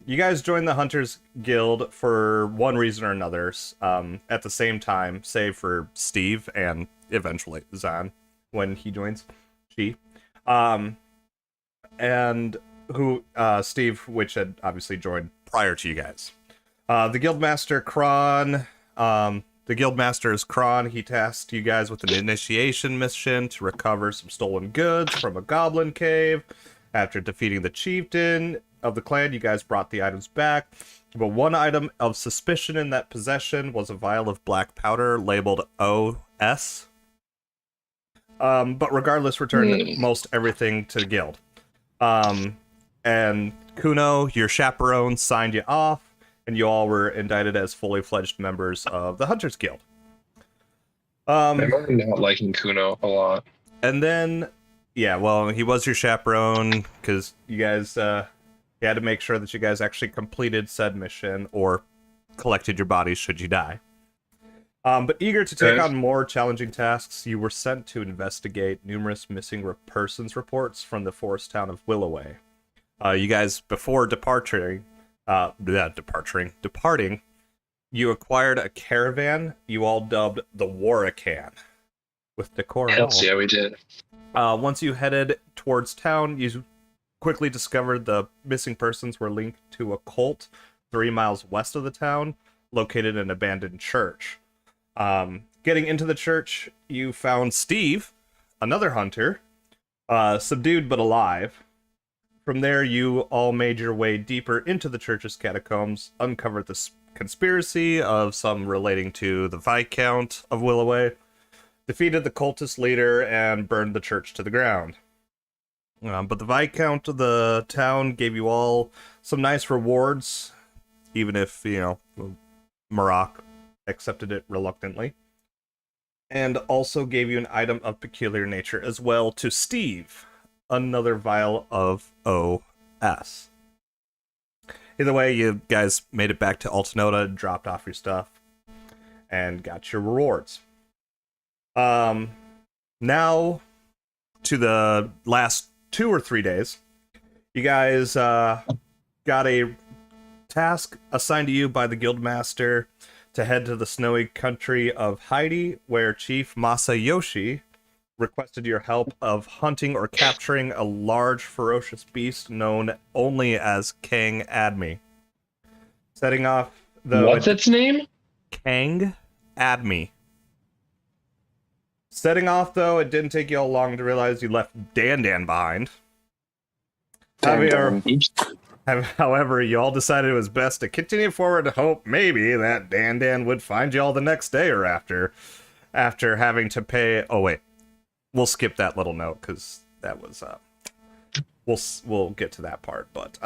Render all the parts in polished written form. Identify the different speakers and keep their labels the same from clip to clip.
Speaker 1: You guys joined the Hunters Guild for one reason or another, at the same time, save for Steve and eventually Zan when he joins. She. Um, and who, Steve, which had obviously joined prior to you guys. The Guildmaster Kron, the Guildmaster is Kron. He tasked you guys with an initiation mission to recover some stolen goods from a goblin cave. After defeating the chieftain of the clan, you guys brought the items back. But one item of suspicion in that possession was a vial of black powder labeled OS. But regardless, returned most everything to the guild. And Kuno, your chaperone, signed you off, and you all were indicted as fully fledged members of the Hunters Guild.
Speaker 2: I'm already not liking Kuno a lot.
Speaker 1: And then, yeah, well, he was your chaperone because you guys, you had to make sure that you guys actually completed said mission or collected your bodies should you die. But eager to take on more challenging tasks, you were sent to investigate numerous missing persons reports from the forest town of Willoway. You guys, before departing, you acquired a caravan you all dubbed the Waracan, with decor.
Speaker 2: Hells yeah, we did.
Speaker 1: Once you headed towards town, you quickly discovered the missing persons were linked to a cult 3 miles west of the town, located in an abandoned church. Getting into the church, you found Steve, another hunter, subdued but alive. From there, you all made your way deeper into the church's catacombs, uncovered the conspiracy of some relating to the Viscount of Willoway, defeated the cultist leader, and burned the church to the ground. But the Viscount of the town gave you all some nice rewards, even if, Marak accepted it reluctantly. And also gave you an item of peculiar nature as well to Steve, another vial of OS. Either way, you guys made it back to Altanota, dropped off your stuff, and got your rewards. Now, to the last 2 or 3 days, you guys got a task assigned to you by the Guildmaster to head to the snowy country of Heidi, where Chief Masayoshi requested your help of hunting or capturing a large ferocious beast known only as Kang Admi. Setting off the...
Speaker 2: What's its name?
Speaker 1: Kang Admi. Setting off, though, it didn't take you all long to realize you left Dan behind. However, you all decided it was best to continue forward to hope maybe that Dan would find you all the next day or after having to pay... Oh, wait. We'll skip that little note, because that was... We'll get to that part, but...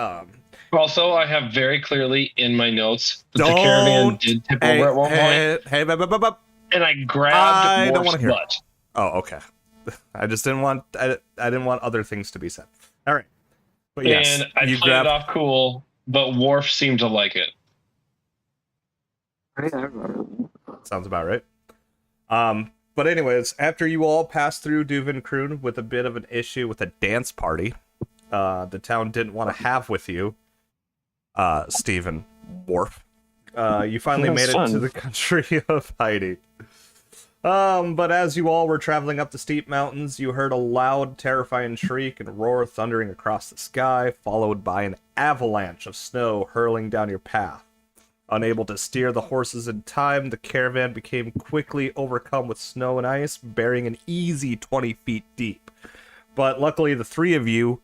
Speaker 2: Also, I have very clearly in my notes that the caravan did tip over at one point. And I grabbed Morph's butt.
Speaker 1: Oh, okay. I just didn't want... I didn't want other things to be said. All right. But yes,
Speaker 2: and I played it off cool, but Worf seemed to like it.
Speaker 1: Sounds about right. But anyways, after you all passed through Duvinkroon with a bit of an issue with a dance party, the town didn't want to have with you, Stephen Worf. You finally made it to the country of Heidi. But as you all were traveling up the steep mountains, you heard a loud, terrifying shriek and roar thundering across the sky, followed by an avalanche of snow hurling down your path. Unable to steer the horses in time, the caravan became quickly overcome with snow and ice, bearing an easy 20 feet deep. But luckily, the three of you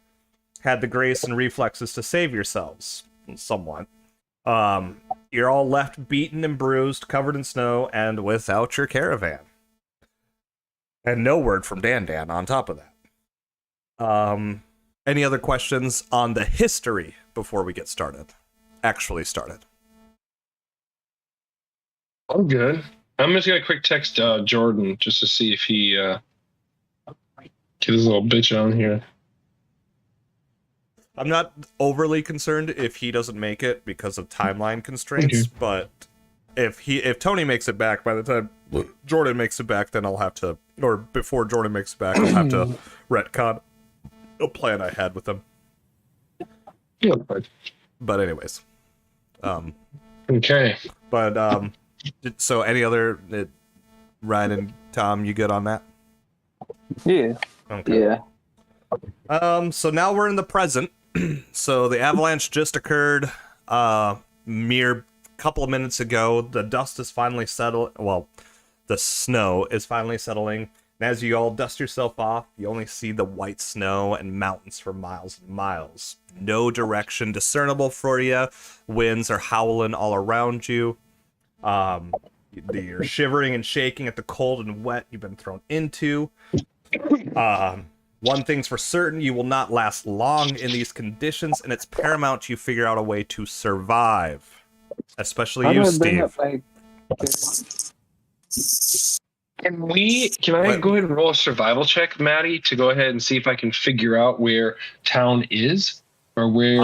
Speaker 1: had the grace and reflexes to save yourselves, somewhat. You're all left beaten and bruised, covered in snow, and without your caravan. And no word from Dan on top of that. Any other questions on the history before we get started? Actually started.
Speaker 2: I'm good. I'm just gonna quick text Jordan just to see if he get his little bitch on here.
Speaker 1: I'm not overly concerned if he doesn't make it because of timeline constraints, but if Tony makes it back by the time Jordan makes it back, then I'll have to, or before Jordan makes it back, I'll have to retcon a plan I had with him.
Speaker 2: Yeah.
Speaker 1: But anyways,
Speaker 2: okay.
Speaker 1: But so any other Ryan and Tom, you good on that?
Speaker 3: Yeah.
Speaker 1: Okay.
Speaker 4: Yeah.
Speaker 1: So now we're in the present. So the avalanche just occurred mere couple of minutes ago. The dust is finally settled. Well, the snow is finally settling. And as you all dust yourself off, you only see the white snow and mountains for miles and miles. No direction discernible for you. Winds are howling all around you. You're shivering and shaking at the cold and wet you've been thrown into. One thing's for certain, you will not last long in these conditions, and it's paramount you figure out a way to survive. Especially you, Steve.
Speaker 2: Can I go ahead and roll a survival check, Maddie, to go ahead and see if I can figure out where town is or where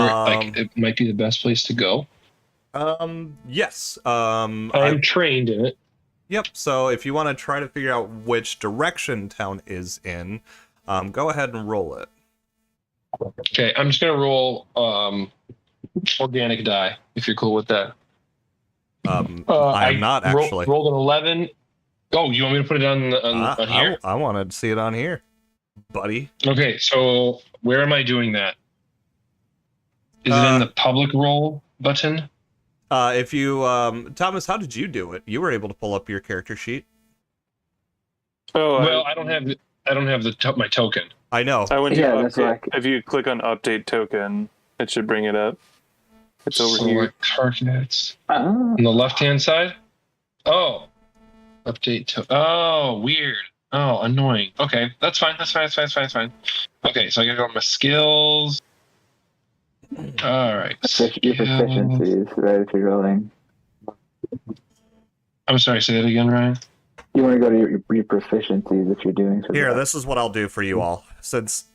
Speaker 2: it might be the best place to go?
Speaker 1: Yes.
Speaker 2: I'm trained in it.
Speaker 1: Yep. So if you want to try to figure out which direction town is in, go ahead and roll it.
Speaker 2: Okay, I'm just gonna roll organic die if you're cool with that.
Speaker 1: I'm not actually.
Speaker 2: Rolled an 11. Oh, you want me to put it on here?
Speaker 1: I wanted to see it on here, buddy.
Speaker 2: Okay, so where am I doing that? Is it in the public roll button?
Speaker 1: If you, Thomas, how did you do it? You were able to pull up your character sheet.
Speaker 3: Oh,
Speaker 2: well, I don't have my token.
Speaker 1: I know.
Speaker 3: I went to update. If you click on update token, it should bring it up. It's over here.
Speaker 2: Targets. On the left-hand side? Oh. Update to. Oh, weird. Oh, annoying. Okay, that's fine. That's fine. Okay, so I gotta go to my skills. All right.
Speaker 4: Your proficiencies, right, if you're rolling.
Speaker 2: I'm sorry, say that again, Ryan.
Speaker 4: You want to go to your proficiencies if you're doing so.
Speaker 1: Here, this is what I'll do for you all. Since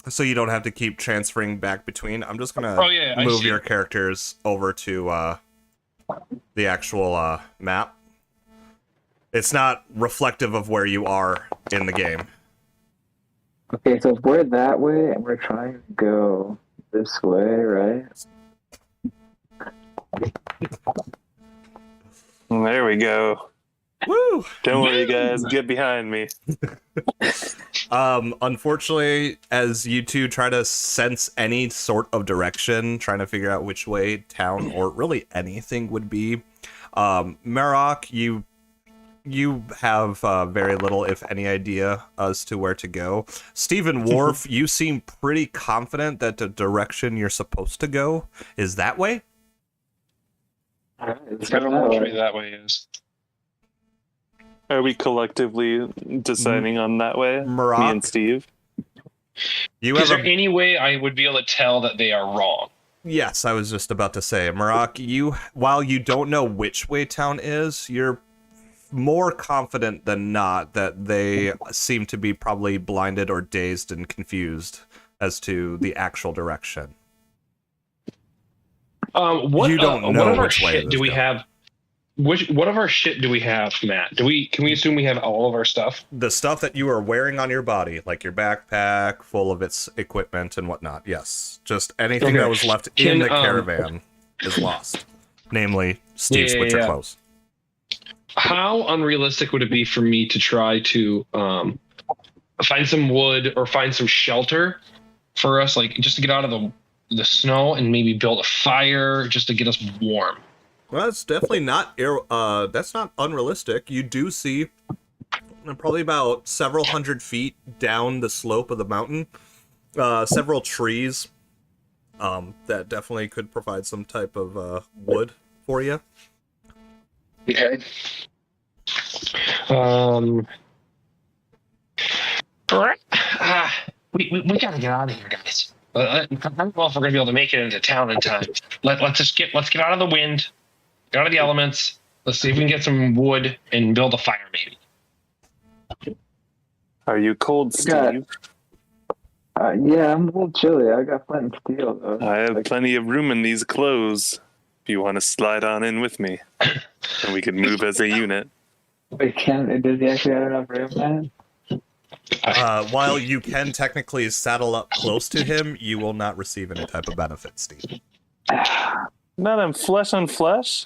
Speaker 1: so you don't have to keep transferring back between, I'm just gonna move your characters over to the actual map. It's not reflective of where you are in the game.
Speaker 4: Okay, so if we're that way and we're trying to go this way, right?
Speaker 3: There we go.
Speaker 1: Woo!
Speaker 3: Don't worry, guys. Get behind me.
Speaker 1: Unfortunately, as you two try to sense any sort of direction, trying to figure out which way town or really anything would be, Marok, you have very little, if any, idea as to where to go. Stephen Worf, you seem pretty confident that the direction you're supposed to go is that way.
Speaker 2: I don't know which way that way is.
Speaker 3: Are we collectively deciding on that way?
Speaker 1: Marok?
Speaker 3: Me and Steve?
Speaker 2: Is there any way I would be able to tell that they are wrong?
Speaker 1: Yes, I was just about to say, Marok, while you don't know which way town is, you're more confident than not that they seem to be probably blinded or dazed and confused as to the actual direction.
Speaker 2: What
Speaker 1: you don't know which way
Speaker 2: do we have? What of our shit do we have, Matt? Can we assume we have all of our stuff?
Speaker 1: The stuff that you are wearing on your body, like your backpack full of its equipment and whatnot. Yes, just anything that was left in the caravan is lost. Namely, Steve's winter clothes.
Speaker 2: How unrealistic would it be for me to try to find some wood or find some shelter for us, like just to get out of the snow and maybe build a fire just to get us warm?
Speaker 1: Well, that's definitely not that's not unrealistic. You do see probably about several hundred feet down the slope of the mountain, several trees that definitely could provide some type of wood for you.
Speaker 2: Okay. We gotta get out of here, guys. I don't know if we're gonna be able to make it into town in time. Let's get out of the wind, get out of the elements. Let's see if we can get some wood and build a fire, maybe.
Speaker 3: Are you cold, Steve?
Speaker 4: Yeah, I'm a little chilly. I got plenty of steel, though.
Speaker 3: I have plenty of room in these clothes. If you want to slide on in with me, and we could move as a unit.
Speaker 4: Wait, does he actually have enough room, man?
Speaker 1: While you can technically saddle up close to him, you will not receive any type of benefit, Steve.
Speaker 3: Not on flesh.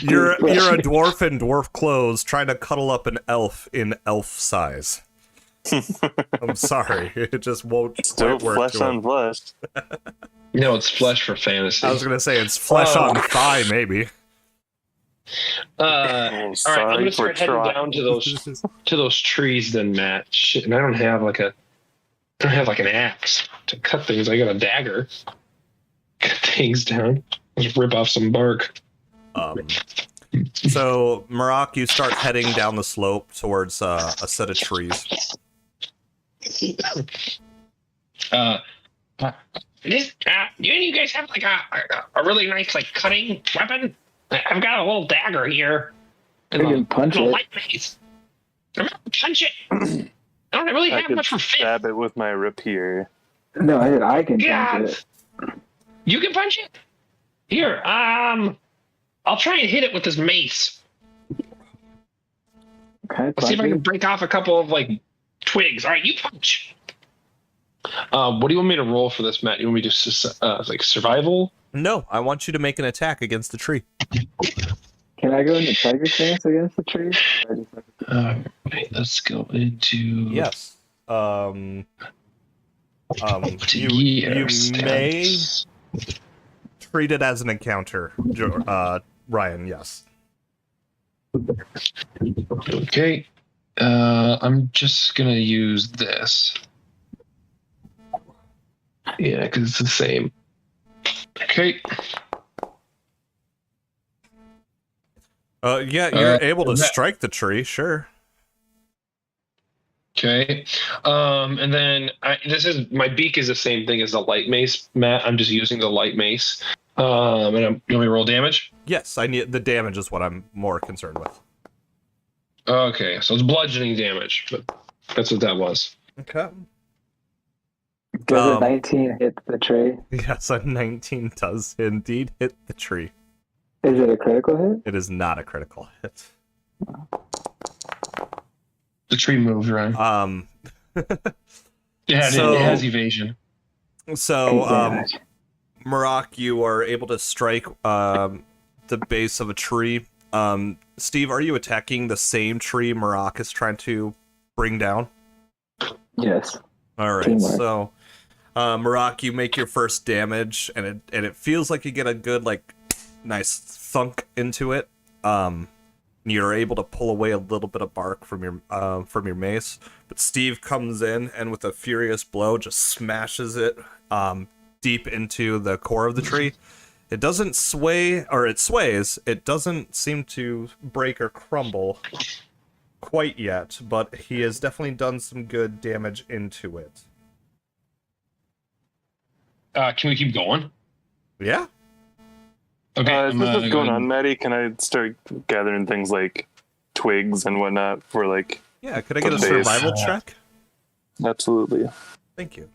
Speaker 1: You're a dwarf in dwarf clothes trying to cuddle up an elf in elf size. I'm sorry, it just won't
Speaker 3: Still
Speaker 1: quite work.
Speaker 3: flesh on flesh.
Speaker 2: No, it's flesh for fantasy.
Speaker 1: I was gonna say it's flesh on thigh, maybe.
Speaker 2: All right, I'm gonna start heading down to those trees then, Matt. Shit, and I don't have like an axe to cut things. I got a dagger. Cut things down. Just rip off some bark.
Speaker 1: So, Marak, you start heading down the slope towards a set of trees.
Speaker 2: Do you guys have like a really nice like cutting weapon? I've got a little dagger here.
Speaker 4: You can punch it.
Speaker 2: Light mace. I'm gonna punch it. I don't really
Speaker 3: I
Speaker 2: have
Speaker 3: could
Speaker 2: much for fit.
Speaker 3: stab it with my rapier.
Speaker 4: No, I can punch it.
Speaker 2: You can punch it? Here, I'll try and hit it with this mace.
Speaker 4: Okay,
Speaker 2: Let's see if I can break off a couple of like twigs. All right, you punch. What do you want me to roll for this, Matt? You want me to like survival?
Speaker 1: No, I want you to make an attack against the tree.
Speaker 4: Can I go into tiger stance against the tree?
Speaker 2: Right, let's go into
Speaker 1: Yes. You may treat it as an encounter, Ryan. Yes.
Speaker 2: Okay. I'm just gonna use this. Yeah, because it's the same. Okay.
Speaker 1: Yeah, you're able to strike the tree, sure.
Speaker 2: Okay. And then my beak is the same thing as the light mace, Matt. I'm just using the light mace. And you want me to roll damage?
Speaker 1: Yes, I need the damage is what I'm more concerned with.
Speaker 2: Okay, so it's bludgeoning damage, but that's what that was.
Speaker 1: Okay.
Speaker 4: Does a 19 hit the tree?
Speaker 1: Yes, a 19 does indeed hit the tree.
Speaker 4: Is it a critical hit?
Speaker 1: It is not a critical hit.
Speaker 2: The tree moved, right? Yeah, it has evasion.
Speaker 1: So, Marak, you are able to strike the base of a tree. Steve, are you attacking the same tree Marak is trying to bring down?
Speaker 4: Yes.
Speaker 1: All right,
Speaker 4: Teamwork.
Speaker 1: so Marak, you make your first damage, and it feels like you get a good nice thunk into it. You're able to pull away a little bit of bark from your mace, but Steve comes in and with a furious blow just smashes it deep into the core of the tree. It doesn't sway, or it sways. It doesn't seem to break or crumble quite yet, but he has definitely done some good damage into it.
Speaker 2: Can we keep going?
Speaker 1: Yeah.
Speaker 2: Okay.
Speaker 3: Is this what's going on, Maddie? Can I start gathering things like twigs and whatnot for like?
Speaker 1: Yeah, could I get a
Speaker 3: base?
Speaker 1: survival check?
Speaker 3: Absolutely.
Speaker 1: Thank you.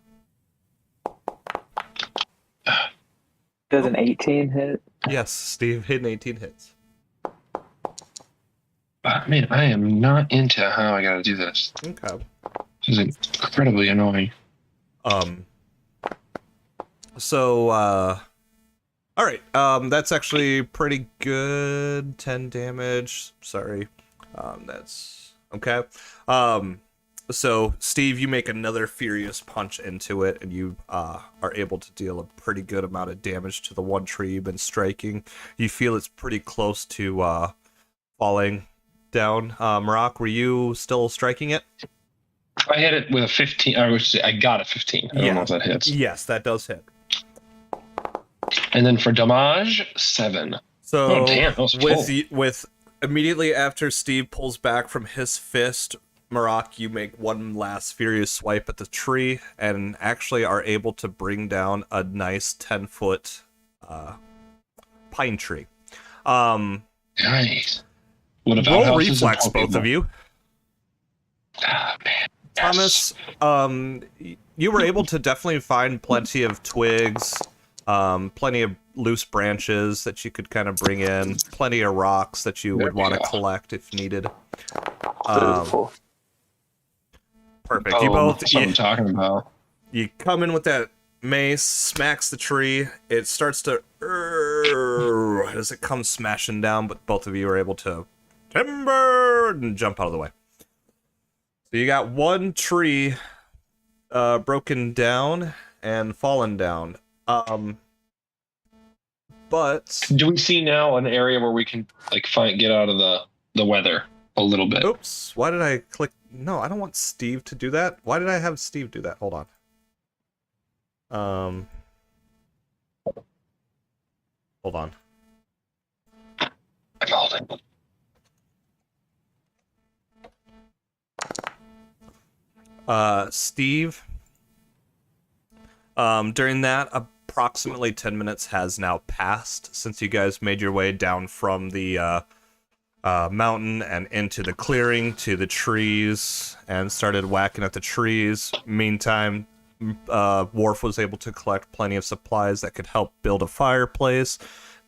Speaker 4: Does an 18 hit?
Speaker 1: Yes, Steve hit 18 hits.
Speaker 2: Man, I am not into how I gotta do this.
Speaker 1: Okay.
Speaker 2: This is incredibly annoying.
Speaker 1: So, all right. That's actually pretty good. 10 damage. Sorry. That's okay. So, Steve, you make another furious punch into it, and you are able to deal a pretty good amount of damage to the one tree you've been striking. You feel it's pretty close to falling down. Marak, were you still striking it?
Speaker 2: I hit it with a 15. I got a 15. I don't know if that hits.
Speaker 1: Yes, that does hit.
Speaker 2: And then for damage, 7.
Speaker 1: So,
Speaker 2: damn, that was full.
Speaker 1: with immediately after Steve pulls back from his fist, Marak, you make one last furious swipe at the tree and actually are able to bring down a nice 10-foot pine tree.
Speaker 2: Nice. What about
Speaker 1: Roll
Speaker 2: houses and
Speaker 1: reflex,
Speaker 2: poor
Speaker 1: both
Speaker 2: people?
Speaker 1: of you.
Speaker 2: Ah, man.
Speaker 1: Thomas, you were able to definitely find plenty of twigs, plenty of loose branches that you could kind of bring in, plenty of rocks that you would want to collect if needed.
Speaker 3: Beautiful.
Speaker 1: Perfect. You both
Speaker 2: That's what I'm talking about.
Speaker 1: You come in with that mace, smacks the tree. It starts to as it comes smashing down, but both of you are able to timber and jump out of the way. So you got one tree broken down and fallen down. But
Speaker 2: Do we see now an area where we can like get out of the weather a little bit?
Speaker 1: oops, why did I click? No, I don't want Steve to do that. Why did I have Steve do that? Hold on. Hold on.
Speaker 2: I'm holding.
Speaker 1: Steve, during that, approximately 10 minutes has now passed since you guys made your way down from the mountain and into the clearing to the trees and started whacking at the trees. Meantime, Worf was able to collect plenty of supplies that could help build a fireplace,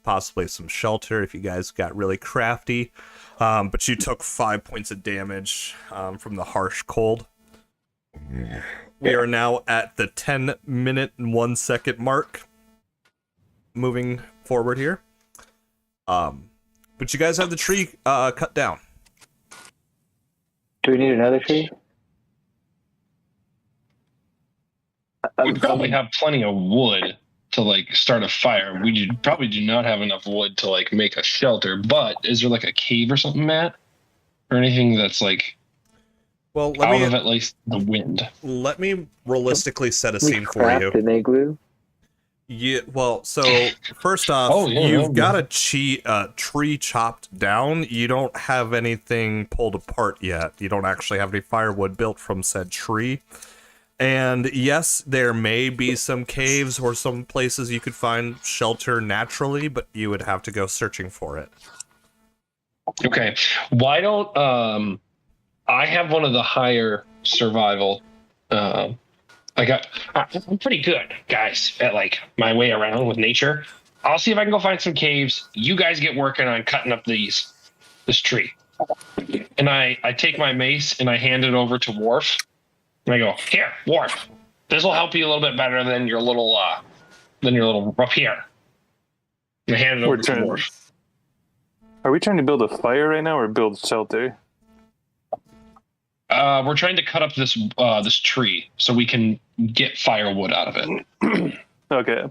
Speaker 1: possibly some shelter if you guys got really crafty. But you took 5 points of damage from the harsh cold. We are now at the 10-minute and 1 second mark. Moving forward here. But you guys have the tree cut down.
Speaker 4: Do we need another tree?
Speaker 2: We probably have plenty of wood to like start a fire. Probably do not have enough wood to like make a shelter. But is there like a cave or something, Matt, or anything that's like
Speaker 1: Well,
Speaker 2: out of at least the wind?
Speaker 1: Let me realistically set a
Speaker 4: We
Speaker 1: scene for
Speaker 4: craft
Speaker 1: you.
Speaker 4: an igloo.
Speaker 1: Yeah, well, so first off, you've got a tree chopped down. You don't have anything pulled apart yet. You don't actually have any firewood built from said tree. And yes, there may be some caves or some places you could find shelter naturally, but you would have to go searching for it.
Speaker 2: Okay, why don't I have one of the higher survival? I'm pretty good, guys, at like my way around with nature. I'll see if I can go find some caves. You guys get working on cutting up this tree. And I take my mace and I hand it over to Worf. And I go, here, Worf. This will help you a little bit better than your little up here. And I hand it over to Worf.
Speaker 3: Are we trying to build a fire right now or build shelter?
Speaker 2: We're trying to cut up this tree so we can get firewood out of it.
Speaker 3: Okay.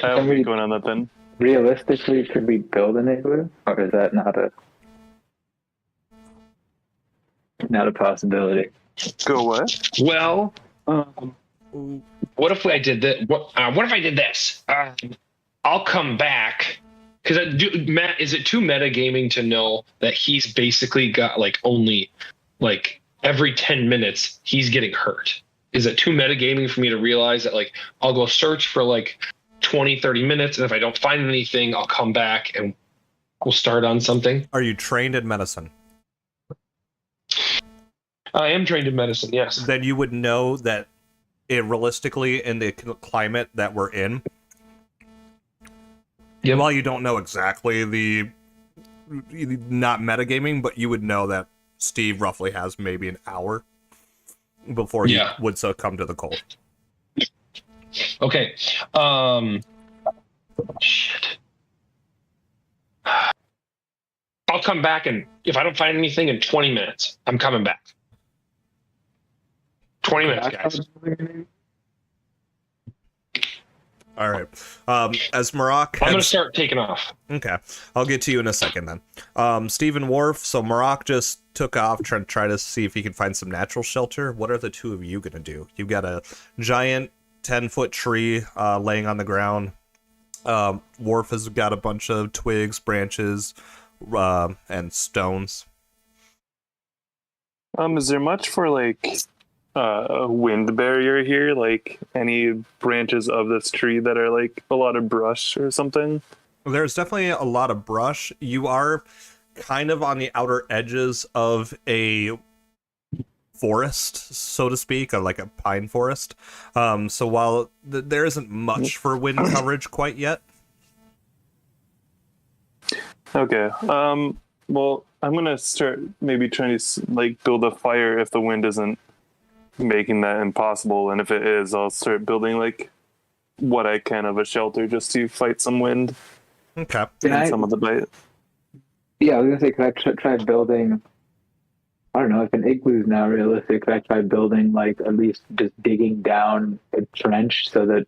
Speaker 3: I'll be going on that then.
Speaker 4: Realistically, should we build an igloo, or is that not a possibility?
Speaker 3: Go what?
Speaker 2: Well, what if I did that? What if I did this? I'll come back because Matt. Is it too metagaming to know that he's basically got like only like every 10 minutes he's getting hurt? Is it too metagaming for me to realize that like I'll go search for like 20, 30 minutes, and if I don't find anything, I'll come back and we'll start on something?
Speaker 1: Are you trained in medicine?
Speaker 2: I am trained in medicine, yes.
Speaker 1: Then you would know that realistically in the climate that we're in, while you don't know exactly not metagaming, but you would know that Steve roughly has maybe an hour before he would succumb to the cold.
Speaker 2: Okay. Shit. I'll come back, and if I don't find anything in 20 minutes, I'm coming back. 20 minutes, guys.
Speaker 1: All right. As Marak,
Speaker 2: I'm going to start taking off.
Speaker 1: Okay, I'll get to you in a second then. Steve and Worf, so Marak just took off trying to try to see if he can find some natural shelter. What are the two of you going to do? You've got a giant 10-foot tree laying on the ground. Worf has got a bunch of twigs, branches, and stones.
Speaker 3: Is there much for like a wind barrier here? Like any branches of this tree that are like a lot of brush or something?
Speaker 1: There's definitely a lot of brush. You are kind of on the outer edges of a forest, so to speak, like a pine forest. So while there isn't much for wind coverage quite yet.
Speaker 3: Okay. Well, I'm gonna start maybe trying to like build a fire if the wind isn't making that impossible. And if it is, I'll start building like what I can of a shelter just to fight some wind
Speaker 1: Okay.
Speaker 3: and some of the bite.
Speaker 4: Yeah, I was gonna say, could I try building? I don't know if an igloo is now realistic. Could I try building like at least just digging down a trench so that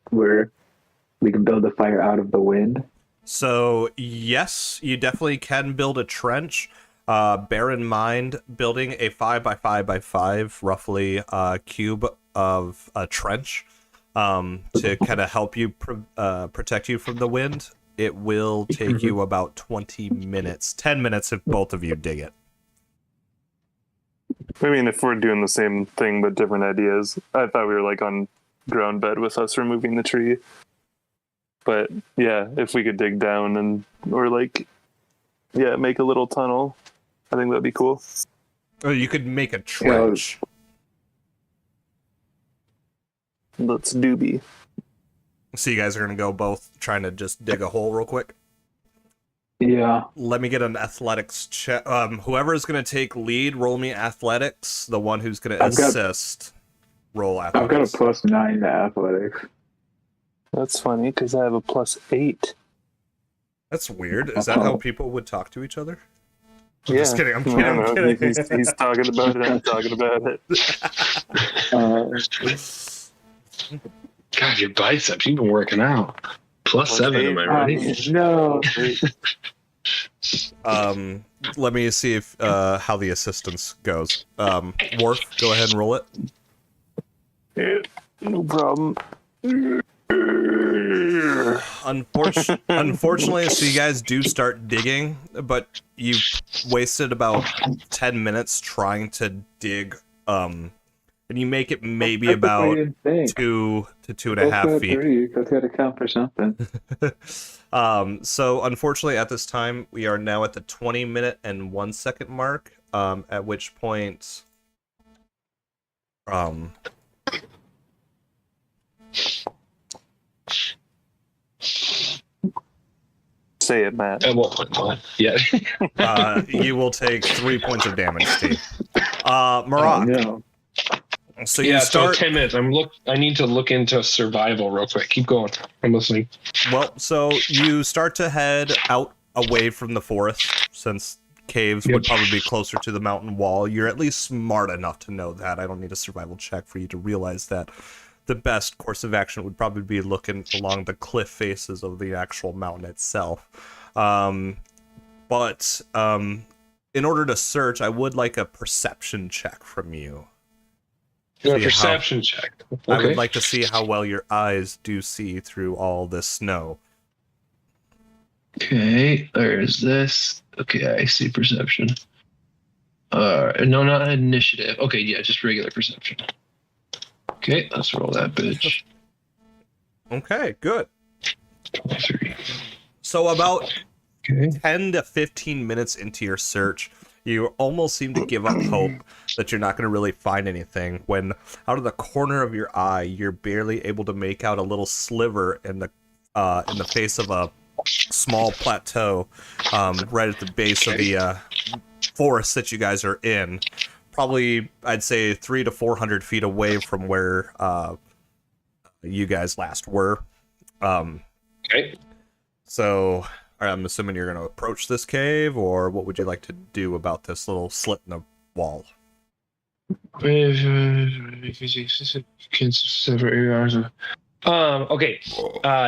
Speaker 4: we can build a fire out of the wind?
Speaker 1: So yes, you definitely can build a trench. Bear in mind, building a 5x5x5 roughly cube of a trench to kind of help you protect you from the wind. It will take you about 20 minutes, 10 minutes if both of you dig it.
Speaker 3: I mean, if we're doing the same thing but different ideas, I thought we were like on ground bed with us removing the tree. But yeah, if we could dig down or like, yeah, make a little tunnel, I think that'd be cool.
Speaker 1: Or you could make a trench.
Speaker 3: Let's doobie.
Speaker 1: So you guys are gonna go both trying to just dig a hole real quick.
Speaker 4: Yeah.
Speaker 1: Let me get an athletics check. Whoever is gonna take lead, roll me athletics. The one who's gonna assist, roll
Speaker 4: I've got a
Speaker 1: athletics.
Speaker 4: +9 to athletics.
Speaker 3: That's funny because I have a +8.
Speaker 1: That's weird. Is that how people would talk to each other? I'm
Speaker 3: Yeah.
Speaker 1: just kidding. I'm kidding.
Speaker 3: I
Speaker 1: I'm
Speaker 3: don't know.
Speaker 1: kidding.
Speaker 3: He's talking about it. I'm talking about it.
Speaker 2: God, your biceps, you've been working out. +7, am I right?
Speaker 4: No.
Speaker 1: Let me see if how the assistance goes. Worf, go ahead and roll it.
Speaker 3: Yeah, no problem.
Speaker 1: Unfortunately, so you guys do start digging, but you've wasted about 10 minutes trying to dig, and you make it maybe about 2 to 2.5 feet.
Speaker 4: That's got to count for something.
Speaker 1: So unfortunately, at this time, we are now at the 20-minute and 1 second mark, at which point,
Speaker 3: Say it, Matt.
Speaker 2: At what point? Yeah.
Speaker 1: you will take 3 points of damage, Steve. Marak.
Speaker 4: No.
Speaker 1: So you
Speaker 2: so
Speaker 1: start.
Speaker 2: 10 minutes. I need to look into survival real quick. Keep going. I'm listening.
Speaker 1: Well, so you start to head out away from the forest, since caves would probably be closer to the mountain wall. You're at least smart enough to know that. I don't need a survival check for you to realize that. The best course of action would probably be looking along the cliff faces of the actual mountain itself. But in order to search, I would like a perception check from you.
Speaker 2: A perception check. Okay.
Speaker 1: I would like to see how well your eyes do see through all this snow.
Speaker 2: Okay, there's this. Okay, I see perception. No, not initiative. Okay, yeah, just regular perception. Okay, let's roll that bitch.
Speaker 1: Okay, good.
Speaker 2: 23.
Speaker 1: So about
Speaker 2: Okay.
Speaker 1: 10 to 15 minutes into your search, you almost seem to give up hope that you're not going to really find anything when out of the corner of your eye, you're barely able to make out a little sliver in the face of a small plateau right at the base of the forest that you guys are in. Probably, I'd say 300 to 400 feet away from where you guys last were.
Speaker 2: Okay.
Speaker 1: So I'm assuming you're going to approach this cave, or what would you like to do about this little slit in the wall?
Speaker 2: Okay.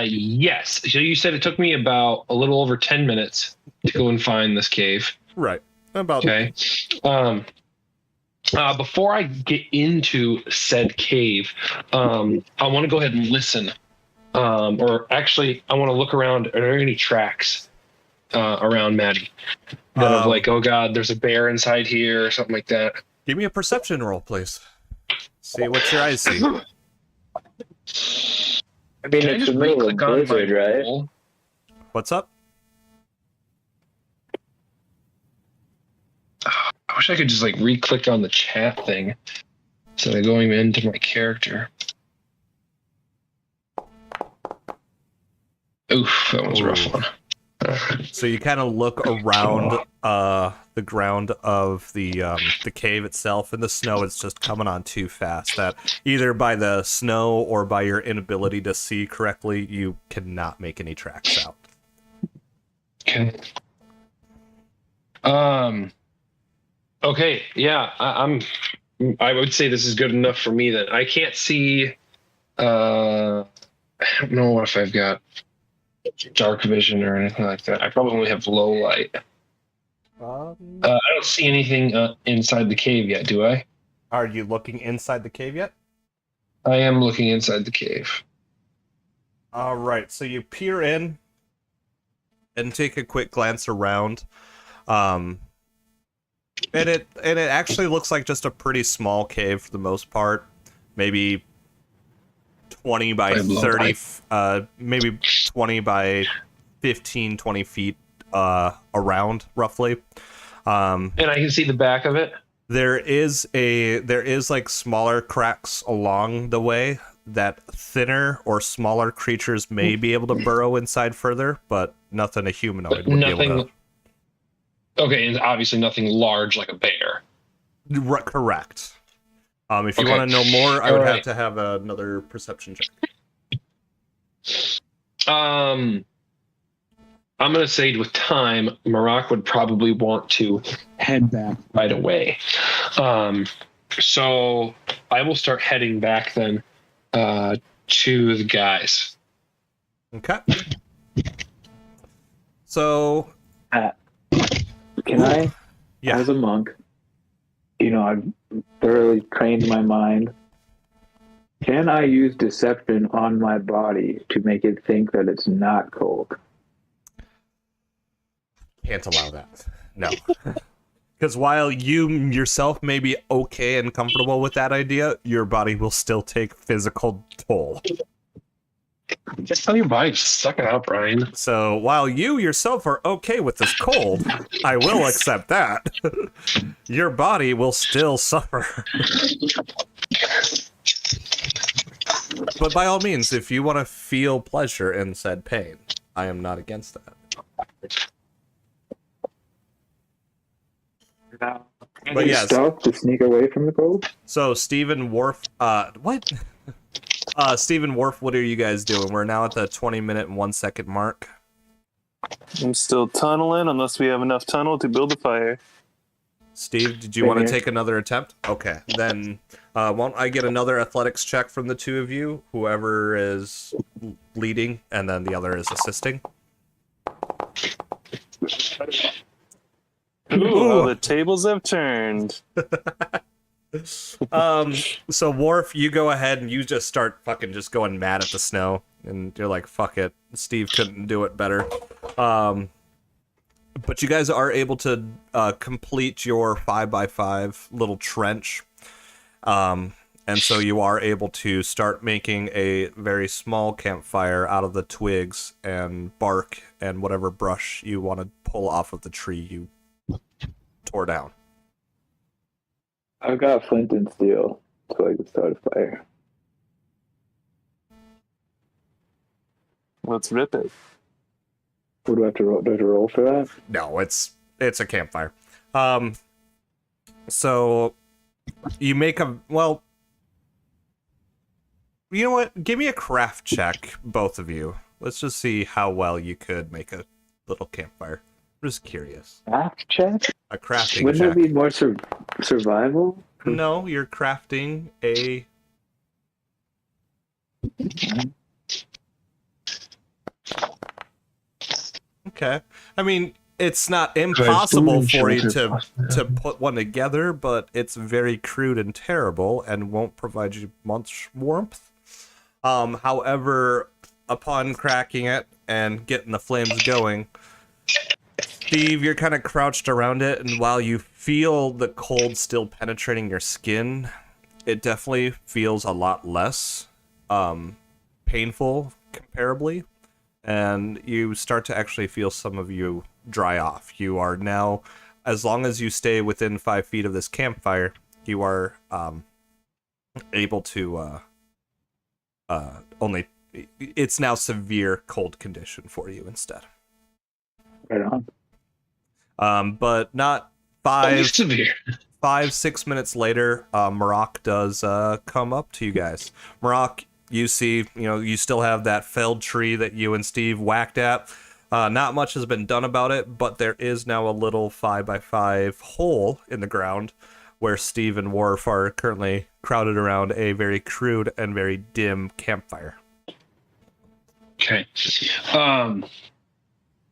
Speaker 2: Yes. So you said it took me about a little over 10 minutes to go and find this cave.
Speaker 1: Right. About.
Speaker 2: Okay. Before I get into said cave, I want to go ahead and listen. Or actually, I want to look around. Are there any tracks around Maddie? That of like, oh God, there's a bear inside here or something like that.
Speaker 1: Give me a perception roll, please. See what your eyes see.
Speaker 4: I mean,
Speaker 2: Can I
Speaker 4: it's
Speaker 2: just
Speaker 4: the middle of
Speaker 2: re-click on my
Speaker 4: blizzard, right?
Speaker 2: roll?
Speaker 1: What's up?
Speaker 2: I wish I could just like re-click on the chat thing instead of going into my character. Oof, that was a rough one.
Speaker 1: So you kind of look around the ground of the cave itself, and the snow is just coming on too fast. That either by the snow or by your inability to see correctly, you cannot make any tracks out.
Speaker 2: Okay. Okay. Yeah, I would say this is good enough for me. Then I can't see. I don't know if I've got dark vision or anything like that. I probably only have low light. I don't see anything inside the cave yet, do I?
Speaker 1: Are you looking inside the cave yet?
Speaker 2: I am looking inside the cave.
Speaker 1: All right, so you peer in and take a quick glance around. And it actually looks like just a pretty small cave for the most part. Maybe 20 by 30, maybe 20 by 15, 20 feet around, roughly.
Speaker 2: And I can see the back of it.
Speaker 1: There is like smaller cracks along the way that thinner or smaller creatures may be able to burrow inside further, but nothing a humanoid would be able to.
Speaker 2: Okay, and obviously nothing large like a bear.
Speaker 1: Correct. If you want to know more, I would have to have another perception check.
Speaker 2: I'm going to say with time, Marak would probably want to head back right away. So I will start heading back then to the guys.
Speaker 1: Okay. So...
Speaker 4: Can I,
Speaker 1: yeah.
Speaker 4: as a monk, I've thoroughly trained my mind. Can I use deception on my body to make it think that it's not cold?
Speaker 1: Can't allow that. No. Because while you yourself may be okay and comfortable with that idea, your body will still take physical toll.
Speaker 2: Just tell your body to suck it out, Brian.
Speaker 1: So while you yourself are okay with this cold, I will accept that. Your body will still suffer. But by all means, if you want to feel pleasure in said pain, I am not against that. But yes.
Speaker 4: Stealth to sneak away from the cold?
Speaker 1: So Stephen Worf, what? Stephen Worf, what are you guys doing? We're now at the 20-minute and 1 second mark.
Speaker 3: I'm still tunneling unless we have enough tunnel to build a fire.
Speaker 1: Steve, did you want to take another attempt? Okay, then won't I get another athletics check from the two of you? Whoever is leading, and then the other is assisting.
Speaker 3: Ooh, the tables have turned.
Speaker 1: So Worf, you go ahead and you just start fucking just going mad at the snow, and you're like, fuck it, Steve couldn't do it better. But you guys are able to complete your 5x5 little trench, and so you are able to start making a very small campfire out of the twigs and bark and whatever brush you want to pull off of the tree you tore down.
Speaker 4: I've got flint and steel, so I can start a fire.
Speaker 3: Let's rip it.
Speaker 4: What do I have to roll? Do I have to roll for that?
Speaker 1: No, it's a campfire. So you make a, well, you know what? Give me a craft check, both of you. Let's just see how well you could make a little campfire. I'm just curious.
Speaker 4: Craft check?
Speaker 1: A crafting
Speaker 4: Wouldn't
Speaker 1: check.
Speaker 4: it be more survival?
Speaker 1: No, you're crafting a... Okay. I mean, it's not impossible for you to put one together, but it's very crude and terrible and won't provide you much warmth. However, upon cracking it and getting the flames going, Steve, you're kind of crouched around it, and while you feel the cold still penetrating your skin, it definitely feels a lot less painful comparably, and you start to actually feel some of you dry off. You are now, as long as you stay within 5 feet of this campfire, you are able to only, it's now severe cold condition for you instead.
Speaker 4: Right on.
Speaker 1: But not
Speaker 2: Only severe.
Speaker 1: 5-6 minutes later, Maroc does come up to you guys. Maroc, you see, you still have that felled tree that you and Steve whacked at. Not much has been done about it, but there is now a little 5x5 hole in the ground where Steve and Worf are currently crowded around a very crude and very dim campfire.
Speaker 2: Okay.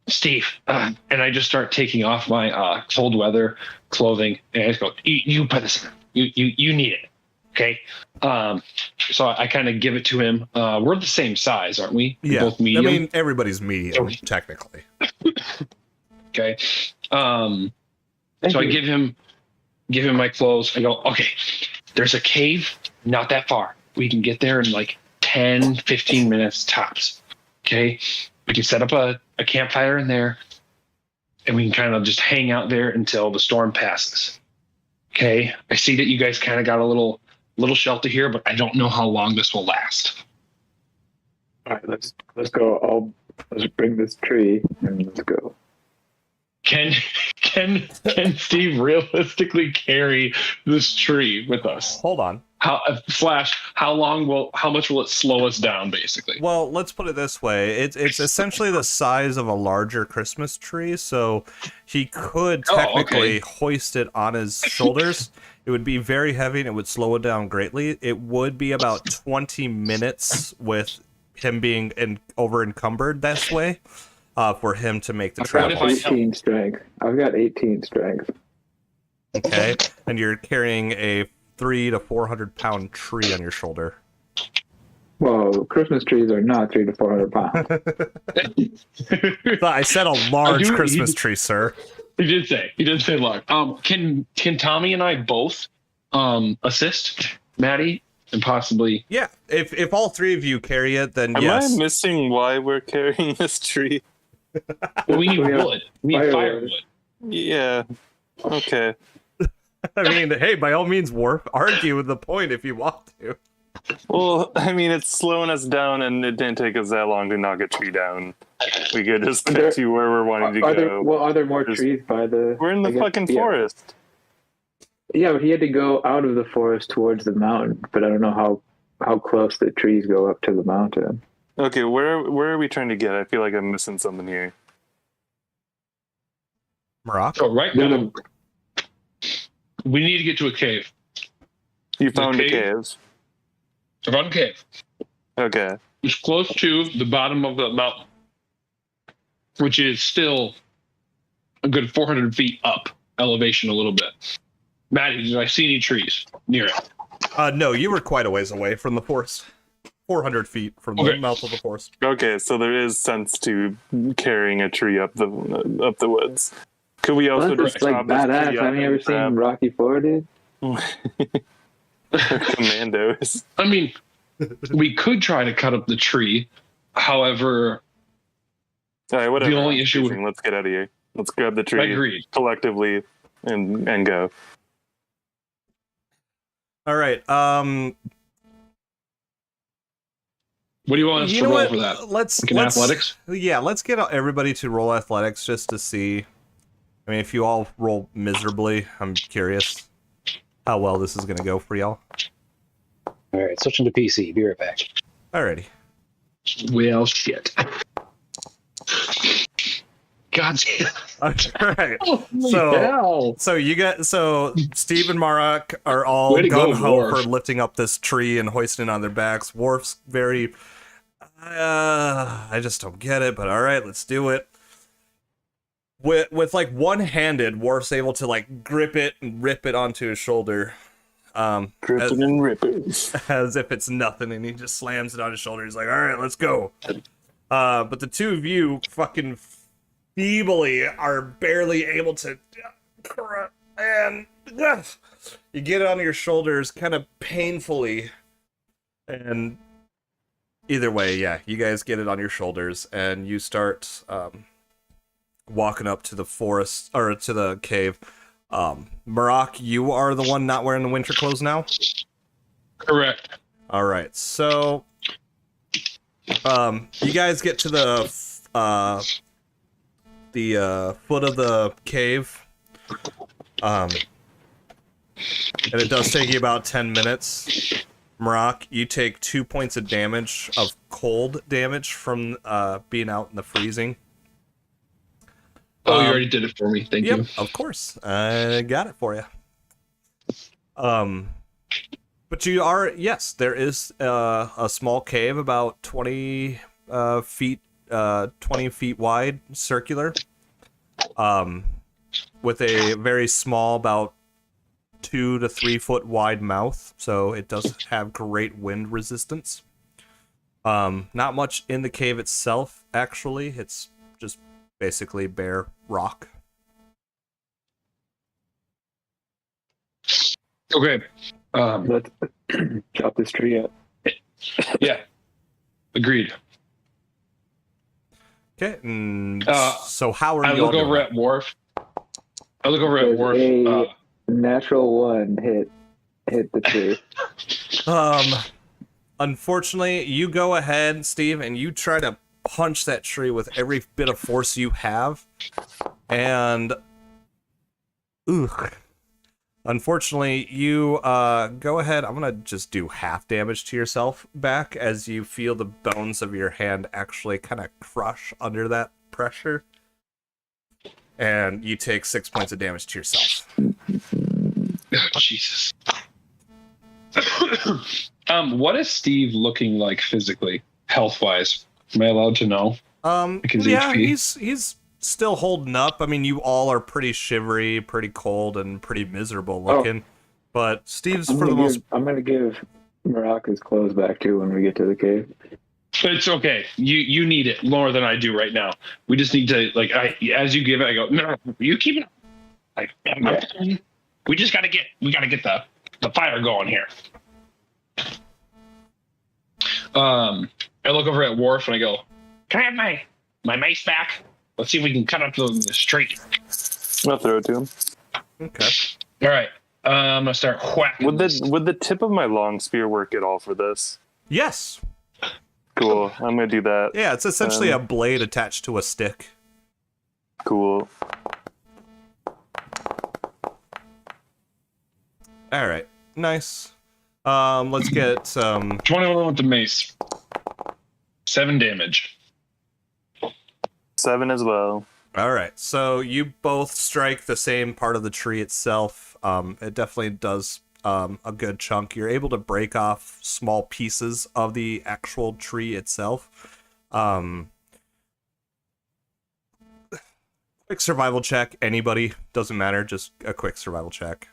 Speaker 2: Steve, and I just start taking off my cold weather clothing, and I just go, you put this in. You need it. Okay. So I kind of give it to him. We're the same size, aren't we? We're
Speaker 1: Yeah.
Speaker 2: both medium.
Speaker 1: I mean, everybody's medium, technically.
Speaker 2: Okay. So I give him my clothes. I go, okay, there's a cave not that far. We can get there in like 10, 15 minutes tops. Okay. We can set up a campfire in there, and we can kind of just hang out there until the storm passes. Okay. I see that you guys kind of got a little shelter here, but I don't know how long this will last.
Speaker 4: All right, let's go. Let's bring this tree and let's go.
Speaker 2: Can Steve realistically carry this tree with us?
Speaker 1: Hold on.
Speaker 2: How much will it slow us down, basically?
Speaker 1: Well, let's put it this way. It's essentially the size of a larger Christmas tree, so he could technically hoist it on his shoulders. It would be very heavy and it would slow it down greatly. It would be about 20 minutes with him being over encumbered this way for him to make the travel.
Speaker 4: I've got 18 strength.
Speaker 1: Okay, and you're carrying a 300 to 400 pound tree on your shoulder.
Speaker 4: Well, Christmas trees are not 300 to 400 pounds.
Speaker 1: I said a large Christmas tree, sir.
Speaker 2: He did say large. Can Tommy and I both assist Maddie and possibly?
Speaker 1: Yeah, if all three of you carry it, then
Speaker 3: Am
Speaker 1: yes.
Speaker 3: I missing why we're carrying this tree?
Speaker 2: Well, we need wood. We need firewood.
Speaker 3: Yeah. Okay.
Speaker 1: I mean, hey, by all means, Worf, argue with the point if you want to.
Speaker 3: Well, I mean, it's slowing us down, and it didn't take us that long to knock a tree down. We could just get to where we're wanting to go.
Speaker 4: Are there more trees by the...
Speaker 3: We're in the fucking forest.
Speaker 4: Yeah, but he had to go out of the forest towards the mountain, but I don't know how close the trees go up to the mountain.
Speaker 3: Okay, where are we trying to get? I feel like I'm missing something here.
Speaker 1: Morocco?
Speaker 2: So right now, we need to get to a cave.
Speaker 3: You found a cave?
Speaker 2: I found a cave.
Speaker 3: Okay.
Speaker 2: It's close to the bottom of the mountain, which is still a good 400 feet up elevation a little bit. Maddie, did I see any trees near it?
Speaker 1: No, you were quite a ways away from the forest. 400 feet from the mouth of the forest.
Speaker 3: Okay, so there is sense to carrying a tree up the woods. Could we also just
Speaker 4: like badass? Have you ever seen Rocky IV, dude?
Speaker 3: Commandos.
Speaker 2: I mean, we could try to cut up the tree. However,
Speaker 3: all right, whatever.
Speaker 2: The only issue
Speaker 3: let's get out of here. Let's grab the tree
Speaker 2: Agreed.
Speaker 3: collectively and go.
Speaker 1: All right.
Speaker 2: What do you want us to roll for that?
Speaker 1: Let's
Speaker 2: athletics.
Speaker 1: Yeah, let's get everybody to roll athletics just to see. I mean, if you all roll miserably, I'm curious how well this is going to go for y'all.
Speaker 5: All right, switching to PC. Be right back.
Speaker 1: Alrighty.
Speaker 2: Well, shit. God damn.
Speaker 1: All right. So Steve and Marak are all
Speaker 2: Way to go,
Speaker 1: gung ho
Speaker 2: Worf.
Speaker 1: for lifting up this tree and hoisting it on their backs. Worf's very, I just don't get it, but all right, let's do it. With like one-handed, Worf's able to like grip it and rip it onto his shoulder.
Speaker 3: Grip it and rip it.
Speaker 1: As if it's nothing, and he just slams it on his shoulder. He's like, all right, let's go. But the two of you fucking feebly are barely able to, and you get it on your shoulders kind of painfully, and either way, yeah, you guys get it on your shoulders, and you start walking up to the forest, or to the cave. Marak, you are the one not wearing the winter clothes now?
Speaker 2: Correct.
Speaker 1: All right, so you guys get to the the foot of the cave. And it does take you about 10 minutes. Marak, you take 2 points of damage, of cold damage from being out in the freezing.
Speaker 2: Oh, you already did it for me. Thank you.
Speaker 1: Of course. I got it for you. But you are, yes, there is a small cave about 20 feet wide, circular, with a very small, about 2 to 3 foot wide mouth, so it does have great wind resistance. Not much in the cave itself, actually. It's just basically bare rock.
Speaker 2: Okay.
Speaker 4: Let's chop this tree up.
Speaker 2: Yeah. Agreed.
Speaker 1: Okay, so how are
Speaker 2: I
Speaker 1: you all
Speaker 2: look over
Speaker 1: doing?
Speaker 2: at Worf. I look over at
Speaker 4: There's
Speaker 2: Worf.
Speaker 4: a natural one hit the tree.
Speaker 1: Unfortunately, you go ahead, Steve, and you try to punch that tree with every bit of force you have, and unfortunately, you go ahead. I'm gonna just do half damage to yourself back as you feel the bones of your hand actually kind of crush under that pressure, and you take 6 points of damage to yourself.
Speaker 2: Oh, Jesus. What is Steve looking like physically, health-wise? Am I allowed to know? Like his
Speaker 1: Yeah,
Speaker 2: HP?
Speaker 1: he's still holding up. I mean, you all are pretty shivery, pretty cold, and pretty miserable looking. But Steve's
Speaker 4: I'm
Speaker 1: for the most.
Speaker 4: I'm gonna give Maraka's clothes back too when we get to the cave.
Speaker 2: It's okay. You need it more than I do right now. We just need to, like, as you give it, I go, no, you keep it. Like, we just gotta get the fire going here. I look over at Worf and I go, can I have my mace back? Let's see if we can cut up this tree.
Speaker 3: I'll throw it to him.
Speaker 1: Okay.
Speaker 2: All right. I'm gonna start whacking.
Speaker 3: Would the tip of my long spear work at all for this?
Speaker 1: Yes.
Speaker 3: Cool. I'm gonna do that.
Speaker 1: Yeah, it's essentially a blade attached to a stick.
Speaker 3: Cool.
Speaker 1: All right. Nice. Let's get
Speaker 2: 21 with the mace. 7 damage.
Speaker 3: 7 as well.
Speaker 1: All right. So you both strike the same part of the tree itself. It definitely does a good chunk. You're able to break off small pieces of the actual tree itself. Quick survival check. Anybody, doesn't matter. Just a quick survival check.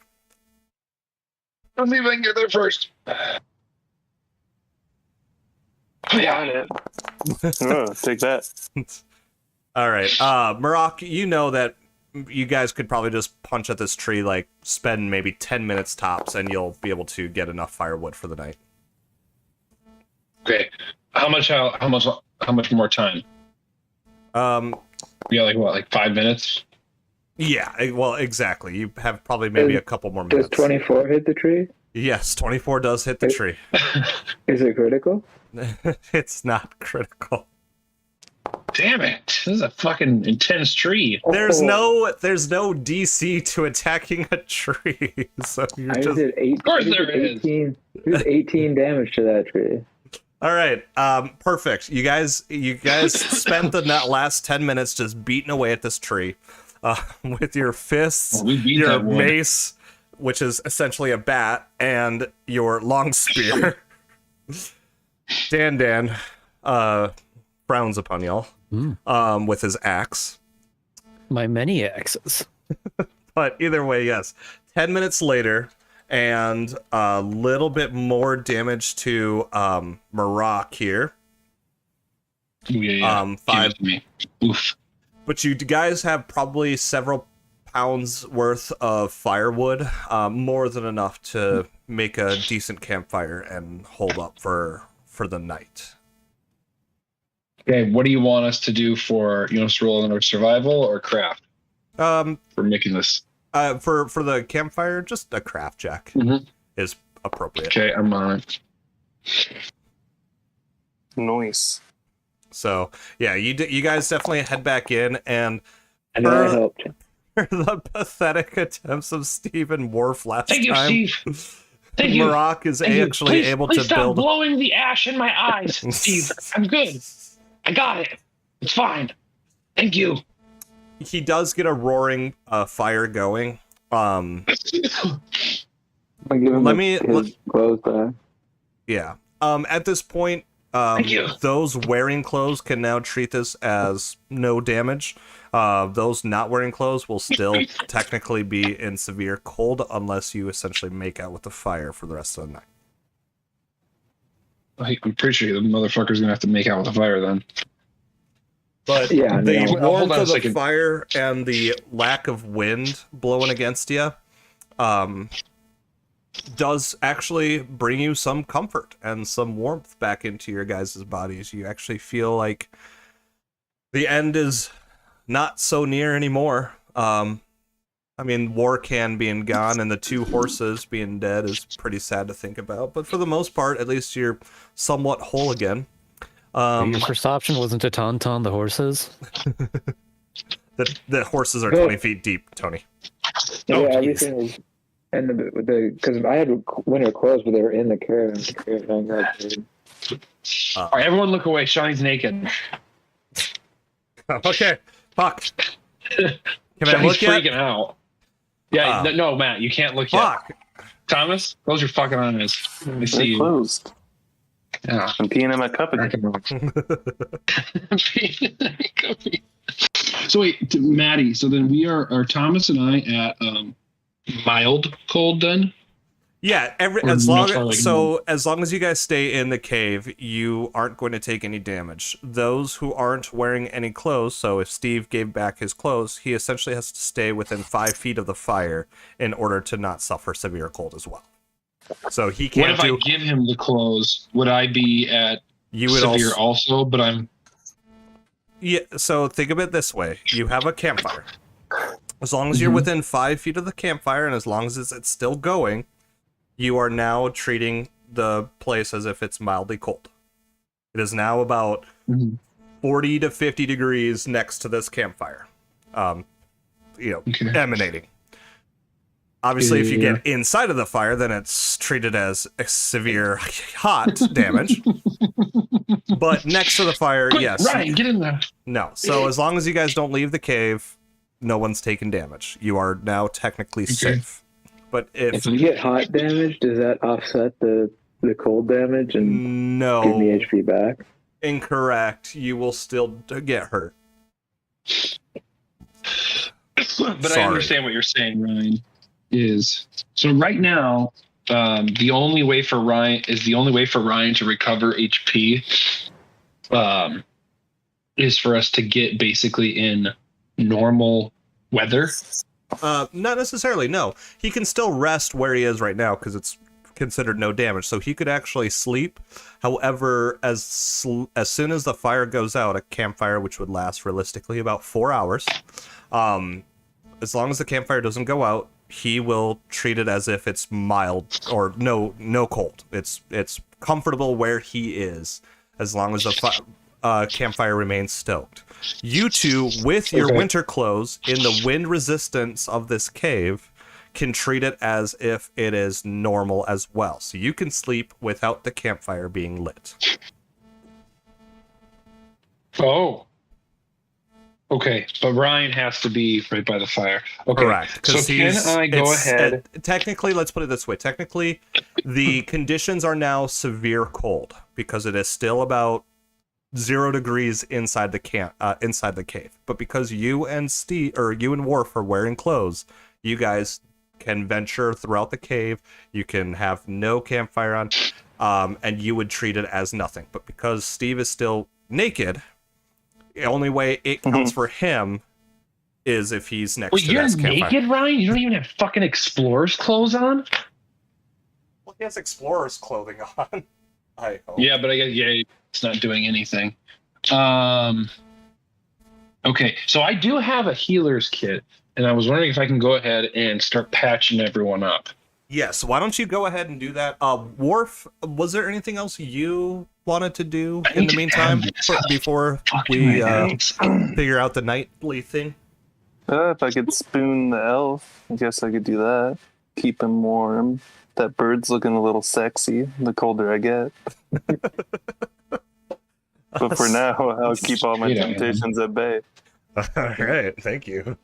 Speaker 2: Let's see if I can get there first.
Speaker 3: Got it. Oh, take that.
Speaker 1: All right. Marak, you know that you guys could probably just punch at this tree, like spend maybe 10 minutes tops, and you'll be able to get enough firewood for the night.
Speaker 2: Okay. How much more time? Yeah, like 5 minutes?
Speaker 1: Yeah, well, exactly. You have probably maybe a couple more
Speaker 4: Does
Speaker 1: minutes.
Speaker 4: 24 hit the tree?
Speaker 1: Yes, 24 does hit the tree.
Speaker 4: Is it critical?
Speaker 1: It's not critical.
Speaker 2: Damn it. This is a fucking intense tree.
Speaker 1: There's no DC to attacking a tree. So you're
Speaker 4: I
Speaker 1: just
Speaker 4: did 8.
Speaker 2: Of course
Speaker 4: I did
Speaker 2: there is.
Speaker 4: 18. I did 18 damage to that tree.
Speaker 1: All right. Perfect. You guys spent the last 10 minutes just beating away at this tree with your fists,
Speaker 2: We beat
Speaker 1: your
Speaker 2: that one.
Speaker 1: mace, which is essentially a bat, and your long spear. Dan frowns upon y'all with his axe.
Speaker 6: My many axes.
Speaker 1: But either way, yes. 10 minutes later, and a little bit more damage to Marak here.
Speaker 2: Yeah.
Speaker 1: 5.
Speaker 2: Give it to me. Oof.
Speaker 1: But you guys have probably several pounds worth of firewood, more than enough to make a decent campfire and hold up for the night.
Speaker 2: Okay, what do you want us to do for, just roll another survival or craft for making this?
Speaker 1: For the campfire, just a craft check is appropriate.
Speaker 2: Okay, I'm on it.
Speaker 3: Nice.
Speaker 1: So yeah, you guys definitely head back in, and
Speaker 4: I know I helped.
Speaker 1: the pathetic attempts of Steve and Worf last
Speaker 2: Thank you,
Speaker 1: time.
Speaker 2: Steve. Thank you.
Speaker 1: Maroc is
Speaker 2: Thank you.
Speaker 1: actually able
Speaker 2: please
Speaker 1: to
Speaker 2: stop
Speaker 1: build.
Speaker 2: blowing the ash in my eyes, Steve. I'm good. I got it. It's fine. Thank you.
Speaker 1: He does get a roaring fire going.
Speaker 4: I'll give him his clothes back.
Speaker 1: Yeah. At this point,
Speaker 2: Thank you.
Speaker 1: those wearing clothes can now treat this as no damage. Those not wearing clothes will still technically be in severe cold unless you essentially make out with the fire for the rest of the night.
Speaker 2: I'm pretty sure the motherfucker's gonna have to make out with the fire then.
Speaker 1: But
Speaker 4: Yeah,
Speaker 1: the
Speaker 4: no.
Speaker 2: Hold
Speaker 1: warmth
Speaker 2: on a
Speaker 1: of the
Speaker 2: second.
Speaker 1: fire and the lack of wind blowing against you does actually bring you some comfort and some warmth back into your guys' bodies. You actually feel like the end is not so near anymore. I mean, Warcan being gone and the two horses being dead is pretty sad to think about, but for the most part, at least you're somewhat whole again.
Speaker 6: Your first option wasn't to tauntaun the horses.
Speaker 1: The horses are 20 feet deep, Tony.
Speaker 4: Yeah,
Speaker 2: Oh, geez.
Speaker 4: everything was. And the because I had winter clothes, but they were in the caravan.
Speaker 2: All right, everyone look away. Shawnee's naked.
Speaker 1: Okay, fuck. Can I
Speaker 2: Shawnee's
Speaker 1: look yet?
Speaker 2: freaking out. Yeah, no, Matt, you can't look yet.
Speaker 1: Fuck.
Speaker 2: Thomas, close your fucking eyes. Let me see
Speaker 3: They're
Speaker 2: you.
Speaker 3: closed.
Speaker 2: Yeah.
Speaker 3: I'm peeing in my cup again.
Speaker 7: So wait, Maddie. So then are Thomas and I at mild cold then?
Speaker 1: Yeah,
Speaker 7: Or
Speaker 1: as
Speaker 7: not,
Speaker 1: long
Speaker 7: like,
Speaker 1: as long as you guys stay in the cave, you aren't going to take any damage. Those who aren't wearing any clothes, so if Steve gave back his clothes, he essentially has to stay within 5 feet of the fire in order to not suffer severe cold as well. So he
Speaker 2: What
Speaker 1: can't
Speaker 2: if
Speaker 1: do.
Speaker 2: I give him the clothes? Would I be at
Speaker 1: You would
Speaker 2: severe
Speaker 1: also.
Speaker 2: but I'm
Speaker 1: Yeah. So think of it this way: you have a campfire. As long as you're within 5 feet of the campfire, and as long as it's still going, you are now treating the place as if it's mildly cold. It is now about 40 to 50 degrees next to this campfire, emanating. Obviously, if you get inside of the fire, then it's treated as a severe hot damage. But next to the fire,
Speaker 2: Quick,
Speaker 1: yes.
Speaker 2: Ryan, get in there.
Speaker 1: No. So as long as you guys don't leave the cave, no one's taking damage. You are now technically safe. But
Speaker 4: If you get hot damage, does that offset the cold damage and give me
Speaker 1: no,
Speaker 4: HP back?
Speaker 1: incorrect, you will still get hurt.
Speaker 2: But
Speaker 1: Sorry.
Speaker 2: I understand what you're saying, Ryan. Is so right now, the only way for Ryan to recover HP is for us to get basically in normal weather.
Speaker 1: Not necessarily, no. He can still rest where he is right now because it's considered no damage. So he could actually sleep. However, as soon as the fire goes out, a campfire, which would last realistically about 4 hours, as long as the campfire doesn't go out, he will treat it as if it's mild or no cold. It's comfortable where he is as long as the campfire remains stoked. You two, with your winter clothes in the wind resistance of this cave, can treat it as if it is normal as well. So you can sleep without the campfire being lit.
Speaker 2: Oh. Okay, but Ryan has to be right by the fire. Okay.
Speaker 1: Correct.
Speaker 2: So can I go ahead?
Speaker 1: Technically, let's put it this way. Technically, the conditions are now severe cold because it is still about 0 degrees inside the cave. But because you and Worf are wearing clothes, you guys can venture throughout the cave. You can have no campfire on, and you would treat it as nothing. But because Steve is still naked, the only way it counts for him is if he's next
Speaker 2: Wait,
Speaker 1: to
Speaker 2: you're
Speaker 1: this campfire.
Speaker 2: naked, Ryan? You don't even have fucking explorer's clothes on?
Speaker 1: Well, he has explorer's clothing on. I hope.
Speaker 2: Yeah, but I guess it's not doing anything. Okay, so I do have a healer's kit, and I was wondering if I can go ahead and start patching everyone up.
Speaker 1: Yes, why don't you go ahead and do that? Worf, was there anything else you wanted to do in the meantime before we figure out the nightly thing?
Speaker 3: If I could spoon the elf, I guess I could do that. Keep him warm. That bird's looking a little sexy the colder I get. But for now, I'll keep all my
Speaker 2: Yeah.
Speaker 3: temptations at bay.
Speaker 1: All right, thank you.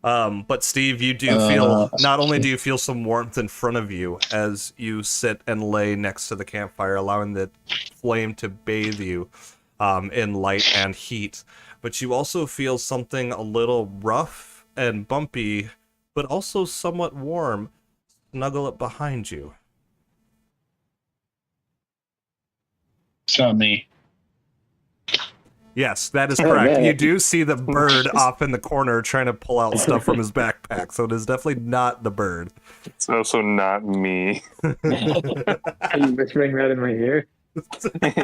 Speaker 1: But Steve, you do feel, not only do you feel some warmth in front of you as you sit and lay next to the campfire, allowing the flame to bathe you in light and heat, but you also feel something a little rough and bumpy, but also somewhat warm snuggle up behind you.
Speaker 2: It's not me.
Speaker 1: Yes, that is correct.
Speaker 4: man.
Speaker 1: You do see the bird off in the corner trying to pull out stuff from his backpack, so it is definitely not the bird.
Speaker 3: It's also not me.
Speaker 4: Are you whispering that in my ear?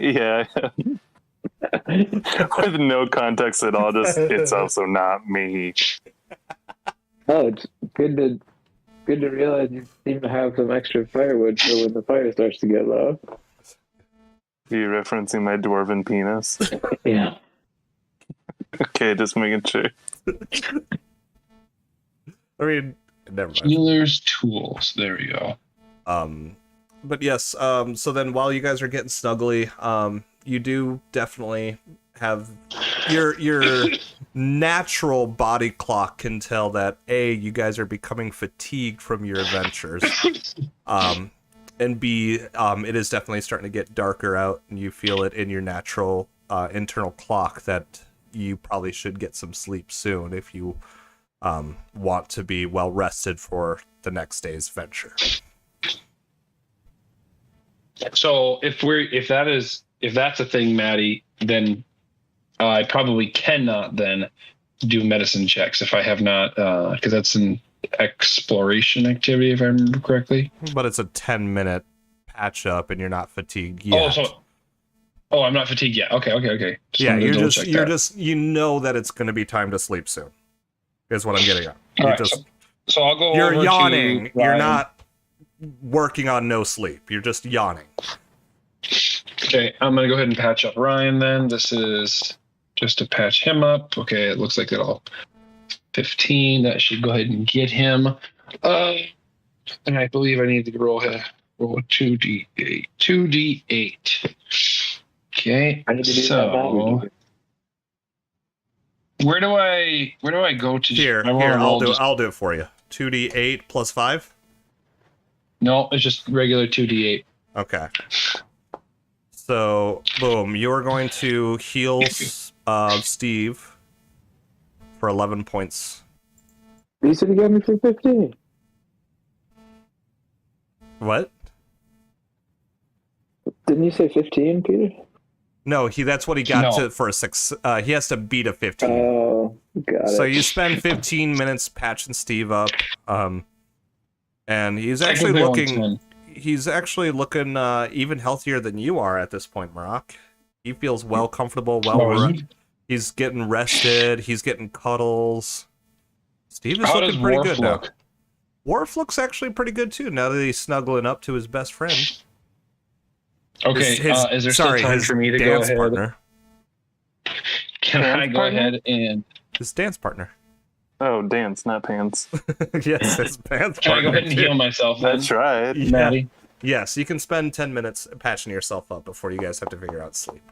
Speaker 3: Yeah. With no context at all, just it's also not me.
Speaker 4: Oh, it's good to realize you seem to have some extra firewood for when the fire starts to get low.
Speaker 3: Are you referencing my dwarven penis?
Speaker 4: Yeah.
Speaker 3: Okay, just making sure.
Speaker 1: I mean, never mind.
Speaker 2: Healer's tools. There we go.
Speaker 1: But yes, so then while you guys are getting snuggly, you do definitely have your natural body clock can tell that you guys are becoming fatigued from your adventures. And B, it is definitely starting to get darker out, and you feel it in your natural internal clock that you probably should get some sleep soon if you want to be well rested for the next day's venture.
Speaker 2: So if that's a thing, Maddie, then I probably cannot then do medicine checks if I have not, because that's an exploration activity, if I remember correctly.
Speaker 1: But it's a 10-minute patch up, and you're not fatigued yet.
Speaker 2: I'm not fatigued yet. Okay.
Speaker 1: Yeah,
Speaker 2: wanted to double check that.
Speaker 1: you know that it's going to be time to sleep soon. Is what I'm getting at.
Speaker 2: All right, so I'll go.
Speaker 1: You're
Speaker 2: over
Speaker 1: yawning.
Speaker 2: to
Speaker 1: You're
Speaker 2: Ryan.
Speaker 1: not working on no sleep. You're just yawning.
Speaker 2: Okay, I'm gonna go ahead and patch up Ryan then. This is just to patch him up. Okay, it looks like it'll 15. That should go ahead and get him. And I believe I need to roll 2d8. 2d8. Okay.
Speaker 4: I need to do that
Speaker 2: So
Speaker 4: now.
Speaker 2: where do I go to?
Speaker 1: Here,
Speaker 2: I wanna roll just-
Speaker 1: I'll do it for you. 2d8 plus 5.
Speaker 2: No, it's just regular 2d8.
Speaker 1: Okay. So, boom, you're going to heal Steve for 11 points.
Speaker 4: You said you got me for 15.
Speaker 1: What?
Speaker 4: Didn't you say 15, Peter?
Speaker 1: No, that's what he got
Speaker 2: No.
Speaker 1: to for a 6. He has to beat a 15.
Speaker 4: Oh, got it.
Speaker 1: So you spend 15 minutes patching Steve up, and he's actually looking even healthier than you are at this point, Marak. He feels comfortable, he's getting rested, he's getting cuddles. Steve is
Speaker 2: How
Speaker 1: looking
Speaker 2: does
Speaker 1: pretty
Speaker 2: Worf
Speaker 1: good
Speaker 2: look?
Speaker 1: now. Worf looks actually pretty good too, now that he's snuggling up to his best friend.
Speaker 2: Okay, is there still time
Speaker 1: his
Speaker 2: for me to go
Speaker 1: dance
Speaker 2: ahead?
Speaker 1: partner.
Speaker 2: Can I
Speaker 3: Dance
Speaker 2: go
Speaker 3: partner?
Speaker 2: ahead and
Speaker 1: His dance partner.
Speaker 3: Oh, dance, not pants.
Speaker 1: Yes, his dance
Speaker 2: can I go
Speaker 1: partner.
Speaker 2: ahead and heal myself then,
Speaker 3: That's right.
Speaker 1: Yeah.
Speaker 2: Maddie?
Speaker 1: Yes, you can spend 10 minutes patching yourself up before you guys have to figure out sleep.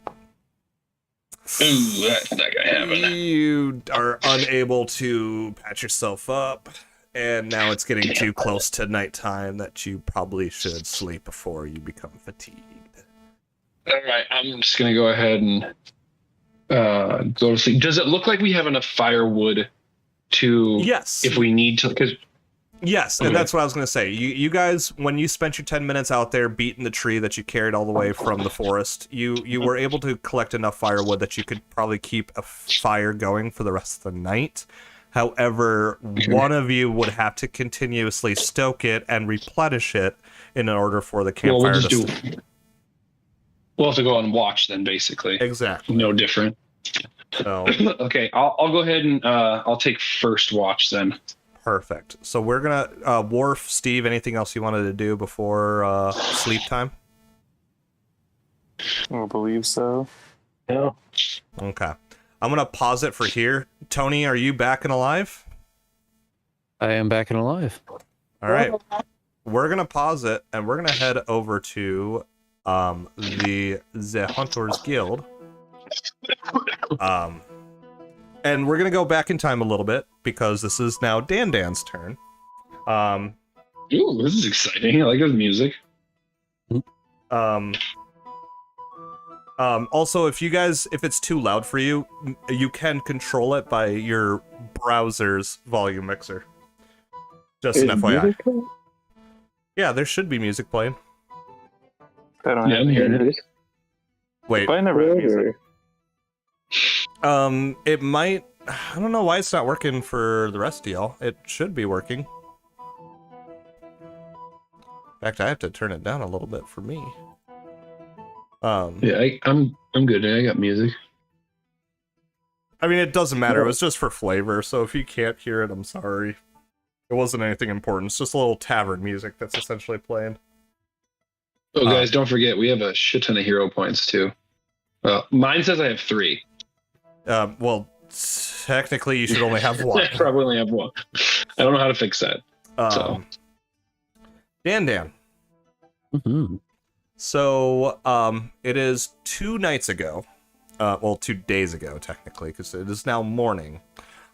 Speaker 2: Ooh, that's not gonna happen.
Speaker 1: You are unable to patch yourself up, and now it's getting too close to nighttime that you probably should sleep before you become fatigued.
Speaker 2: All right, I'm just gonna go ahead and go to sleep. Does it look like we have enough firewood to,
Speaker 1: Yes.
Speaker 2: if we need to? Because
Speaker 1: Yes, and that's what I was going to say. You guys, when you spent your 10 minutes out there beating the tree that you carried all the way from the forest, you were able to collect enough firewood that you could probably keep a fire going for the rest of the night. However, one of you would have to continuously stoke it and replenish it in order for the campfire
Speaker 2: we'll have to go and watch then, basically.
Speaker 1: Exactly.
Speaker 2: No different.
Speaker 1: So,
Speaker 2: Okay, I'll go ahead and I'll take first watch then.
Speaker 1: perfect. So we're going to, Worf, Steve, anything else you wanted to do before sleep time?
Speaker 3: I believe so.
Speaker 4: No.
Speaker 1: Okay. I'm gonna pause it for here. Tony, are you back and alive?
Speaker 6: I am back and alive.
Speaker 1: All right. We're gonna pause it and we're gonna head over to the Hunters Guild. And we're gonna go back in time a little bit because this is now Dan's turn.
Speaker 7: Ooh, this is exciting. I like his music.
Speaker 1: Also, if it's too loud for you, you can control it by your browser's volume mixer. Just an FYI. Yeah, there should be music playing.
Speaker 3: I don't
Speaker 7: Yeah,
Speaker 3: have
Speaker 7: I'm hearing
Speaker 3: it.
Speaker 7: it.
Speaker 1: Wait,
Speaker 3: But I never have music.
Speaker 1: it might. I don't know why it's not working for the rest of y'all. It should be working. In fact, I have to turn it down a little bit for me.
Speaker 7: Yeah, I'm good. I got music.
Speaker 1: I mean, it doesn't matter. It was just for flavor, so if you can't hear it, I'm sorry. It wasn't anything important. It's just a little tavern music that's essentially playing.
Speaker 7: Oh, guys, don't forget, we have a shit ton of hero points, too. Mine says I have 3.
Speaker 1: Well, technically, you should only have one.
Speaker 7: I probably only have 1. I don't know how to fix that. So.
Speaker 1: Dan.
Speaker 6: Mm-hmm.
Speaker 1: So, it is 2 nights ago. 2 days ago, technically, because it is now morning.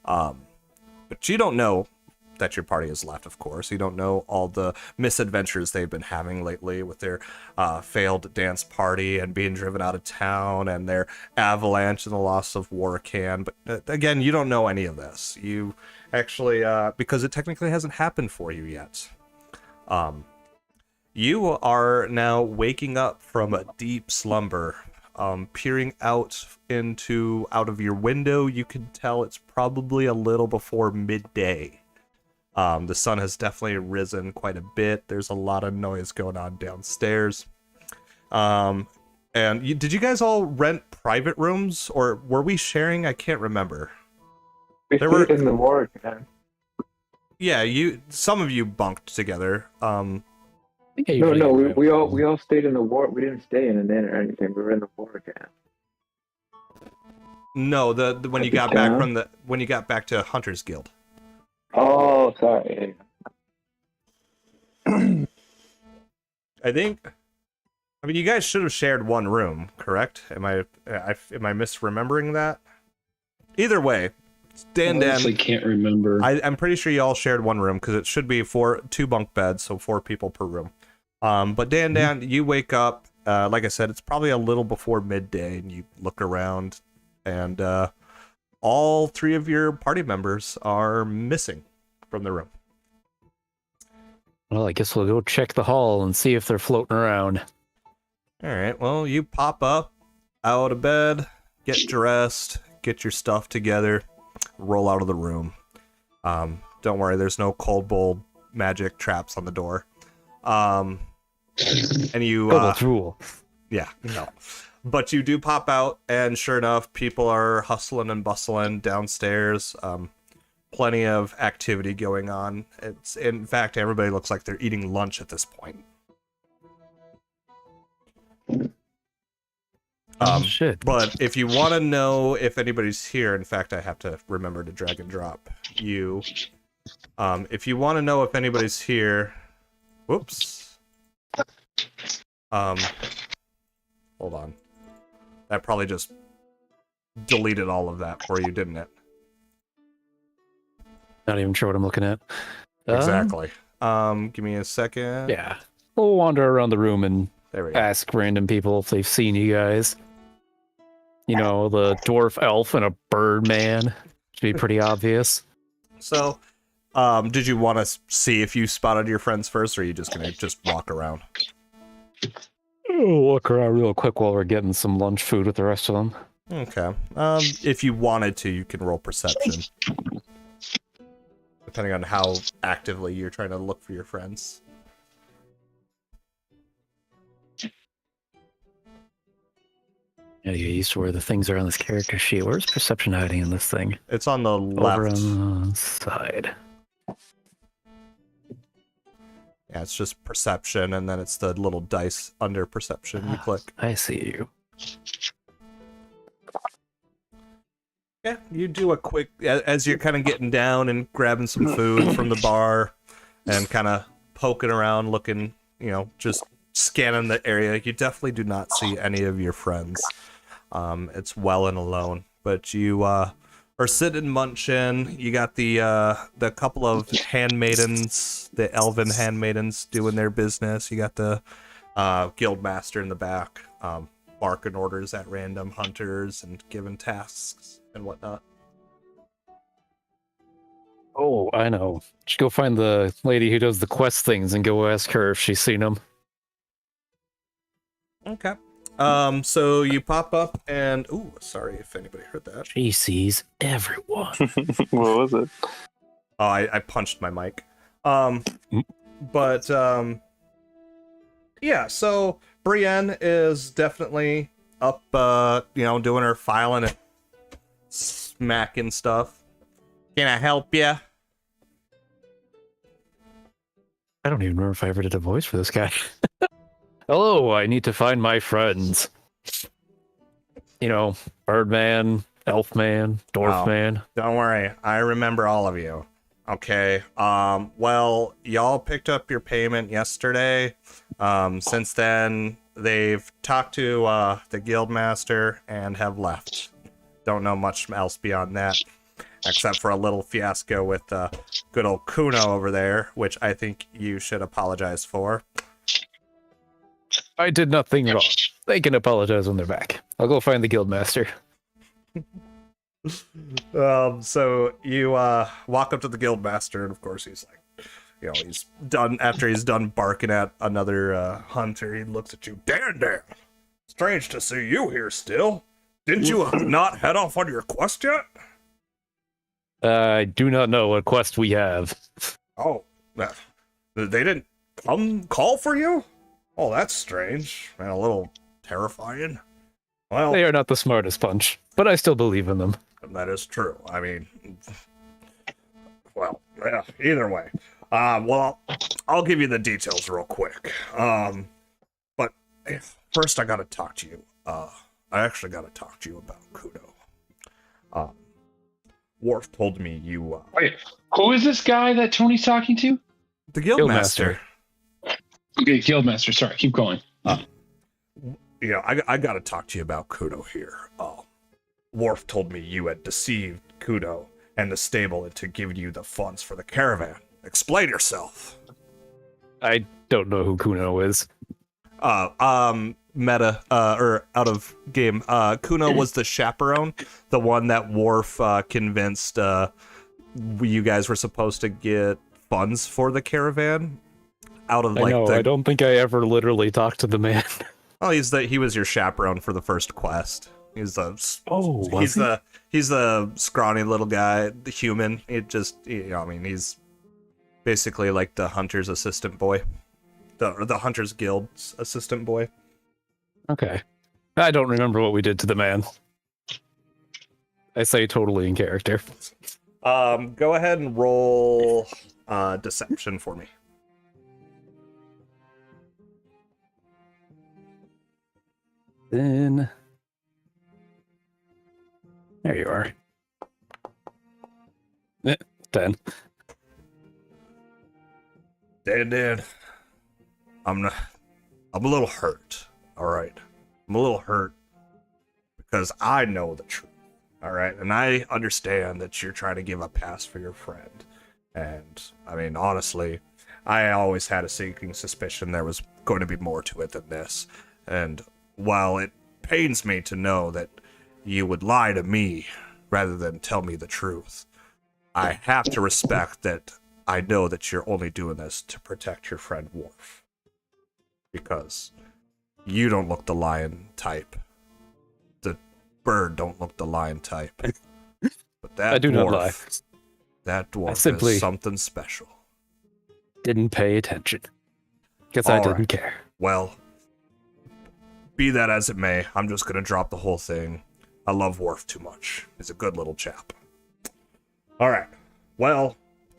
Speaker 1: But you don't know that your party has left, of course. You don't know all the misadventures they've been having lately with their failed dance party and being driven out of town and their avalanche and the loss of Warcan. But again, you don't know any of this. You actually, because it technically hasn't happened for you yet. You are now waking up from a deep slumber. Peering out of your window, you can tell it's probably a little before midday. The sun has definitely risen quite a bit. There's a lot of noise going on downstairs. And did you guys all rent private rooms, or were we sharing? I can't remember.
Speaker 4: We
Speaker 1: There
Speaker 4: stayed
Speaker 1: were-
Speaker 4: in the ward, man.
Speaker 1: Yeah, some of you bunked together.
Speaker 4: No, we all stayed in the ward. We didn't stay in an inn or anything. We were in the ward camp.
Speaker 1: No, the when you got back when you got back to Hunter's Guild.
Speaker 4: Oh, sorry.
Speaker 1: I mean, you guys should have shared one room, correct? Am I misremembering that? Either way,
Speaker 7: I honestly can't remember.
Speaker 1: I'm pretty sure you all shared one room because it should be 2 bunk beds, so 4 people per room. But Dan, you wake up. Like I said, it's probably a little before midday, and you look around, and all 3 of your party members are missing from the room.
Speaker 6: Well, I guess we'll go check the hall and see if they're floating around.
Speaker 1: All right. Well, you pop up out of bed, get dressed, get your stuff together, roll out of the room. Don't worry, there's no cold bowl magic traps on the door. And you
Speaker 6: Double rule.
Speaker 1: yeah, no. But you do pop out, and sure enough, people are hustling and bustling downstairs. Plenty of activity going on. In fact, everybody looks like they're eating lunch at this point.
Speaker 6: Shit.
Speaker 1: But if you want to know if anybody's here, in fact, I have to remember to drag and drop you. If you want to know if anybody's here, whoops. Hold on. That probably just deleted all of that for you, didn't it?
Speaker 6: Not even sure what I'm looking at.
Speaker 1: Exactly. Give me a second.
Speaker 6: Yeah. We'll wander around the room and
Speaker 1: There we go.
Speaker 6: ask random people if they've seen you guys. You know, the dwarf elf and a bird man. Should be pretty obvious.
Speaker 1: So, did you want to see if you spotted your friends first, or are you just gonna walk around?
Speaker 6: We'll look around real quick while we're getting some lunch food with the rest of them.
Speaker 1: Okay. If you wanted to, you can roll perception. Depending on how actively you're trying to look for your friends.
Speaker 6: Yeah, you used to where the things are on this character sheet. Where's perception hiding in this thing?
Speaker 1: It's on the left.
Speaker 6: Over on the side.
Speaker 1: Yeah, it's just perception, and then it's the little dice under perception. You click.
Speaker 6: I see you.
Speaker 1: Yeah, you do a quick as you're kind of getting down and grabbing some food from the bar, and kind of poking around, looking, just scanning the area. You definitely do not see any of your friends. It's well and alone, but you are sitting munching. You got the couple of handmaidens, the elven handmaidens, doing their business. You got the guild master in the back, barking orders at random hunters and giving tasks and whatnot.
Speaker 6: Oh, I know. Should go find the lady who does the quest things and go ask her if she's seen them.
Speaker 1: Okay. So you pop up and sorry if anybody heard that.
Speaker 6: She sees everyone.
Speaker 3: What was it?
Speaker 1: Oh, I punched my mic. But yeah, so Brienne is definitely up, doing her filing and smacking stuff. Can I help you?
Speaker 6: I don't even remember if I ever did a voice for this guy. Hello, I need to find my friends. Birdman, Elfman, Dwarfman.
Speaker 1: Don't worry, I remember all of you. Okay. Well, y'all picked up your payment yesterday. Since then, they've talked to the guildmaster and have left. Don't know much else beyond that, except for a little fiasco with good old Kuno over there, which I think you should apologize for.
Speaker 6: I did nothing wrong. They can apologize when they're back. I'll go find the guildmaster.
Speaker 1: So you walk up to the guildmaster, and of course he's like, he's done. After he's done barking at another hunter, he looks at you. Dan, strange to see you here still. Didn't you not head off on your quest yet?
Speaker 6: I do not know what quest we have.
Speaker 1: Oh, they didn't call for you? Oh, that's strange and a little terrifying. Well,
Speaker 6: They are not the smartest bunch, but I still believe in them.
Speaker 1: that is true. I mean, well, yeah, either way. Well, I'll give you the details real quick. But first I gotta talk to you. I actually gotta talk to you about Kuno. Worf told me you,
Speaker 2: Wait, who is this guy that Tony's talking to?
Speaker 1: the guildmaster.
Speaker 2: Okay, Guildmaster. Sorry, keep going.
Speaker 1: I gotta talk to you about Kuno here. Worf told me you had deceived Kuno and the stable into giving you the funds for the caravan. Explain yourself.
Speaker 6: I don't know who Kuno is.
Speaker 1: Meta, or out of game. Kuno was the chaperone, the one that Worf convinced you guys were supposed to get funds for the caravan. Out of
Speaker 6: I don't think I ever literally talked to the man.
Speaker 1: Oh, he was your chaperone for the first quest. He's the he's the scrawny little guy, the human. It just he's basically like the hunter's assistant boy, the Hunters Guild's assistant boy.
Speaker 6: Okay. I don't remember what we did to the man. I say totally in character.
Speaker 1: Go ahead and roll deception for me.
Speaker 6: Then there you are. 10.
Speaker 1: Dan, I'm a little hurt. All right, I'm a little hurt because I know the truth. All right, and I understand that you're trying to give a pass for your friend. And I mean, honestly, I always had a sinking suspicion there was going to be more to it than this. And while it pains me to know that you would lie to me rather than tell me the truth, I have to respect that I know that you're only doing this to protect your friend Worf. Because you don't look the lion type. The bird don't look the lion type. But that
Speaker 6: I do
Speaker 1: dwarf,
Speaker 6: not lie.
Speaker 1: That dwarf
Speaker 6: simply
Speaker 1: is something special.
Speaker 6: Didn't pay attention. Guess
Speaker 1: All
Speaker 6: I didn't
Speaker 1: right.
Speaker 6: care.
Speaker 1: Well, be that as it may, I'm just gonna drop the whole thing. I love Worf too much. He's a good little chap. All right. Well,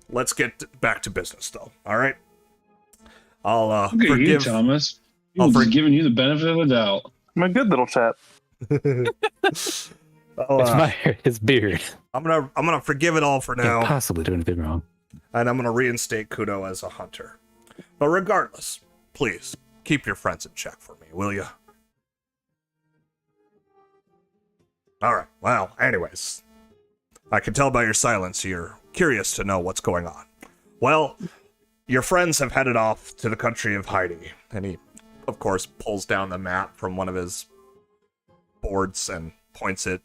Speaker 1: let's get back to business, though. All right. I'll
Speaker 2: Look at you,
Speaker 1: forgive.
Speaker 2: Thomas.
Speaker 1: I'll
Speaker 2: He's giving you the benefit of the doubt.
Speaker 3: I'm a good little chap.
Speaker 1: Well,
Speaker 6: It's his beard.
Speaker 1: I'm gonna forgive it all for
Speaker 6: Can't
Speaker 1: now,
Speaker 6: possibly do anything wrong.
Speaker 1: and I'm gonna reinstate Kudo as a hunter. But regardless, please keep your friends in check for me, will you? All right. Well, anyways, I can tell by your silence you're curious to know what's going on. Well, your friends have headed off to the country of Heidi, and he, of course, pulls down the map from one of his boards and points it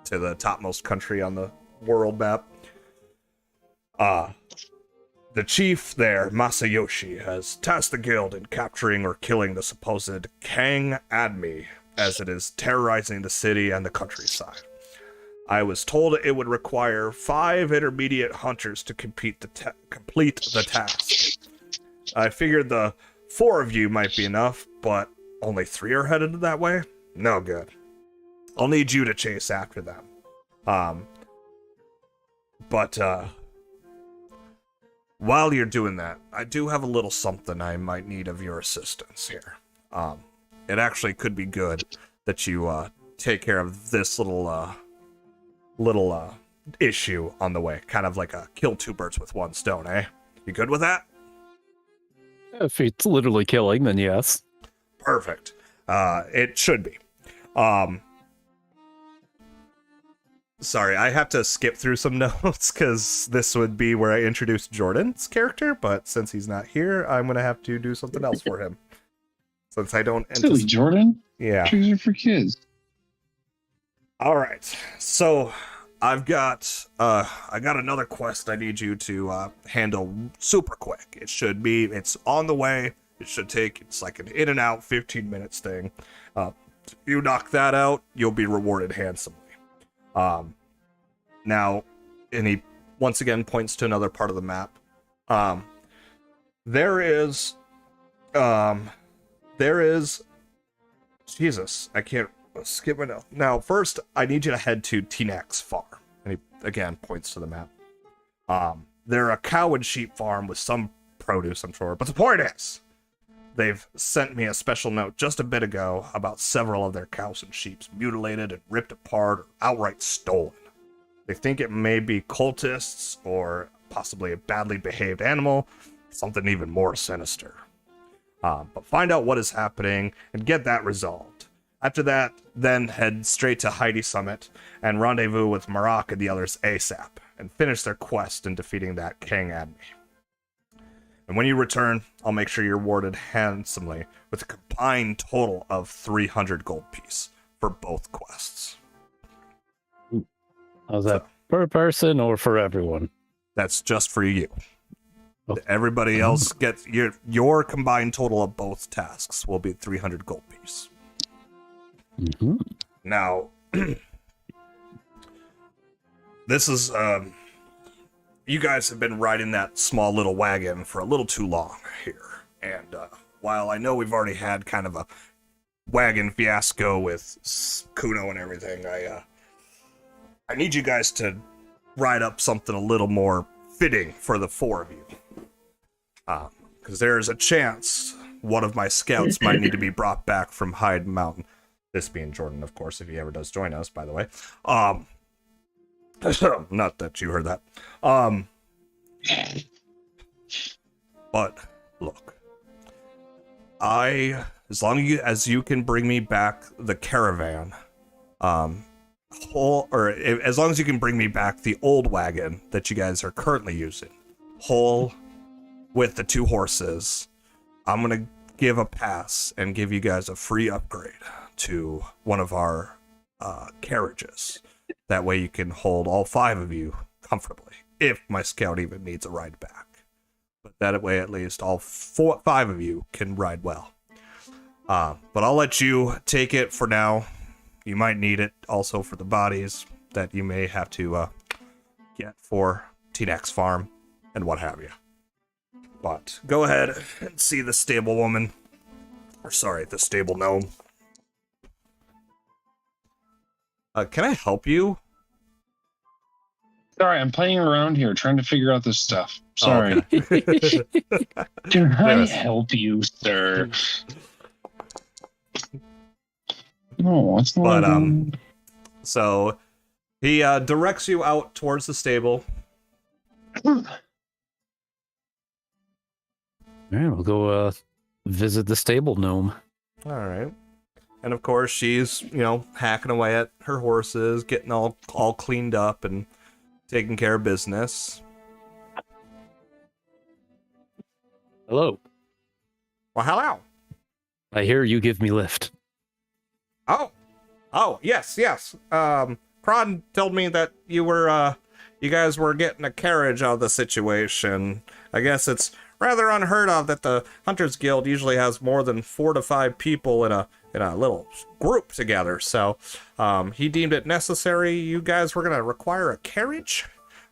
Speaker 1: to the topmost country on the world map. The chief there, Masayoshi, has tasked the guild in capturing or killing the supposed Kang Admi, as it is terrorizing the city and the countryside. I was told it would require 5 intermediate hunters to complete the task. I figured the 4 of you might be enough, but only 3 are headed that way? No good. I'll need you to chase after them. While you're doing that, I do have a little something I might need of your assistance here. It actually could be good that you take care of this little issue on the way. Kind of like a kill 2 birds with 1 stone, eh? You good with that?
Speaker 6: If it's literally killing, then yes.
Speaker 1: Perfect. It should be. Sorry, I have to skip through some notes because this would be where I introduced Jordan's character, but since he's not here, I'm going to have to do something else for him. Since I don't...
Speaker 2: Silly Jordan.
Speaker 1: Yeah.
Speaker 2: Trees are for kids.
Speaker 1: All right. So I got another quest I need you to handle super quick. It's on the way. It's like an in and out 15 minutes thing. You knock that out, you'll be rewarded handsomely. Now, and he once again points to another part of the map. There is, Jesus, I can't skip my note. Now, first, I need you to head to Tinak's farm. And he, again, points to the map. They're a cow and sheep farm with some produce, I'm sure. But the point is, they've sent me a special note just a bit ago about several of their cows and sheep mutilated and ripped apart or outright stolen. They think it may be cultists or possibly a badly behaved animal, something even more sinister. But find out what is happening and get that resolved. After that, then head straight to Heidi Summit and rendezvous with Marak and the others ASAP and finish their quest in defeating that Kang Admi. And when you return, I'll make sure you're rewarded handsomely with a combined total of 300 gold piece for both quests.
Speaker 6: How's that? Per person or for everyone?
Speaker 1: That's just for you.
Speaker 6: Oh.
Speaker 1: Everybody else gets your combined total of both tasks will be 300 gold piece.
Speaker 6: Mm-hmm.
Speaker 1: Now, this is you guys have been riding that small little wagon for a little too long here. And while I know we've already had kind of a wagon fiasco with Kuno and everything, I need you guys to ride up something a little more fitting for the 4 of you. Because there's a chance one of my scouts might need to be brought back from Hyde Mountain. This being Jordan, of course, if he ever does join us, by the way. Not that you heard that. But look, as long as you can bring me back the caravan, as long as you can bring me back the old wagon that you guys are currently using, whole with the 2 horses, I'm gonna give a pass and give you guys a free upgrade to one of our carriages. That way you can hold all 5 of you comfortably, if my scout even needs a ride back. But that way at least all 5 of you can ride well. But I'll let you take it for now. You might need it also for the bodies that you may have to get for T-Nex farm and what have you. But go ahead and see the stable woman. Or sorry, the stable gnome. Can I help you?
Speaker 2: Sorry, I'm playing around here trying to figure out this stuff. Sorry.
Speaker 1: Oh, okay.
Speaker 2: Can I
Speaker 1: Yes.
Speaker 2: help you, sir? No, it's not.
Speaker 1: But so He directs you out towards the stable.
Speaker 6: All right, we'll go visit the stable gnome.
Speaker 1: All right. And of course, she's, hacking away at her horses, getting all cleaned up and taking care of business.
Speaker 6: Hello.
Speaker 1: Well, hello.
Speaker 6: I hear you give me lift.
Speaker 1: Oh, yes. Kron told me that you guys were getting a carriage out of the situation. I guess it's rather unheard of that the Hunters Guild usually has more than 4 to 5 people in a little group together. So, he deemed it necessary. You guys were gonna require a carriage?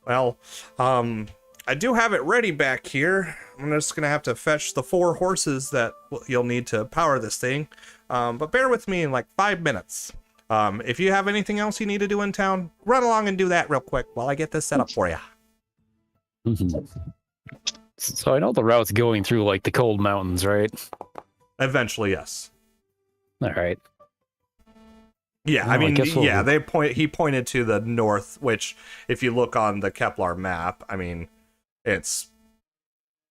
Speaker 1: Well, I do have it ready back here. I'm just gonna have to fetch the 4 horses that you'll need to power this thing. But bear with me in like 5 minutes. If you have anything else you need to do in town, run along and do that real quick while I get this set up for you.
Speaker 6: So I know the route's going through like the cold mountains, right?
Speaker 1: Eventually, yes.
Speaker 6: All right.
Speaker 1: Yeah,
Speaker 6: Well,
Speaker 1: I mean,
Speaker 6: guess we'll-
Speaker 1: he pointed to the north, which, if you look on the Kepler map, I mean, it's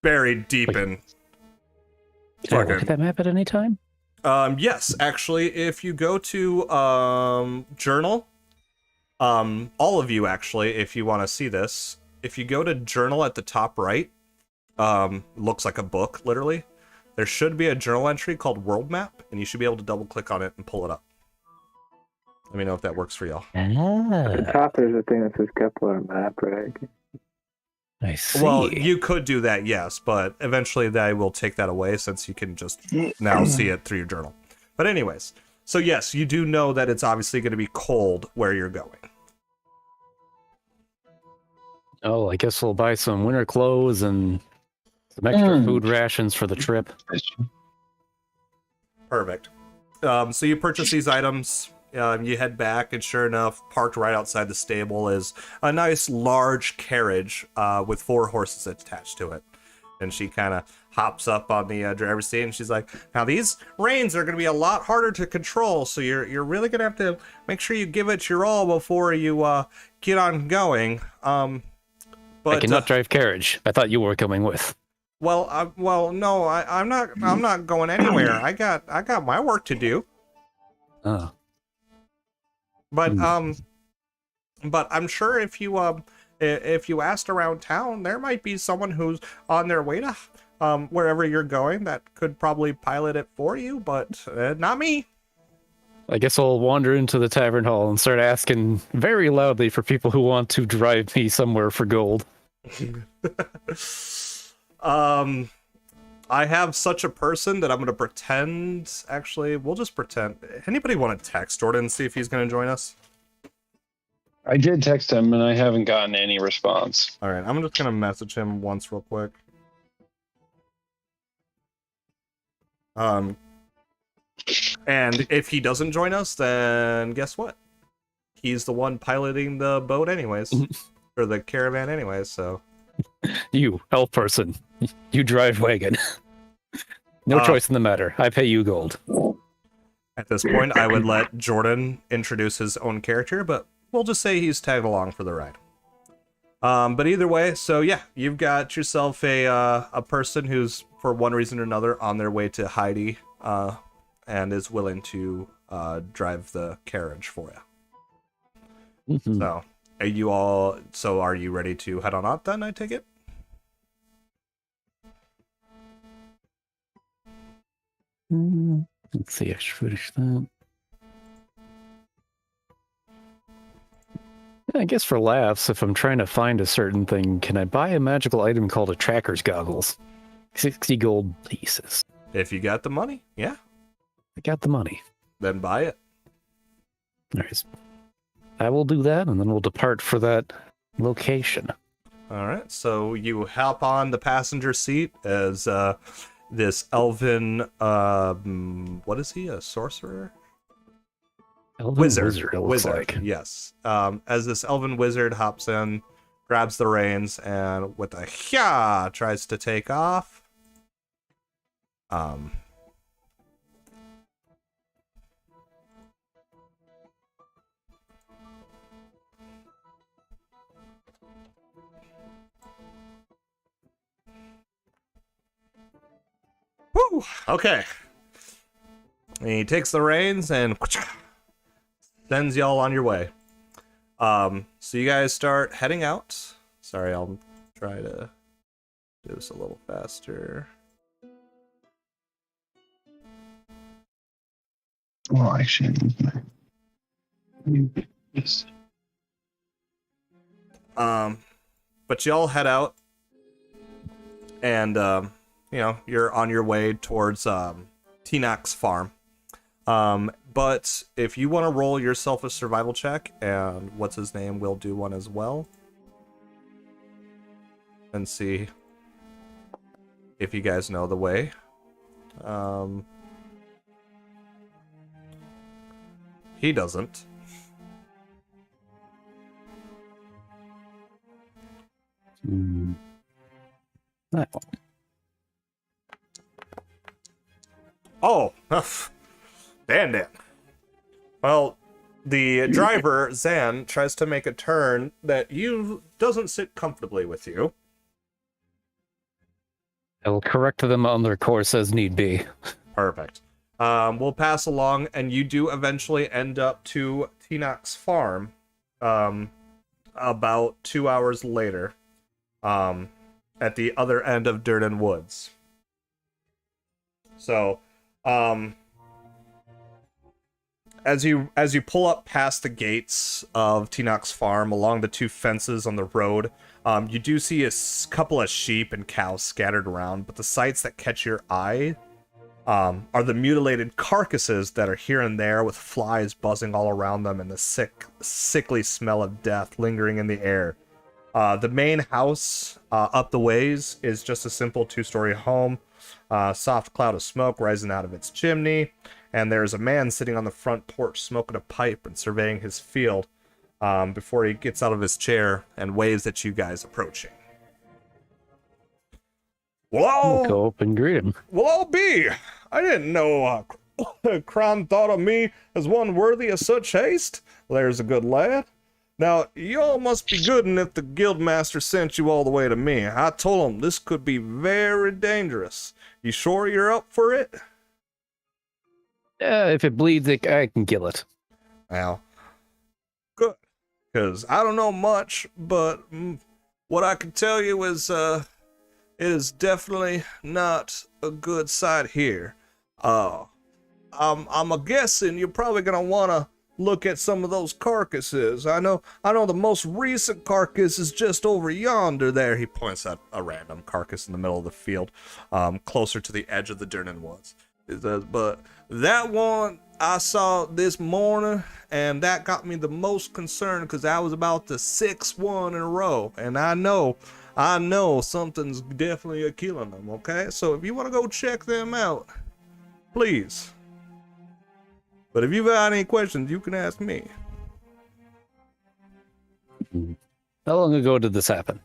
Speaker 1: buried deep in.
Speaker 6: Can I look at that map at any time?
Speaker 1: Yes, actually, if you go to journal, all of you actually, if you want to see this, if you go to journal at the top right, looks like a book, literally. There should be a journal entry called World Map, and you should be able to double click on it and pull it up. Let me know if that works for y'all.
Speaker 4: At the top, there's a thing that says Kepler map, right?
Speaker 6: I see.
Speaker 1: Well, you could do that, yes, but eventually they will take that away since you can just now see it through your journal. But anyways, so yes, you do know that it's obviously going to be cold where you're going.
Speaker 6: Oh, I guess we'll buy some winter clothes and some extra food rations for the trip.
Speaker 1: Perfect. So you purchase these items, you head back, and sure enough, parked right outside the stable is a nice large carriage with 4 horses attached to it. And she kind of hops up on the driver's seat, and she's like, "Now these reins are going to be a lot harder to control, so you're really going to have to make sure you give it your all before you get on going." But
Speaker 6: I cannot drive carriage. I thought you were coming with.
Speaker 1: well, no, I'm not going anywhere. I got my work to do.
Speaker 6: Oh.
Speaker 1: But but I'm sure if you asked around town, there might be someone who's on their way to wherever you're going that could probably pilot it for you, but not me.
Speaker 6: I guess I'll wander into the tavern hall and start asking very loudly for people who want to drive me somewhere for gold.
Speaker 1: I have such a person that I'm going to pretend. Actually, we'll just pretend. Anybody want to text Jordan and see if he's going to join us?
Speaker 7: I did text him and I haven't gotten any response.
Speaker 1: All right, I'm just going to message him once real quick. And if he doesn't join us, then guess what? He's the one piloting the boat anyways. Or the caravan anyways, so.
Speaker 6: You, elf person. You drive wagon. No choice in the matter. I pay you gold.
Speaker 1: At this point, I would let Jordan introduce his own character, but we'll just say he's tagged along for the ride. But either way, so yeah, you've got yourself a person who's, for one reason or another, on their way to Heidi, and is willing to drive the carriage for you.
Speaker 6: Mm-hmm.
Speaker 1: So, are you ready to head on out then, I take it?
Speaker 6: Let's see, I should finish that. Yeah, I guess for laughs, if I'm trying to find a certain thing, can I buy a magical item called a tracker's goggles? 60 gold pieces.
Speaker 1: If you got the money, yeah,
Speaker 6: I got the money.
Speaker 1: then buy it.
Speaker 6: All right. I will do that, and then we'll depart for that location.
Speaker 1: All right, so you hop on the passenger seat as this elven, what is he, a sorcerer?
Speaker 6: Elven
Speaker 1: Wizard,
Speaker 6: it looks like.
Speaker 1: yes. As this elven wizard hops in, grabs the reins, and with a hya tries to take off. Woo! Okay. And he takes the reins and sends y'all on your way. So you guys start heading out. Sorry, I'll try to do this a little faster.
Speaker 7: Well, actually, yes.
Speaker 1: But y'all head out, and you're on your way towards Tinoch's farm. But if you want to roll yourself a survival check, and what's his name will do one as well, and see if you guys know the way. He doesn't.
Speaker 6: That one.
Speaker 1: Oh, Dan. Well, the driver, Zan, tries to make a turn that doesn't sit comfortably with you.
Speaker 6: I'll correct them on their course as need be.
Speaker 1: Perfect. We'll pass along, and you do eventually end up to Tinoch's farm about 2 hours later, at the other end of Durden Woods. So, as you pull up past the gates of Tinoch's farm, along the two fences on the road, you do see a couple of sheep and cows scattered around, but the sights that catch your eye are the mutilated carcasses that are here and there, with flies buzzing all around them and the sickly smell of death lingering in the air. The main house up the ways is just a simple 2-story home. Soft cloud of smoke rising out of its chimney, and there's a man sitting on the front porch smoking a pipe and surveying his field before he gets out of his chair and waves at you guys approaching.
Speaker 6: We'll go up and greet him.
Speaker 1: Well, I'll be. I didn't know Kron thought of me as one worthy of such haste. There's a good lad. Now, y'all must be goodin' if the guildmaster sent you all the way to me. I told him this could be very dangerous. You sure you're up for it?
Speaker 6: If it bleeds, I can kill it.
Speaker 1: Well, good. Because I don't know much, but what I can tell you is, it is definitely not a good sight here. I'm a guessing you're probably gonna wanna look at some of those carcasses. I know the most recent carcass is just over yonder there. He points at a random carcass in the middle of the field, closer to the edge of the Durden Woods. It says, but that one I saw this morning, and that got me the most concerned because I was about the 6th one in a row, and I know something's definitely killing them, okay? So if you want to go check them out, please. But if you've got any questions, you can ask me.
Speaker 6: How long ago did this happen?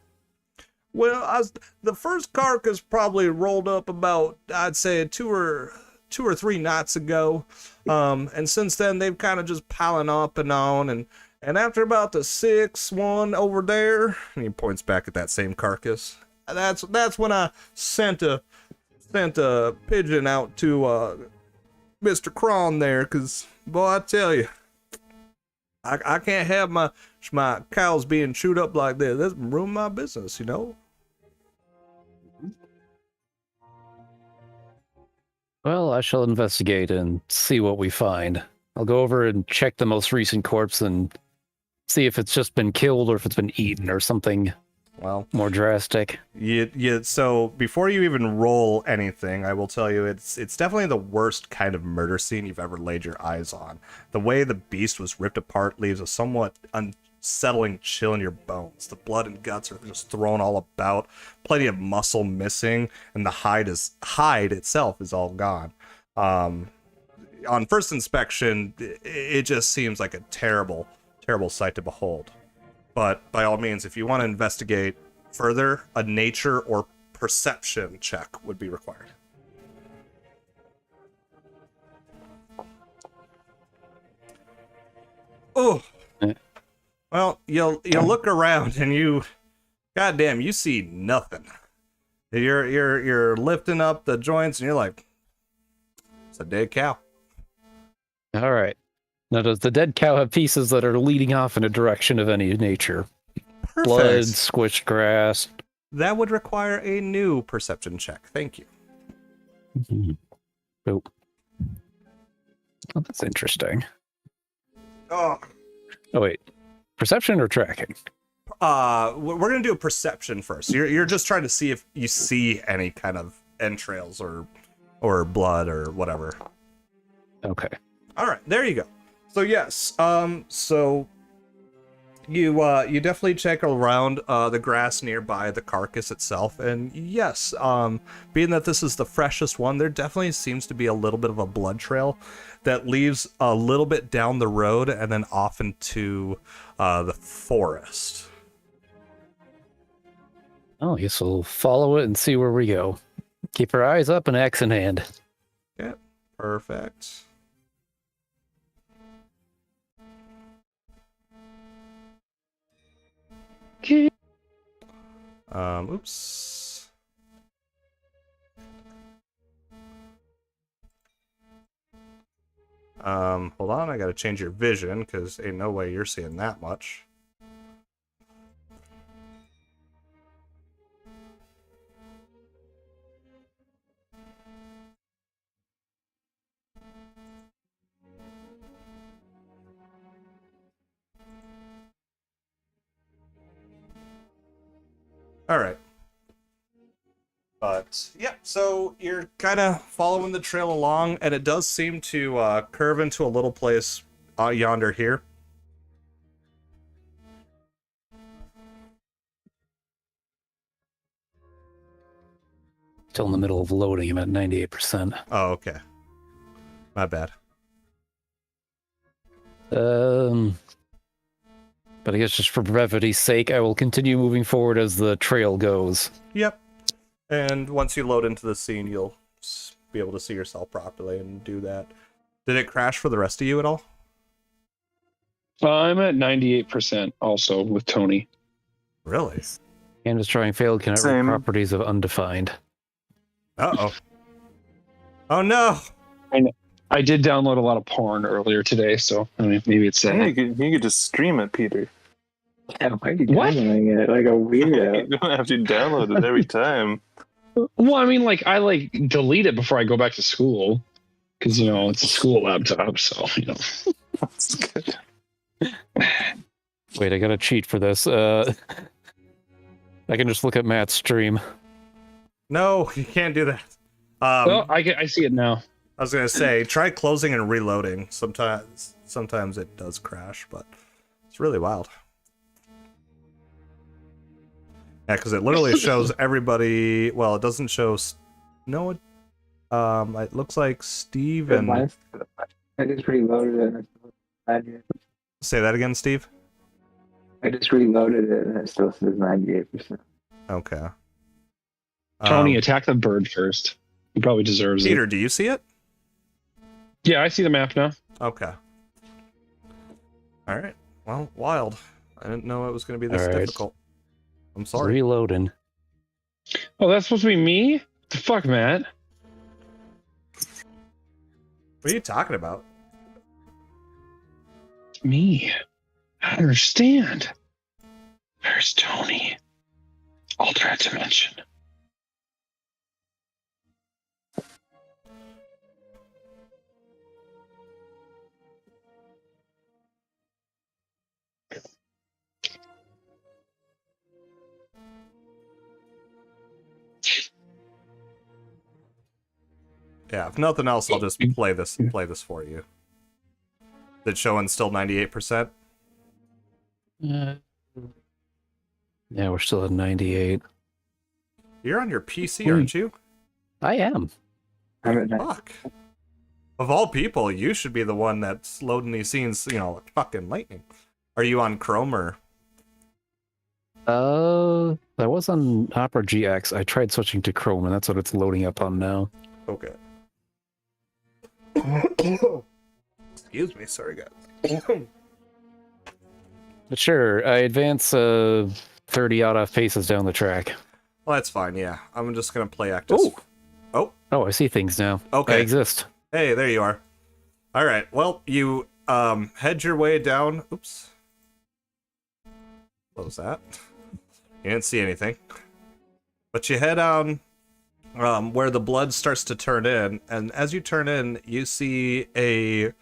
Speaker 1: Well, the first carcass probably rolled up about, I'd say, two or 3 nights ago. And since then, they've kind of just piling up and on. And after about the 6th one over there, and he points back at that same carcass, that's when I sent a pigeon out to Mr. Kron there, because, boy, I tell you, I can't have my cows being chewed up like this. That's ruined my business, you know?
Speaker 6: Well, I shall investigate and see what we find. I'll go over and check the most recent corpse and see if it's just been killed or if it's been eaten or something more drastic.
Speaker 1: So before you even roll anything, I will tell you it's definitely the worst kind of murder scene you've ever laid your eyes on. The way the beast was ripped apart leaves a somewhat unsettling chill in your bones. The blood and guts are just thrown all about, plenty of muscle missing, and the hide itself is all gone. On first inspection, it just seems like a terrible sight to behold. But by all means, if you want to investigate further, a nature or perception check would be required. Oh, well, you look around and you see nothing. You're lifting up the joints and you're like, It's a dead cow.
Speaker 6: All right. Now, does the dead cow have pieces that are leading off in a direction of any nature?
Speaker 1: Perfect.
Speaker 6: Blood, squished grass.
Speaker 1: That would require a new perception check. Thank you.
Speaker 6: Oh, that's interesting.
Speaker 1: Oh.
Speaker 6: Oh, wait. Perception or tracking?
Speaker 1: We're gonna do a perception first. You're just trying to see if you see any kind of entrails or blood or whatever.
Speaker 6: Okay.
Speaker 1: All right, there you go. So yes, so you definitely check around the grass nearby the carcass itself, and yes, being that this is the freshest one, there definitely seems to be a little bit of a blood trail that leaves a little bit down the road and then off into the forest.
Speaker 6: Oh, I guess we'll follow it and see where we go. Keep our eyes up and axe in hand.
Speaker 1: Yeah, perfect. Oops. Hold on, I gotta change your vision, because ain't no way you're seeing that much. All right. But yeah, so you're kind of following the trail along, and it does seem to curve into a little place yonder here.
Speaker 6: Still in the middle of loading. I'm at 98%.
Speaker 1: Oh, okay. My bad.
Speaker 6: But I guess just for brevity's sake, I will continue moving forward as the trail goes.
Speaker 1: Yep. And once you load into the scene, you'll be able to see yourself properly and do that. Did it crash for the rest of you at all?
Speaker 7: I'm at 98% also with Tony.
Speaker 1: Really?
Speaker 6: Canvas drawing failed. Cannot read
Speaker 3: Same.
Speaker 6: properties of undefined.
Speaker 1: Uh-oh. Oh, no!
Speaker 7: I did download a lot of porn earlier today, so I mean, maybe it's
Speaker 3: You could just stream it, Peter.
Speaker 4: Yeah, why are you
Speaker 7: What?
Speaker 4: doing it like a weirdo?
Speaker 3: You don't have to download it every time.
Speaker 7: Well, I mean, like I delete it before I go back to school because it's a school laptop, so
Speaker 3: That's good.
Speaker 6: Wait, I gotta cheat for this. I can just look at Matt's stream.
Speaker 1: No, you can't do that.
Speaker 7: Oh, I see it now.
Speaker 1: I was gonna say, try closing and reloading. Sometimes it does crash, but it's really wild. Yeah, because it literally shows everybody. Well, it doesn't show. No, it looks like Steve and.
Speaker 4: I just reloaded it. And it's still 98%.
Speaker 1: Say that again, Steve.
Speaker 4: I just reloaded it and it still says 98%.
Speaker 1: Okay.
Speaker 7: Tony, attack the bird first. He probably deserves
Speaker 1: Peter,
Speaker 7: it.
Speaker 1: do you see it?
Speaker 7: Yeah, I see the map now.
Speaker 1: Okay. All right. Well, wild. I didn't know it was going to be this
Speaker 6: All right.
Speaker 1: difficult. I'm sorry.
Speaker 6: Reloading.
Speaker 7: Oh, that's supposed to be me? The fuck, Matt?
Speaker 1: What are you talking about?
Speaker 7: Me. I don't understand. Where's Tony? Alternate dimension.
Speaker 1: Yeah, if nothing else, I'll just play this for you. Is it showing still 98%?
Speaker 6: Yeah, we're still at 98.
Speaker 1: You're on your PC, aren't you?
Speaker 6: I am.
Speaker 4: I'm at
Speaker 1: Fuck. Of all people, you should be the one that's loading these scenes, like fucking lightning. Are you on Chrome or?
Speaker 6: I was on Opera GX. I tried switching to Chrome, and that's what it's loading up on now.
Speaker 1: Okay. Excuse me, sorry guys.
Speaker 6: But sure, I advance 30 odd off paces down the track.
Speaker 1: Well, that's fine, yeah. I'm just gonna play active.
Speaker 6: Oh, I see things now. I
Speaker 1: Okay.
Speaker 6: exist.
Speaker 1: Hey, there you are. All right. Well, you head your way down. Oops. What was that? You didn't see anything. But you head on where the blood starts to turn in, and as you turn in, you see a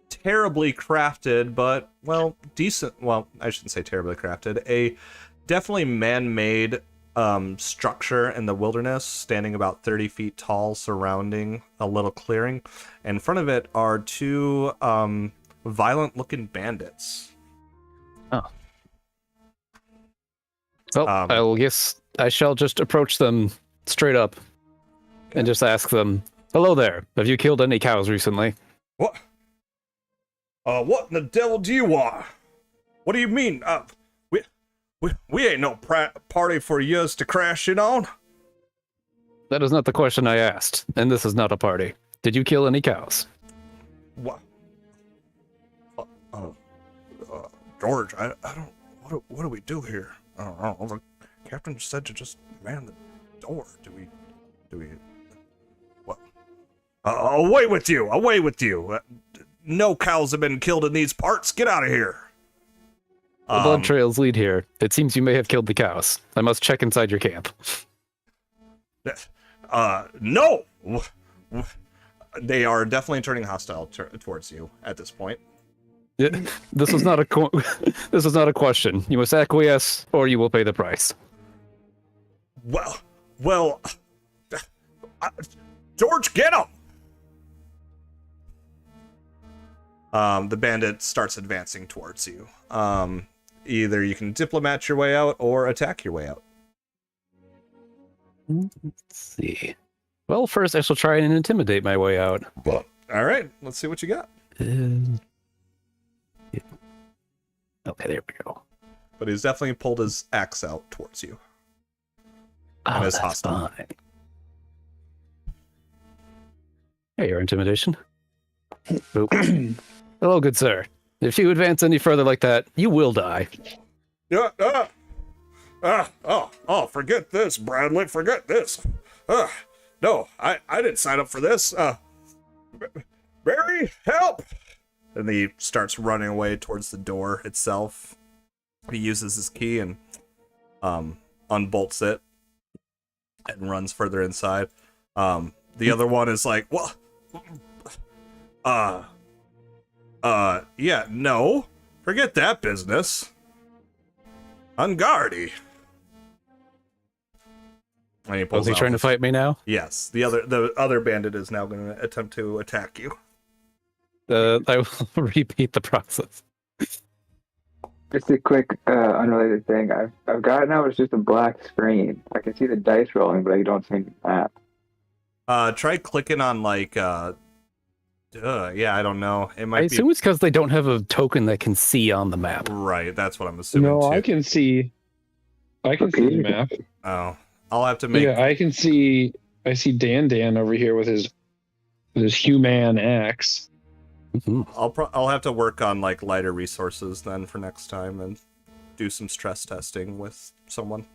Speaker 1: terribly crafted, but, well, decent, well, I shouldn't say terribly crafted, a definitely man-made structure in the wilderness, standing about 30 feet tall, surrounding a little clearing. In front of it are two violent-looking bandits.
Speaker 6: Oh. Well, I will guess I shall just approach them straight up and just ask them, "Hello there. Have you killed any cows recently?"
Speaker 1: What? What in the devil do you want? What do you mean? We ain't no party for yous to crash in on.
Speaker 6: That is not the question I asked, and this is not a party. Did you kill any cows?
Speaker 1: What? George, I don't. What do we do here? I don't know. The captain said to just man the door. Do we? What? Away with you! Away with you! No cows have been killed in these parts. Get out of here.
Speaker 6: The blood trails lead here. It seems you may have killed the cows. I must check inside your camp.
Speaker 1: No! They are definitely turning hostile towards you at this point.
Speaker 6: This is not a this is not a question. You must acquiesce, or you will pay the price.
Speaker 1: Well, George, get him! The bandit starts advancing towards you. Either you can diplomat your way out or attack your way out.
Speaker 6: Let's see. Well, first I shall try and intimidate my way out.
Speaker 1: All right, let's see what you got.
Speaker 6: Okay, there we go.
Speaker 1: But he's definitely pulled his axe out towards you.
Speaker 6: Oh, that's hostile. Fine. Hey, your intimidation. Hello, good sir. If you advance any further like that, you will die.
Speaker 1: Yeah. Forget this, Bradley. Forget this. No, I didn't sign up for this. Barry, help! And he starts running away towards the door itself. He uses his key and unbolts it and runs further inside. The other one is like, what? Yeah, no. Forget that business. Unguardy.
Speaker 6: Was he trying to fight me now?
Speaker 1: Yes. The other bandit is now going to attempt to attack you.
Speaker 6: I will repeat the process.
Speaker 4: Just a quick, unrelated thing. I've got now. It's just a black screen. I can see the dice rolling, but I don't see the map.
Speaker 1: Try clicking on like. Yeah, I don't know. It might.
Speaker 6: I assume it's because they don't have a token that can see on the map.
Speaker 1: Right. That's what I'm assuming.
Speaker 2: No,
Speaker 1: too.
Speaker 2: I can see. I can see the map.
Speaker 1: Oh, I'll have to make.
Speaker 2: Yeah, I can see. I see Dan over here with his human axe.
Speaker 6: Mm-hmm.
Speaker 1: I'll have to work on like lighter resources then for next time and do some stress testing with someone.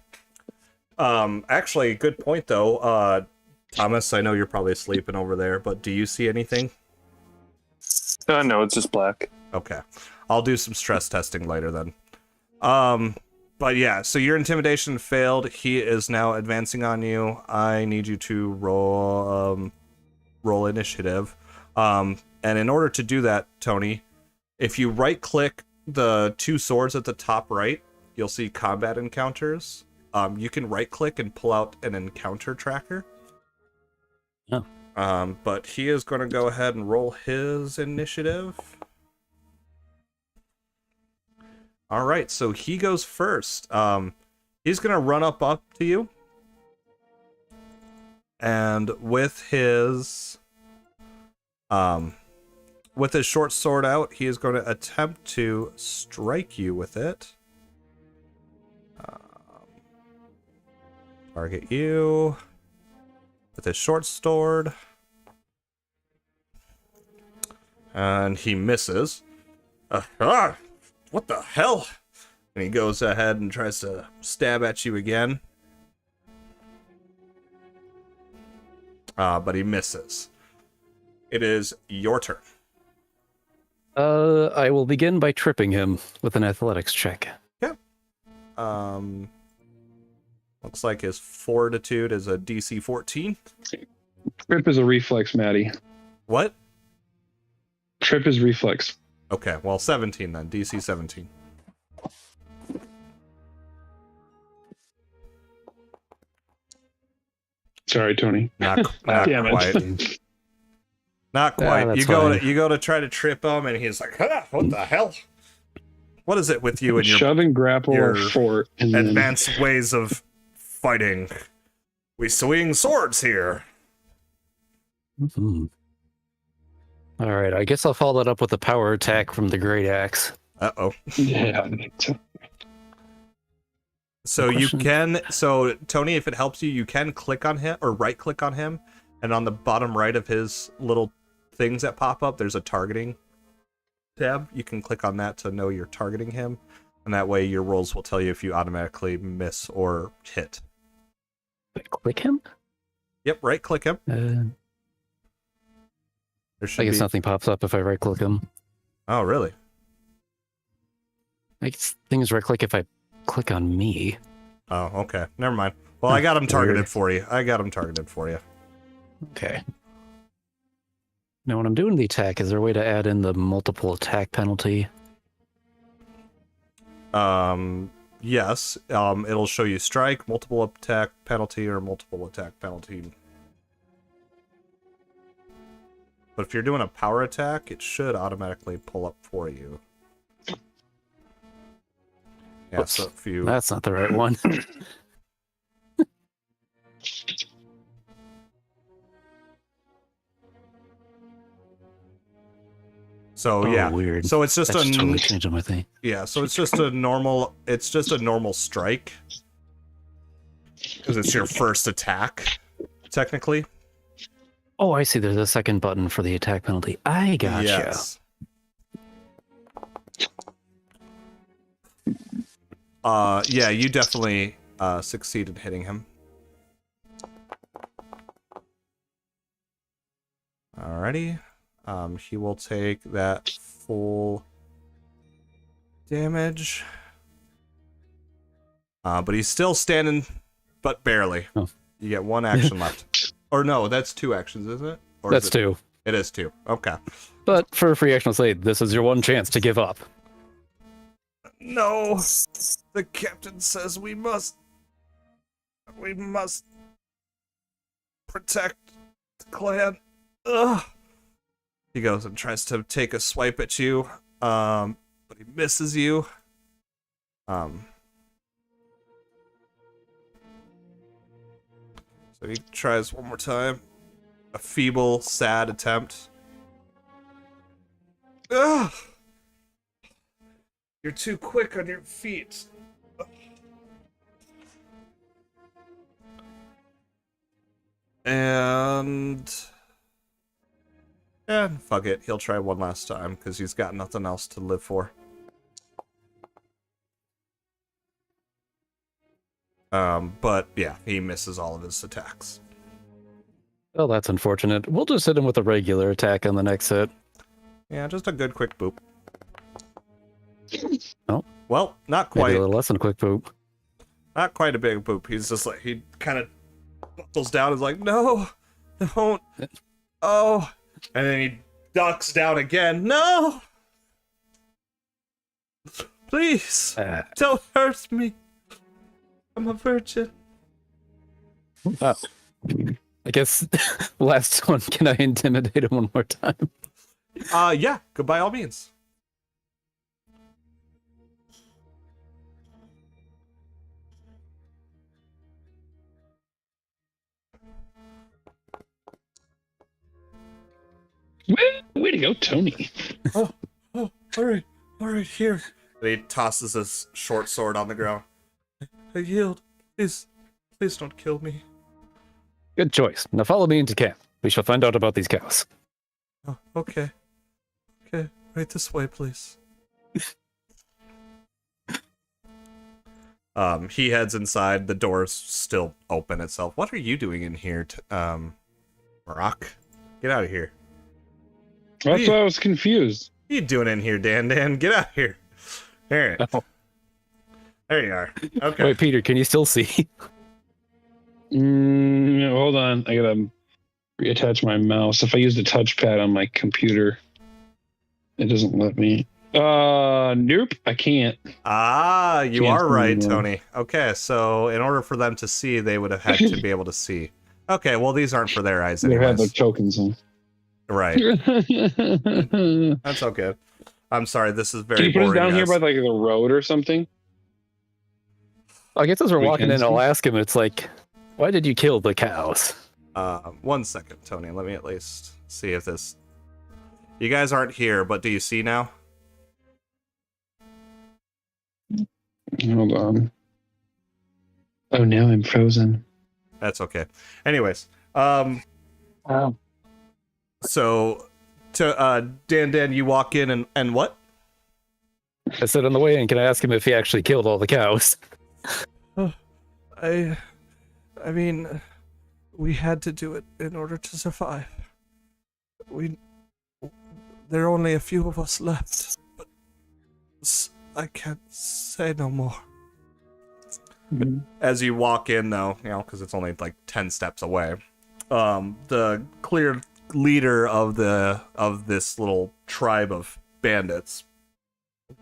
Speaker 1: Actually, good point though. Thomas, I know you're probably sleeping over there, but do you see anything?
Speaker 3: No, it's just black.
Speaker 1: Okay. I'll do some stress testing later then. But yeah, so your intimidation failed. He is now advancing on you. I need you to roll initiative. And in order to do that, Tony, if you right-click the two swords at the top right, you'll see combat encounters. You can right-click and pull out an encounter tracker.
Speaker 6: Oh.
Speaker 1: But he is going to go ahead and roll his initiative. All right, so he goes first. He's going to run up to you. And with his short sword out, he is going to attempt to strike you with it. Target you with his short sword. And he misses. What the hell? And he goes ahead and tries to stab at you again. But he misses. it is your turn.
Speaker 6: I will begin by tripping him with an athletics check.
Speaker 1: Looks like his fortitude is a DC 14.
Speaker 7: Trip is a reflex, Maddie.
Speaker 1: What?
Speaker 7: Trip is reflex.
Speaker 1: Okay, well, 17 then. DC 17.
Speaker 7: Sorry, Tony.
Speaker 1: Not
Speaker 7: Damn
Speaker 1: quite.
Speaker 7: it.
Speaker 1: Not quite.
Speaker 6: that's
Speaker 1: You go
Speaker 6: fine.
Speaker 1: you go to try to trip him, and he's like, what the hell? What is it with you and your
Speaker 7: Shove and grapple
Speaker 1: your
Speaker 7: fort. And then
Speaker 1: advanced ways of fighting? We swing swords here.
Speaker 6: Mhm. All right, I guess I'll follow that up with a power attack from the Great Axe.
Speaker 1: Uh-oh.
Speaker 7: yeah.
Speaker 1: So you
Speaker 6: Question?
Speaker 1: can, so Tony, if it helps you, you can click on him or right click on him, and on the bottom right of his little things that pop up, there's a targeting tab. You can click on that to know you're targeting him, and that way your rolls will tell you if you automatically miss or hit.
Speaker 6: Wait, click him?
Speaker 1: Yep, right click him. There
Speaker 6: I
Speaker 1: should
Speaker 6: guess
Speaker 1: be.
Speaker 6: nothing pops up if I right click him.
Speaker 1: Oh, really?
Speaker 6: I guess things right click if I click on me.
Speaker 1: Oh, okay. Never mind. Well, I got him targeted
Speaker 6: Weird.
Speaker 1: for you. I got him targeted for you.
Speaker 6: Okay. Now, when I'm doing the attack, is there a way to add in the multiple attack penalty?
Speaker 1: Yes. It'll show you strike, multiple attack penalty, or multiple attack penalty. But if you're doing a power attack, it should automatically pull up for you. Yeah,
Speaker 6: Whoops.
Speaker 1: so if you...
Speaker 6: That's not the right one.
Speaker 1: So,
Speaker 6: Oh,
Speaker 1: yeah.
Speaker 6: weird.
Speaker 1: So it's just
Speaker 6: That's
Speaker 1: a...
Speaker 6: totally changed my thing.
Speaker 1: Yeah, so it's just a normal... It's just a normal strike. Because it's your first attack, technically.
Speaker 6: Oh, I see. There's a second button for the attack penalty. I gotcha.
Speaker 1: Yes. Yeah, you definitely succeeded hitting him. Alrighty. He will take that full damage. But he's still standing, but barely.
Speaker 6: Oh.
Speaker 1: You get one action left. Or no, that's two actions, isn't it? Or
Speaker 6: That's
Speaker 1: is it...
Speaker 6: two.
Speaker 1: It is two. Okay.
Speaker 6: But for a free action, I'll say this is your one chance to give up.
Speaker 1: No. The captain says we must protect the clan. Ugh. He goes and tries to take a swipe at you, but he misses you. So he tries one more time. A feeble, sad attempt. Ugh! You're too quick on your feet. And fuck it, he'll try one last time because he's got nothing else to live for. But yeah, he misses all of his attacks.
Speaker 6: Well, that's unfortunate. We'll just hit him with a regular attack on the next hit.
Speaker 1: Yeah, just a good quick boop.
Speaker 6: Oh.
Speaker 1: Well, not
Speaker 6: Maybe
Speaker 1: quite.
Speaker 6: a little less than a quick boop.
Speaker 1: Not quite a big boop. He's just like, he kind of buckles down. Is like, no, don't. Oh, and then he ducks down again. No, please, don't hurt me. I'm a virgin.
Speaker 6: Oh. I guess last one. Can I intimidate him one more time?
Speaker 1: Yeah, by all means.
Speaker 7: Way to go, Tony.
Speaker 1: Oh, all right, here. And he tosses his short sword on the ground. I yield. Please don't kill me.
Speaker 6: Good choice. Now follow me into camp. We shall find out about these cows.
Speaker 1: Oh, okay. Right this way, please. He heads inside. The door's still open itself. What are you doing in here, Marak? Get out of here.
Speaker 7: That's why I was confused.
Speaker 1: What are you doing in here, Dan? Get out here. There.
Speaker 6: Oh.
Speaker 1: There you are. Okay.
Speaker 6: Wait, Peter, can you still see?
Speaker 7: Hold on. I gotta reattach my mouse. If I use the touchpad on my computer, it doesn't let me. Nope, I can't.
Speaker 1: You
Speaker 7: Can't
Speaker 1: are
Speaker 7: see
Speaker 1: right,
Speaker 7: anymore.
Speaker 1: Tony. Okay, so in order for them to see, they would have had to be able to see. Okay, well, these aren't for their eyes
Speaker 7: They have the
Speaker 1: anyways.
Speaker 7: tokens in.
Speaker 1: Right.
Speaker 7: Can
Speaker 1: That's okay. I'm sorry, this is very
Speaker 7: you put us
Speaker 1: boring,
Speaker 7: down here
Speaker 1: guys.
Speaker 7: by like the road or something?
Speaker 6: I guess as we're
Speaker 7: We
Speaker 6: walking
Speaker 7: can
Speaker 6: in, I'll
Speaker 7: see.
Speaker 6: ask him. It's like, why did you kill the cows?
Speaker 1: 1 second, Tony. Let me at least see if this... You guys aren't here, but do you see now?
Speaker 7: Hold on. Oh, now I'm frozen.
Speaker 1: That's okay. Anyways,
Speaker 4: Oh.
Speaker 1: so to Dan, you walk in and what?
Speaker 6: I said on the way in, can I ask him if he actually killed all the cows?
Speaker 1: I mean, we had to do it in order to survive. There are only a few of us left, but I can't say no more. As you walk in, though, because it's only like 10 steps away, the clear leader of this little tribe of bandits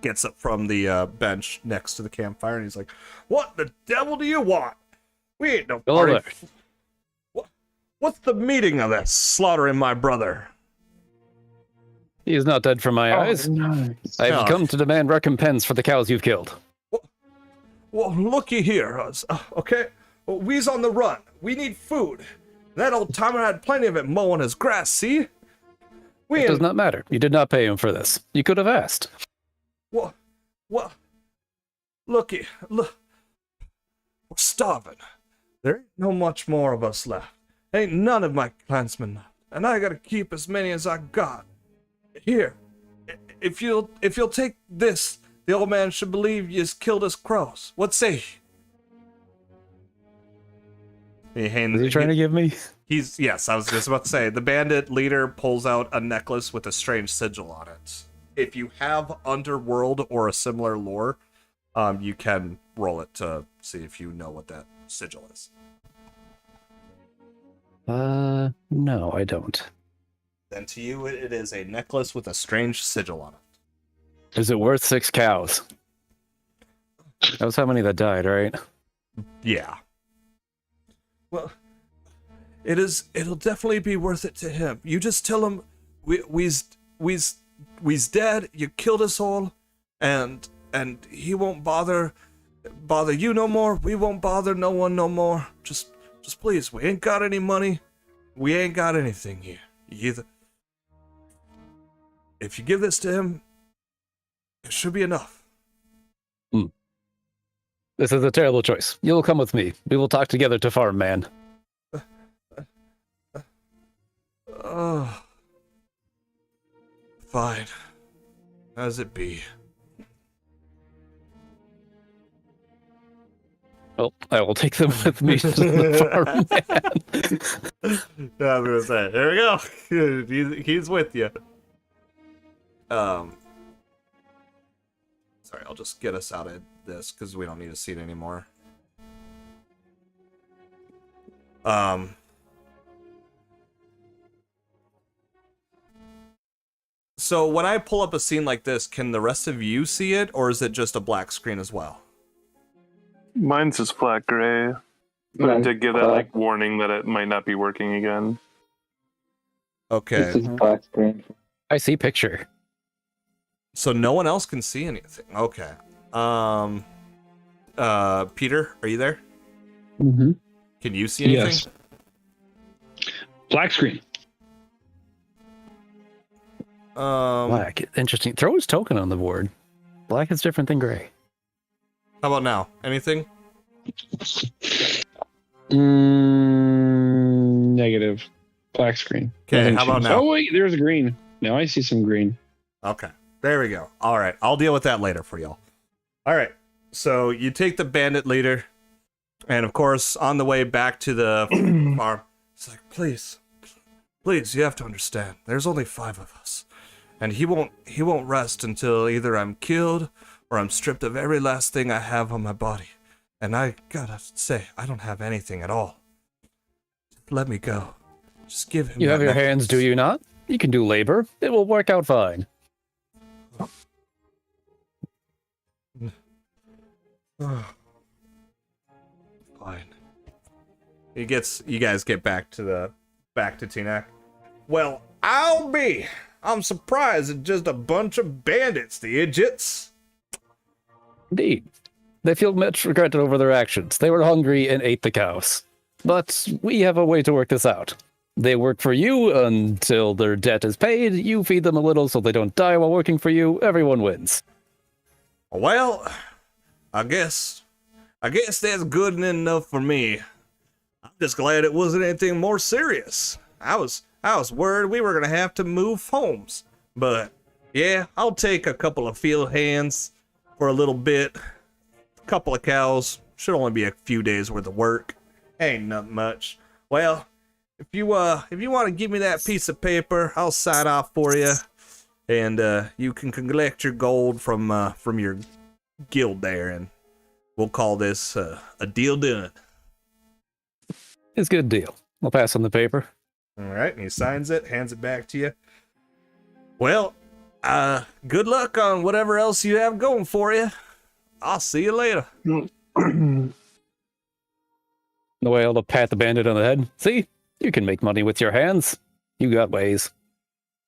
Speaker 1: gets up from the bench next to the campfire, and he's like, "What the devil do you want? We ain't no
Speaker 6: Hello
Speaker 1: party. What's the meaning of this? Slaughtering my brother?"
Speaker 6: He is not dead from my eyes.
Speaker 7: Nice.
Speaker 6: I have
Speaker 1: No.
Speaker 6: come to demand recompense for the cows you've killed.
Speaker 1: Well, looky here, okay? Well, we's on the run. We need food. That old timer had plenty of it mowing his grass, see? We
Speaker 6: It does
Speaker 1: ain't...
Speaker 6: not matter. You did not pay him for this. You could have asked.
Speaker 1: What? Looky, look. We're starving. There ain't no much more of us left. Ain't none of my clansmen left. And I gotta keep as many as I got. Here, if you'll take this, the old man should believe yous killed his crows. What say ye?
Speaker 6: Is he trying to give me?
Speaker 1: Yes, I was just about to say, the bandit leader pulls out a necklace with a strange sigil on it. If you have Underworld or a similar lore, you can roll it to see if you know what that sigil is.
Speaker 6: No, I don't.
Speaker 1: Then to you, it is a necklace with a strange sigil on it.
Speaker 6: Is it worth 6 cows? That was how many that died, right?
Speaker 1: Yeah. Well, it'll definitely be worth it to him. You just tell him we's dead, you killed us all, and he won't bother you no more. We won't bother no one no more. Just please, we ain't got any money. We ain't got anything here. If you give this to him, it should be enough.
Speaker 6: This is a terrible choice. You will come with me. We will talk together to farm, man.
Speaker 1: Oh. Fine. As it be.
Speaker 6: Well, I will take them with me to the farm, man.
Speaker 1: Yeah, I was gonna say, there we go. He's with you. Sorry, I'll just get us out of this because we don't need a seat anymore. So when I pull up a scene like this, can the rest of you see it, or is it just a black screen as well?
Speaker 3: Mine's just flat gray. But I did give that like warning that it might not be working again.
Speaker 1: Okay.
Speaker 4: This is black screen.
Speaker 6: I see picture.
Speaker 1: So no one else can see anything. Okay. Peter, are you there?
Speaker 7: Mm-hmm.
Speaker 1: Can you see anything?
Speaker 7: Yes. Black screen.
Speaker 6: Black. Interesting. Throw his token on the board. Black is different than gray.
Speaker 1: How about now? Anything?
Speaker 7: Negative. Black screen.
Speaker 1: Okay,
Speaker 7: Nothing
Speaker 1: how about
Speaker 7: changed.
Speaker 1: now?
Speaker 7: Oh wait, there's green. Now I see some green.
Speaker 1: Okay. There we go. All right. I'll deal with that later for y'all. All right. So you take the bandit leader, and of course, on the way back to the farm, it's like, please, you have to understand. There's only 5 of us. And he won't rest until either I'm killed or I'm stripped of every last thing I have on my body. And I gotta say, I don't have anything at all. Just let me go. Just give him
Speaker 6: You have
Speaker 1: that
Speaker 6: your hands, do
Speaker 1: necklace.
Speaker 6: you not? You can do labor. It will work out fine.
Speaker 1: Fine. You guys get back to Teanak. Well, I'm surprised it's just a bunch of bandits, the idiots.
Speaker 6: Indeed. They feel much regret over their actions. They were hungry and ate the cows. But we have a way to work this out. They work for you until their debt is paid. You feed them a little so they don't die while working for you. Everyone wins.
Speaker 1: Well, I guess that's good enough for me. I'm just glad it wasn't anything more serious. I was worried we were gonna have to move homes. But yeah, I'll take a couple of field hands for a little bit. A couple of cows. Should only be a few days worth of work. Ain't nothing much. Well, if you want to give me that piece of paper, I'll sign off for you, and you can collect your gold from your guild there, and we'll call this a deal done.
Speaker 6: It's a good deal. I'll pass on the paper.
Speaker 1: All right, and he signs it, hands it back to you. Well, good luck on whatever else you have going for you. I'll see you later.
Speaker 6: Noel to pat the bandit on the head. See? You can make money with your hands. You got ways.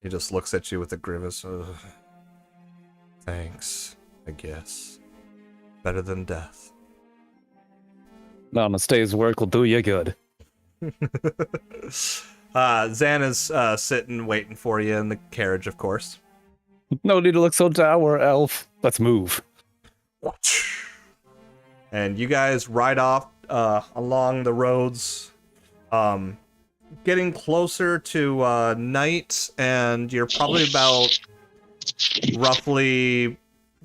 Speaker 1: He just looks at you with a grimace. Ugh. Thanks, I guess. Better than death.
Speaker 6: Honest day's work will do you good.
Speaker 1: Zan is sitting waiting for you in the carriage, of course.
Speaker 6: No need to look so dour, elf. Let's move.
Speaker 1: And you guys ride off along the roads, getting closer to night, and you're probably about roughly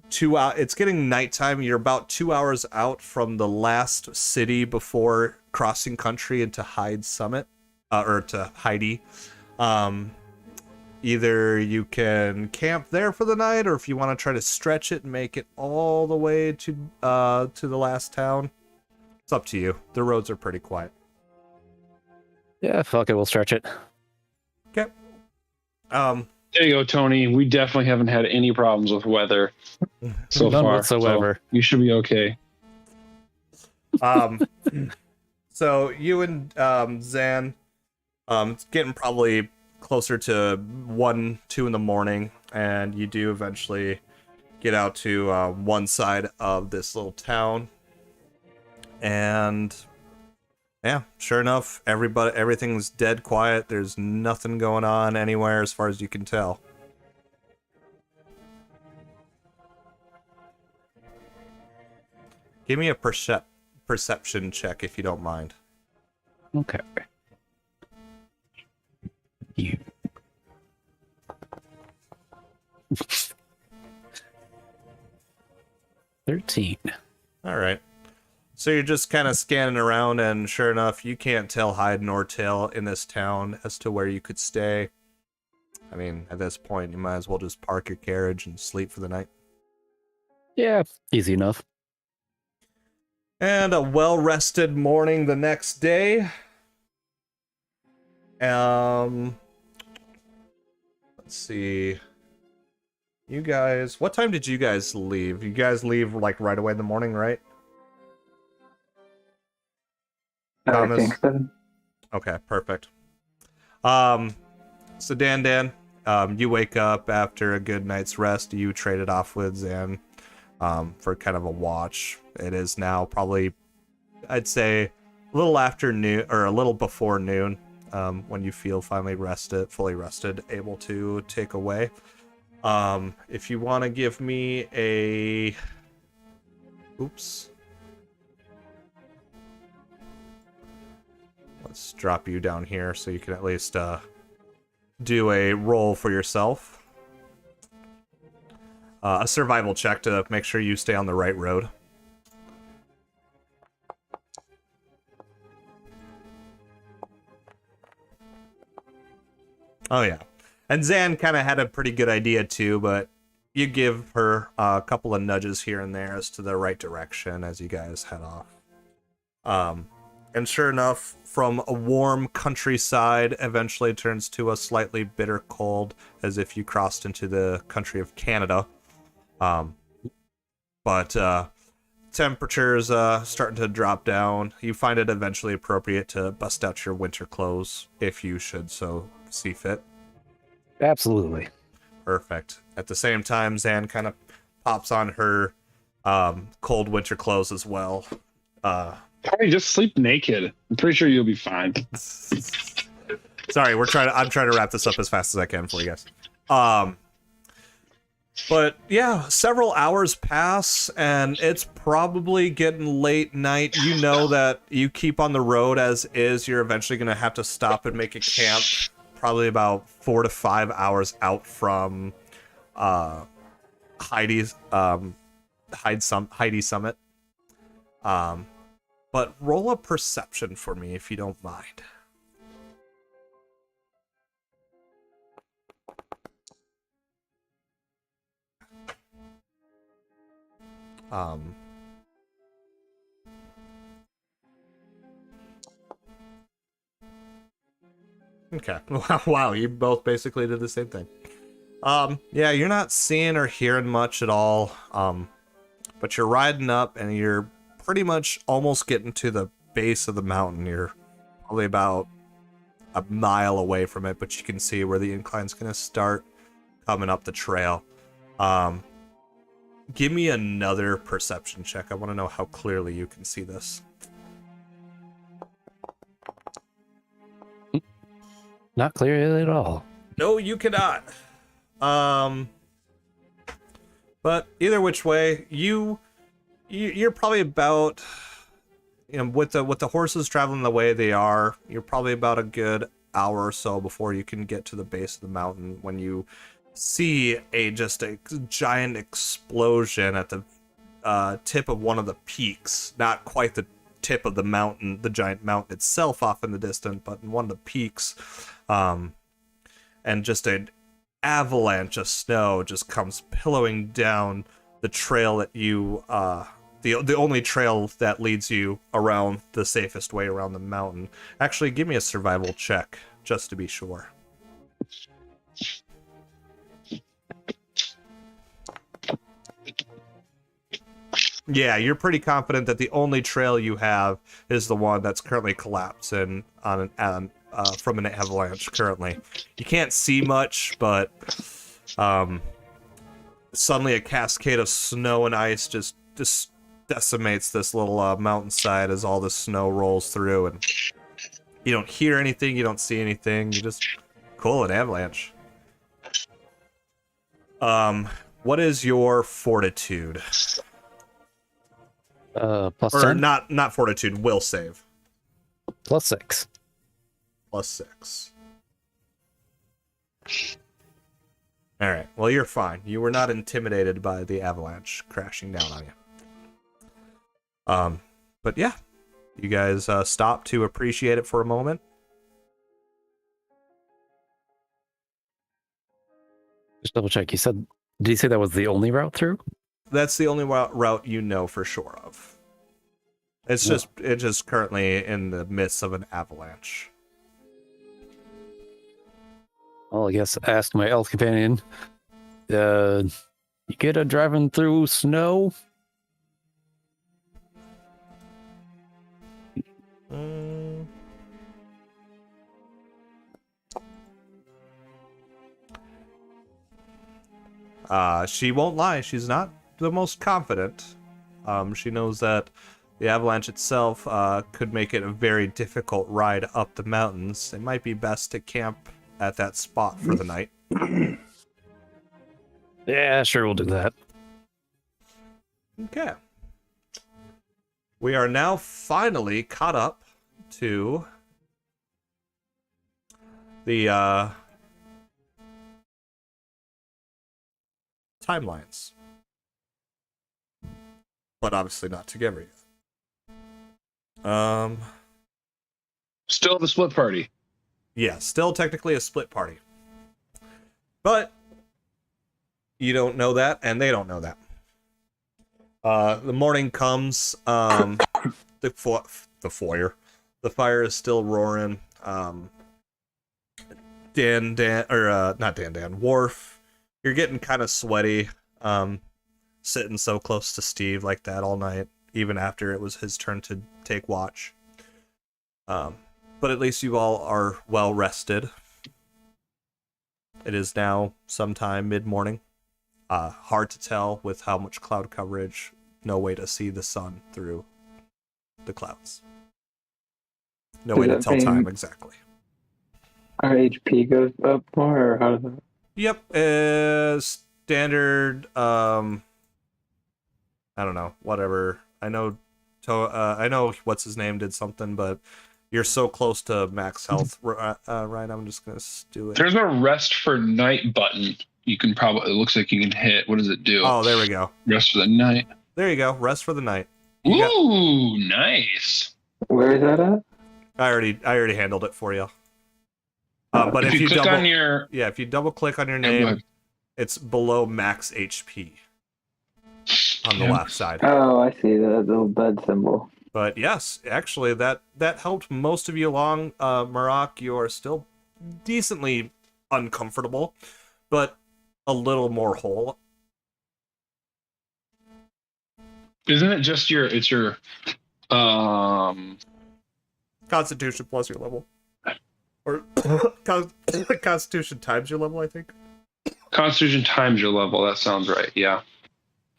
Speaker 1: 2 hours. It's getting nighttime. You're about 2 hours out from the last city before crossing country into Hyde Summit, or to Heidi. Either you can camp there for the night, or if you want to try to stretch it and make it all the way to the last town, it's up to you. The roads are pretty quiet.
Speaker 6: Yeah, fuck it, we'll stretch it.
Speaker 1: Okay.
Speaker 7: There you go, Tony. We definitely haven't had any problems with weather so
Speaker 6: None
Speaker 7: far.
Speaker 6: whatsoever.
Speaker 7: So you should be okay.
Speaker 1: So you and Zan, it's getting probably closer to 1, 2 in the morning, and you do eventually get out to one side of this little town. And yeah, sure enough, everything's dead quiet. There's nothing going on anywhere as far as you can tell. Give me a perception check if you don't mind.
Speaker 6: Okay. You. 13.
Speaker 1: All right. So you're just kind of scanning around, and sure enough, you can't tell hide nor tail in this town as to where you could stay. I mean, at this point, you might as well just park your carriage and sleep for the night.
Speaker 6: Yeah, easy enough.
Speaker 1: And a well-rested morning the next day. Let's see. You guys, what time did you guys leave? You guys leave like right away in the morning, right? Thomas?
Speaker 4: I think so.
Speaker 1: Okay, perfect. So Dan, you wake up after a good night's rest. You trade it off with Zan for kind of a watch. It is now probably, I'd say, a little after noon, or a little before noon, when you feel fully rested, able to take away. If you want to give me a... Oops. Let's drop you down here so you can at least do a roll for yourself. A survival check to make sure you stay on the right road. Oh yeah. And Zan kind of had a pretty good idea too, but you give her a couple of nudges here and there as to the right direction as you guys head off. And sure enough, from a warm countryside eventually turns to a slightly bitter cold, as if you crossed into the country of Canada. But temperatures starting to drop down. You find it eventually appropriate to bust out your winter clothes if you should so see fit.
Speaker 6: Absolutely.
Speaker 1: Perfect. At the same time, Zan kind of pops on her cold winter clothes as well.
Speaker 7: Probably just sleep naked. I'm pretty sure you'll be fine.
Speaker 1: Sorry, I'm trying to wrap this up as fast as I can for you guys. But yeah, several hours pass, and it's probably getting late night. You know that you keep on the road as is, you're eventually going to have to stop and make a camp, probably about 4 to 5 hours out from Heidi's Heidi Summit. But roll a perception for me if you don't mind. Okay. Wow, you both basically did the same thing. Yeah, you're not seeing or hearing much at all. But you're riding up and you're pretty much almost getting to the base of the mountain. You're probably about a mile away from it, but you can see where the incline's gonna start coming up the trail. Give me another perception check. I want to know how clearly you can see this.
Speaker 6: Not clearly at all.
Speaker 1: No, you cannot. But either which way, you're probably about, with the horses traveling the way they are, you're probably about a good hour or so before you can get to the base of the mountain when you see just a giant explosion at the tip of one of the peaks. Not quite the tip of the mountain, the giant mountain itself off in the distance, but in one of the peaks. And just an avalanche of snow just comes pillowing down the trail that you, the only trail that leads you around the safest way around the mountain. Actually, give me a survival check, just to be sure. Yeah, you're pretty confident that the only trail you have is the one that's currently collapsing from an avalanche currently. You can't see much, but suddenly a cascade of snow and ice just decimates this little mountainside as all the snow rolls through, and you don't hear anything, you don't see anything, you just cool, an avalanche. What is your fortitude?
Speaker 6: Plus
Speaker 1: Or
Speaker 6: 10?
Speaker 1: not fortitude, will save.
Speaker 6: Plus 6.
Speaker 1: Plus 6. Alright, well, you're fine. You were not intimidated by the avalanche crashing down on you. But yeah, you guys stop to appreciate it for a moment.
Speaker 6: Just double check. Did you say that was the only route through?
Speaker 1: That's the only route you know for sure of. It's just currently in the midst of an avalanche.
Speaker 6: Well, I guess ask my elf companion. You get a driving through snow?
Speaker 1: She won't lie. She's not the most confident. She knows that the avalanche itself could make it a very difficult ride up the mountains. It might be best to camp at that spot for the night.
Speaker 6: Yeah, sure, we'll do that.
Speaker 1: Okay. We are now finally caught up to the timelines. But obviously not together yet.
Speaker 2: Still the split party.
Speaker 1: Yeah, still technically a split party. But you don't know that, and they don't know that. The morning comes. The foyer. The fire is still roaring. Worf, you're getting kind of sweaty. Sitting so close to Steve like that all night, even after it was his turn to take watch. But at least you all are well rested. It is now sometime mid-morning. Hard to tell with how much cloud coverage. No way to see the sun through the clouds. No way to tell time exactly.
Speaker 4: Our HP goes up more, or how does it?
Speaker 1: Yep, standard. I don't know. Whatever. I know what's his name did something, but you're so close to max health, right? I'm just gonna do it.
Speaker 2: There's a rest for night button. You can probably. It looks like you can hit. What does it do?
Speaker 1: Oh, there we go.
Speaker 2: Rest for the night.
Speaker 1: There you go. Rest for the night.
Speaker 2: Ooh, nice.
Speaker 4: Where is that at?
Speaker 1: I already handled it for you. But if you
Speaker 2: click
Speaker 1: double,
Speaker 2: on your,
Speaker 1: if you double click on your name, it's below max HP on the left side.
Speaker 4: Oh, I see the little bed symbol.
Speaker 1: But yes, actually, that helped most of you along. Marak, you are still decently uncomfortable, but a little more whole.
Speaker 2: Isn't it just your? It's your,
Speaker 1: Constitution plus your level, or Constitution times your level, I think.
Speaker 2: Constitution times your level. That sounds right. Yeah.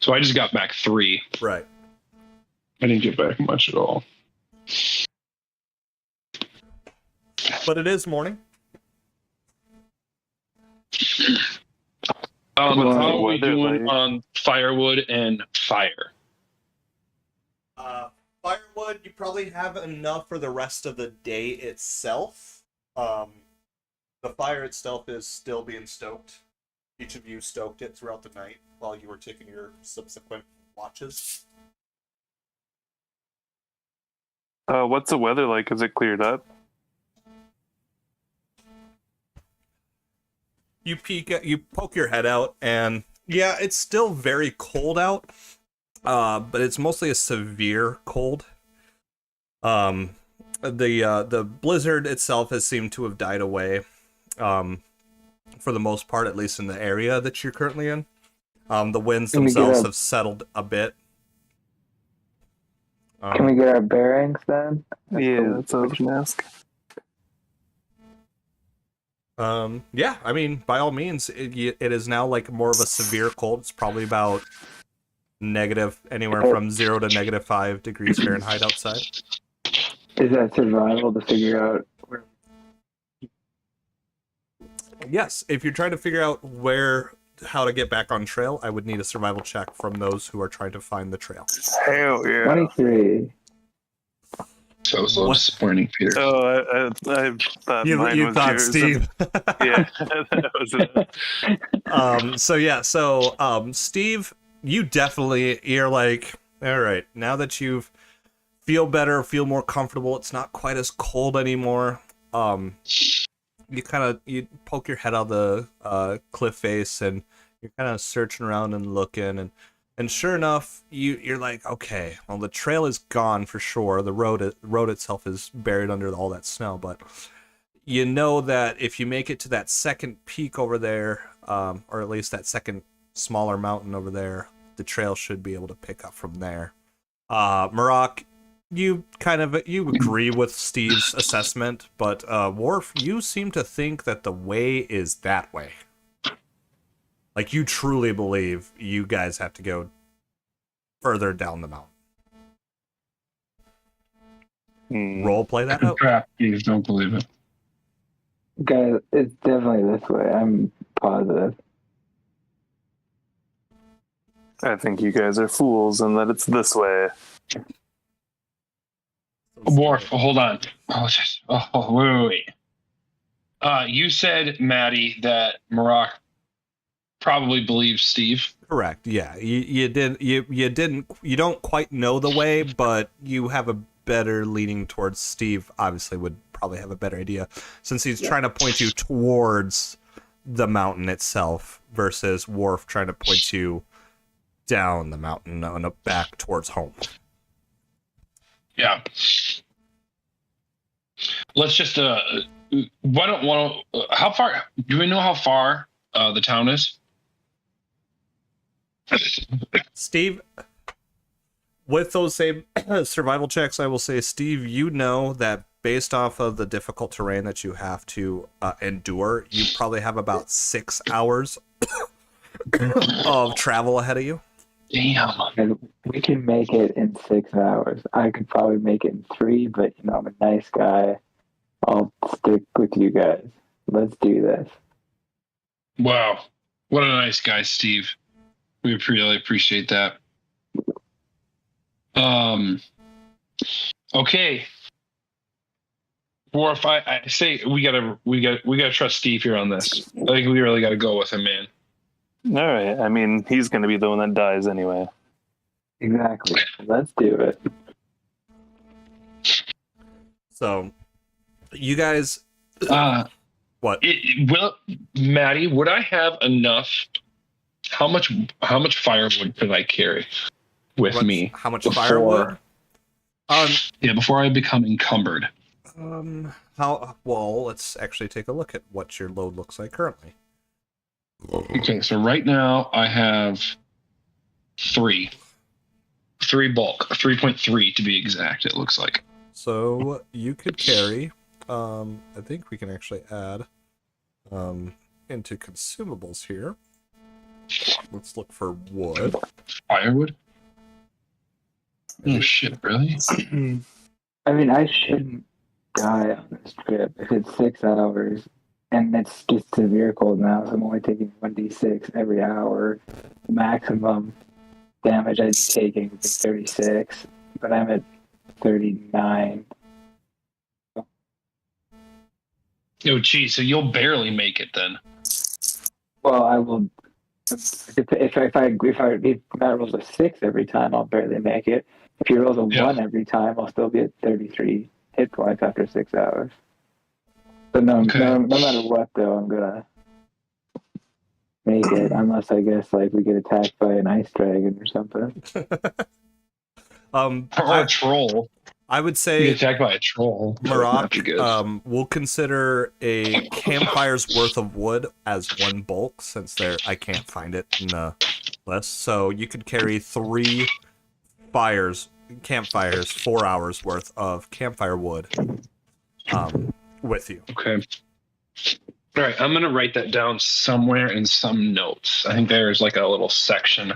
Speaker 2: So I just got back 3.
Speaker 1: Right.
Speaker 2: I didn't get back much at all.
Speaker 1: But it is morning.
Speaker 2: How
Speaker 3: What's the
Speaker 2: are we
Speaker 3: weather
Speaker 2: doing
Speaker 3: like?
Speaker 2: on firewood and fire?
Speaker 1: Firewood, you probably have enough for the rest of the day itself. The fire itself is still being stoked. Each of you stoked it throughout the night while you were taking your subsequent watches.
Speaker 3: What's the weather like? Is it cleared up?
Speaker 1: You poke your head out, and yeah, it's still very cold out. But it's mostly a severe cold. The blizzard itself has seemed to have died away. For the most part, at least in the area that you're currently in. The winds themselves have settled a bit.
Speaker 4: Can we get our bearings then?
Speaker 3: Yeah, that's what I was gonna ask.
Speaker 1: Yeah, I mean, by all means, it is now like more of a severe cold. It's probably about anywhere from 0 to -5 degrees Fahrenheit outside.
Speaker 4: Is that survival to figure out where?
Speaker 1: Yes, if you're trying to figure out how to get back on trail, I would need a survival check from those who are trying to find the trail.
Speaker 3: Hell yeah.
Speaker 4: 23.
Speaker 2: So disappointing, Peter.
Speaker 3: Oh, I thought mine
Speaker 1: You
Speaker 3: was
Speaker 1: thought,
Speaker 3: yours.
Speaker 1: Steve.
Speaker 3: Yeah, that was it.
Speaker 1: So Steve, you're like, all right, now that you feel better, feel more comfortable, it's not quite as cold anymore. You poke your head out of the cliff face, and you're kind of searching around and looking, and sure enough, you're like, okay, well, the trail is gone for sure. The road itself is buried under all that snow, but you know that if you make it to that second peak over there, or at least that second smaller mountain over there, the trail should be able to pick up from there. Marak, you agree with Steve's assessment, but Worf, you seem to think that the way is that way. Like, you truly believe you guys have to go further down the mountain. Role play that out.
Speaker 2: Crap, please don't believe it.
Speaker 4: Guys, it's definitely this way. I'm positive.
Speaker 3: I think you guys are fools and that it's this way.
Speaker 2: Worf, hold on. Wait. You said, Maddie, that Marak probably believes Steve.
Speaker 1: Correct. Yeah, you don't quite know the way, but you have a better leaning towards Steve. Obviously, would probably have a better idea since he's trying to point you towards the mountain itself versus Worf trying to point you down the mountain and back towards home.
Speaker 2: Yeah. Let's just how far do we know how far the town is?
Speaker 1: Steve, with those same survival checks, I will say, Steve, you know that based off of the difficult terrain that you have to endure, you probably have about 6 hours of travel ahead of you.
Speaker 2: Damn.
Speaker 4: And we can make it in 6 hours. I could probably make it in 3, but I'm a nice guy. I'll stick with you guys. Let's do this.
Speaker 2: Wow. What a nice guy, Steve. We really appreciate that. Okay. Or if I say we gotta trust Steve here on this. I think we really gotta go with him, man.
Speaker 3: All right. I mean, he's going to be the one that dies anyway.
Speaker 4: Exactly. Let's do it.
Speaker 2: So,
Speaker 1: you guys, what?
Speaker 2: Maddie, would I have enough? How much firewood could I carry with me?
Speaker 1: How much firewood?
Speaker 2: Before I become encumbered.
Speaker 1: Let's actually take a look at what your load looks like currently.
Speaker 2: Okay, so right now I have 3 bulk, 3.3 to be exact. It looks like.
Speaker 1: So you could carry. I think we can actually add into consumables here. Let's look for wood.
Speaker 2: Firewood? Oh shit, really?
Speaker 4: I mean, I shouldn't die on this trip if it's 6 hours and it's just severe cold now, so I'm only taking 1d6 every hour. Maximum damage I'd be taking would be 36, but I'm at 39.
Speaker 2: Oh geez, so you'll barely make it then.
Speaker 4: Well, I will. If Matt rolls a 6 every time, I'll barely make it. If he rolls a 1 every time, I'll still be at 33 hit points after 6 hours. But no matter what, though, I'm gonna make it, unless I guess we get attacked by an ice dragon or something.
Speaker 2: Or a troll.
Speaker 1: I would say
Speaker 2: get attacked by a troll.
Speaker 1: Maroc, we'll consider a campfire's worth of wood as 1 bulk, since I can't find it in the list. So you could carry 3 campfires, 4 hours worth of campfire wood with you.
Speaker 2: Okay. All right, I'm gonna write that down somewhere in some notes. I think there's a little section.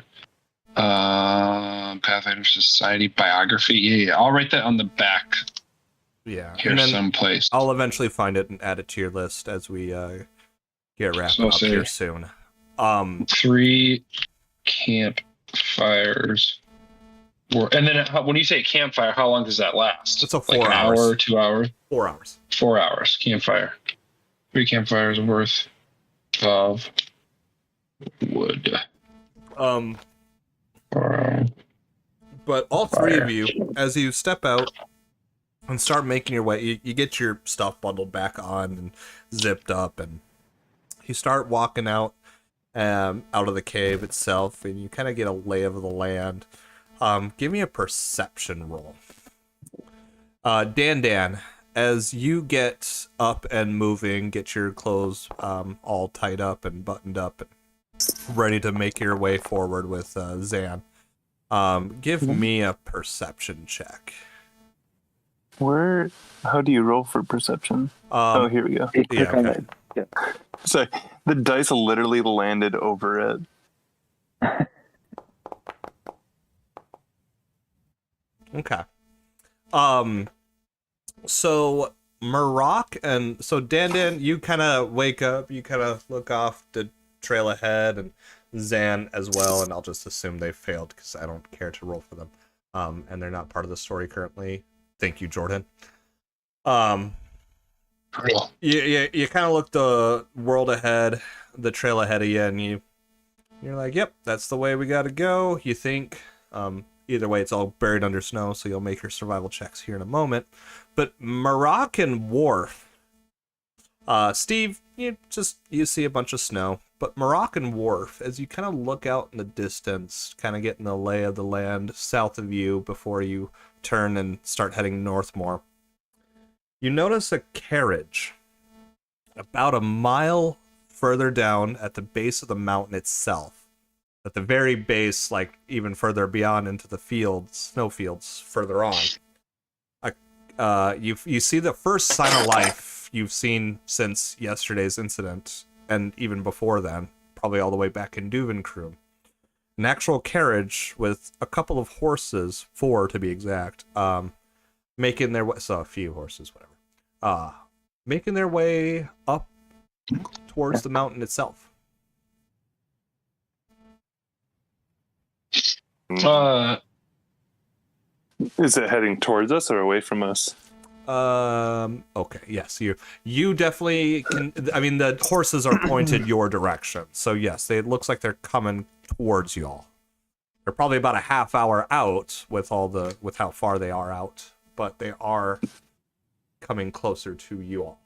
Speaker 2: Pathfinder Society biography. Yeah, I'll write that on the back.
Speaker 1: Yeah,
Speaker 2: here someplace.
Speaker 1: I'll eventually find it and add it to your list as we get wrapped up here soon.
Speaker 2: 3 campfires. And then when you say campfire, how long does that last?
Speaker 1: It's a 4
Speaker 2: hours. An hour, 2 hours?
Speaker 1: 4 hours.
Speaker 2: 4 hours. Campfire. 3 campfires worth of wood.
Speaker 1: But all 3 of you, as you step out and start making your way, you get your stuff bundled back on and zipped up, and you start walking out of the cave itself, and you kind of get a lay of the land. Give me a perception roll. Dan, as you get up and moving, get your clothes all tied up and buttoned up and ready to make your way forward with Zan, give me a perception check.
Speaker 3: How do you roll for perception? Here we go.
Speaker 1: Yeah, okay.
Speaker 4: Yeah.
Speaker 3: So the dice literally landed over it.
Speaker 1: Okay. So Maroc and so Dan, you kind of wake up, you kind of look off the trail ahead, and Zan as well, and I'll just assume they failed because I don't care to roll for them. And they're not part of the story currently. Thank you, Jordan.
Speaker 2: Cool.
Speaker 1: You kind of look the world ahead, the trail ahead of you, and you're like, yep, that's the way we got to go. You think, either way, it's all buried under snow, so you'll make your survival checks here in a moment. But Maroc and Worf, Steve, you see a bunch of snow, but Moroccan Wharf, as you kind of look out in the distance, kind of getting the lay of the land south of you before you turn and start heading north more, you notice a carriage about a mile further down at the base of the mountain itself. At the very base, like even further beyond into the fields, snowfields further on. You see the first sign of life you've seen since yesterday's incident, and even before then, probably all the way back in Duvenkroon. An actual carriage with a couple of horses, 4 to be exact, making their way, so a few horses, whatever, making their way up towards the mountain itself.
Speaker 3: Is it heading towards us or away from us?
Speaker 1: Okay, yes, you definitely can. I mean, the horses are pointed your direction, so yes, it looks like they're coming towards y'all. They're probably about a half hour out with how far they are out, but they are coming closer to you all.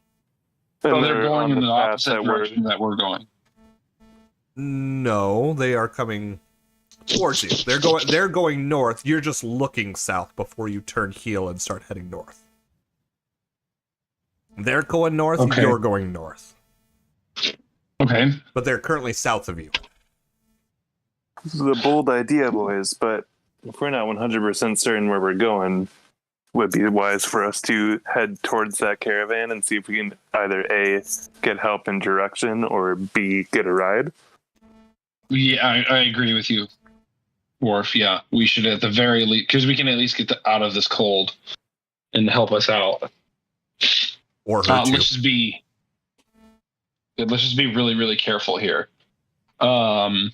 Speaker 2: So they're going in the
Speaker 3: path
Speaker 2: opposite direction that we're going.
Speaker 1: No, they are coming towards you. They're going north. You're just looking south before you turn heel and start heading north. They're going north,
Speaker 2: Okay.
Speaker 1: You're going north.
Speaker 2: Okay.
Speaker 1: But they're currently south of you.
Speaker 3: This is a bold idea, boys, but if we're not 100% certain where we're going, would be wise for us to head towards that caravan and see if we can either A, get help in direction, or B, get a ride.
Speaker 2: Yeah, I agree with you, Worf. Yeah, we should at the very least, because we can at least get out of this cold and help us out.
Speaker 1: Or hurt you.
Speaker 2: Let's just be really, really careful here. I'm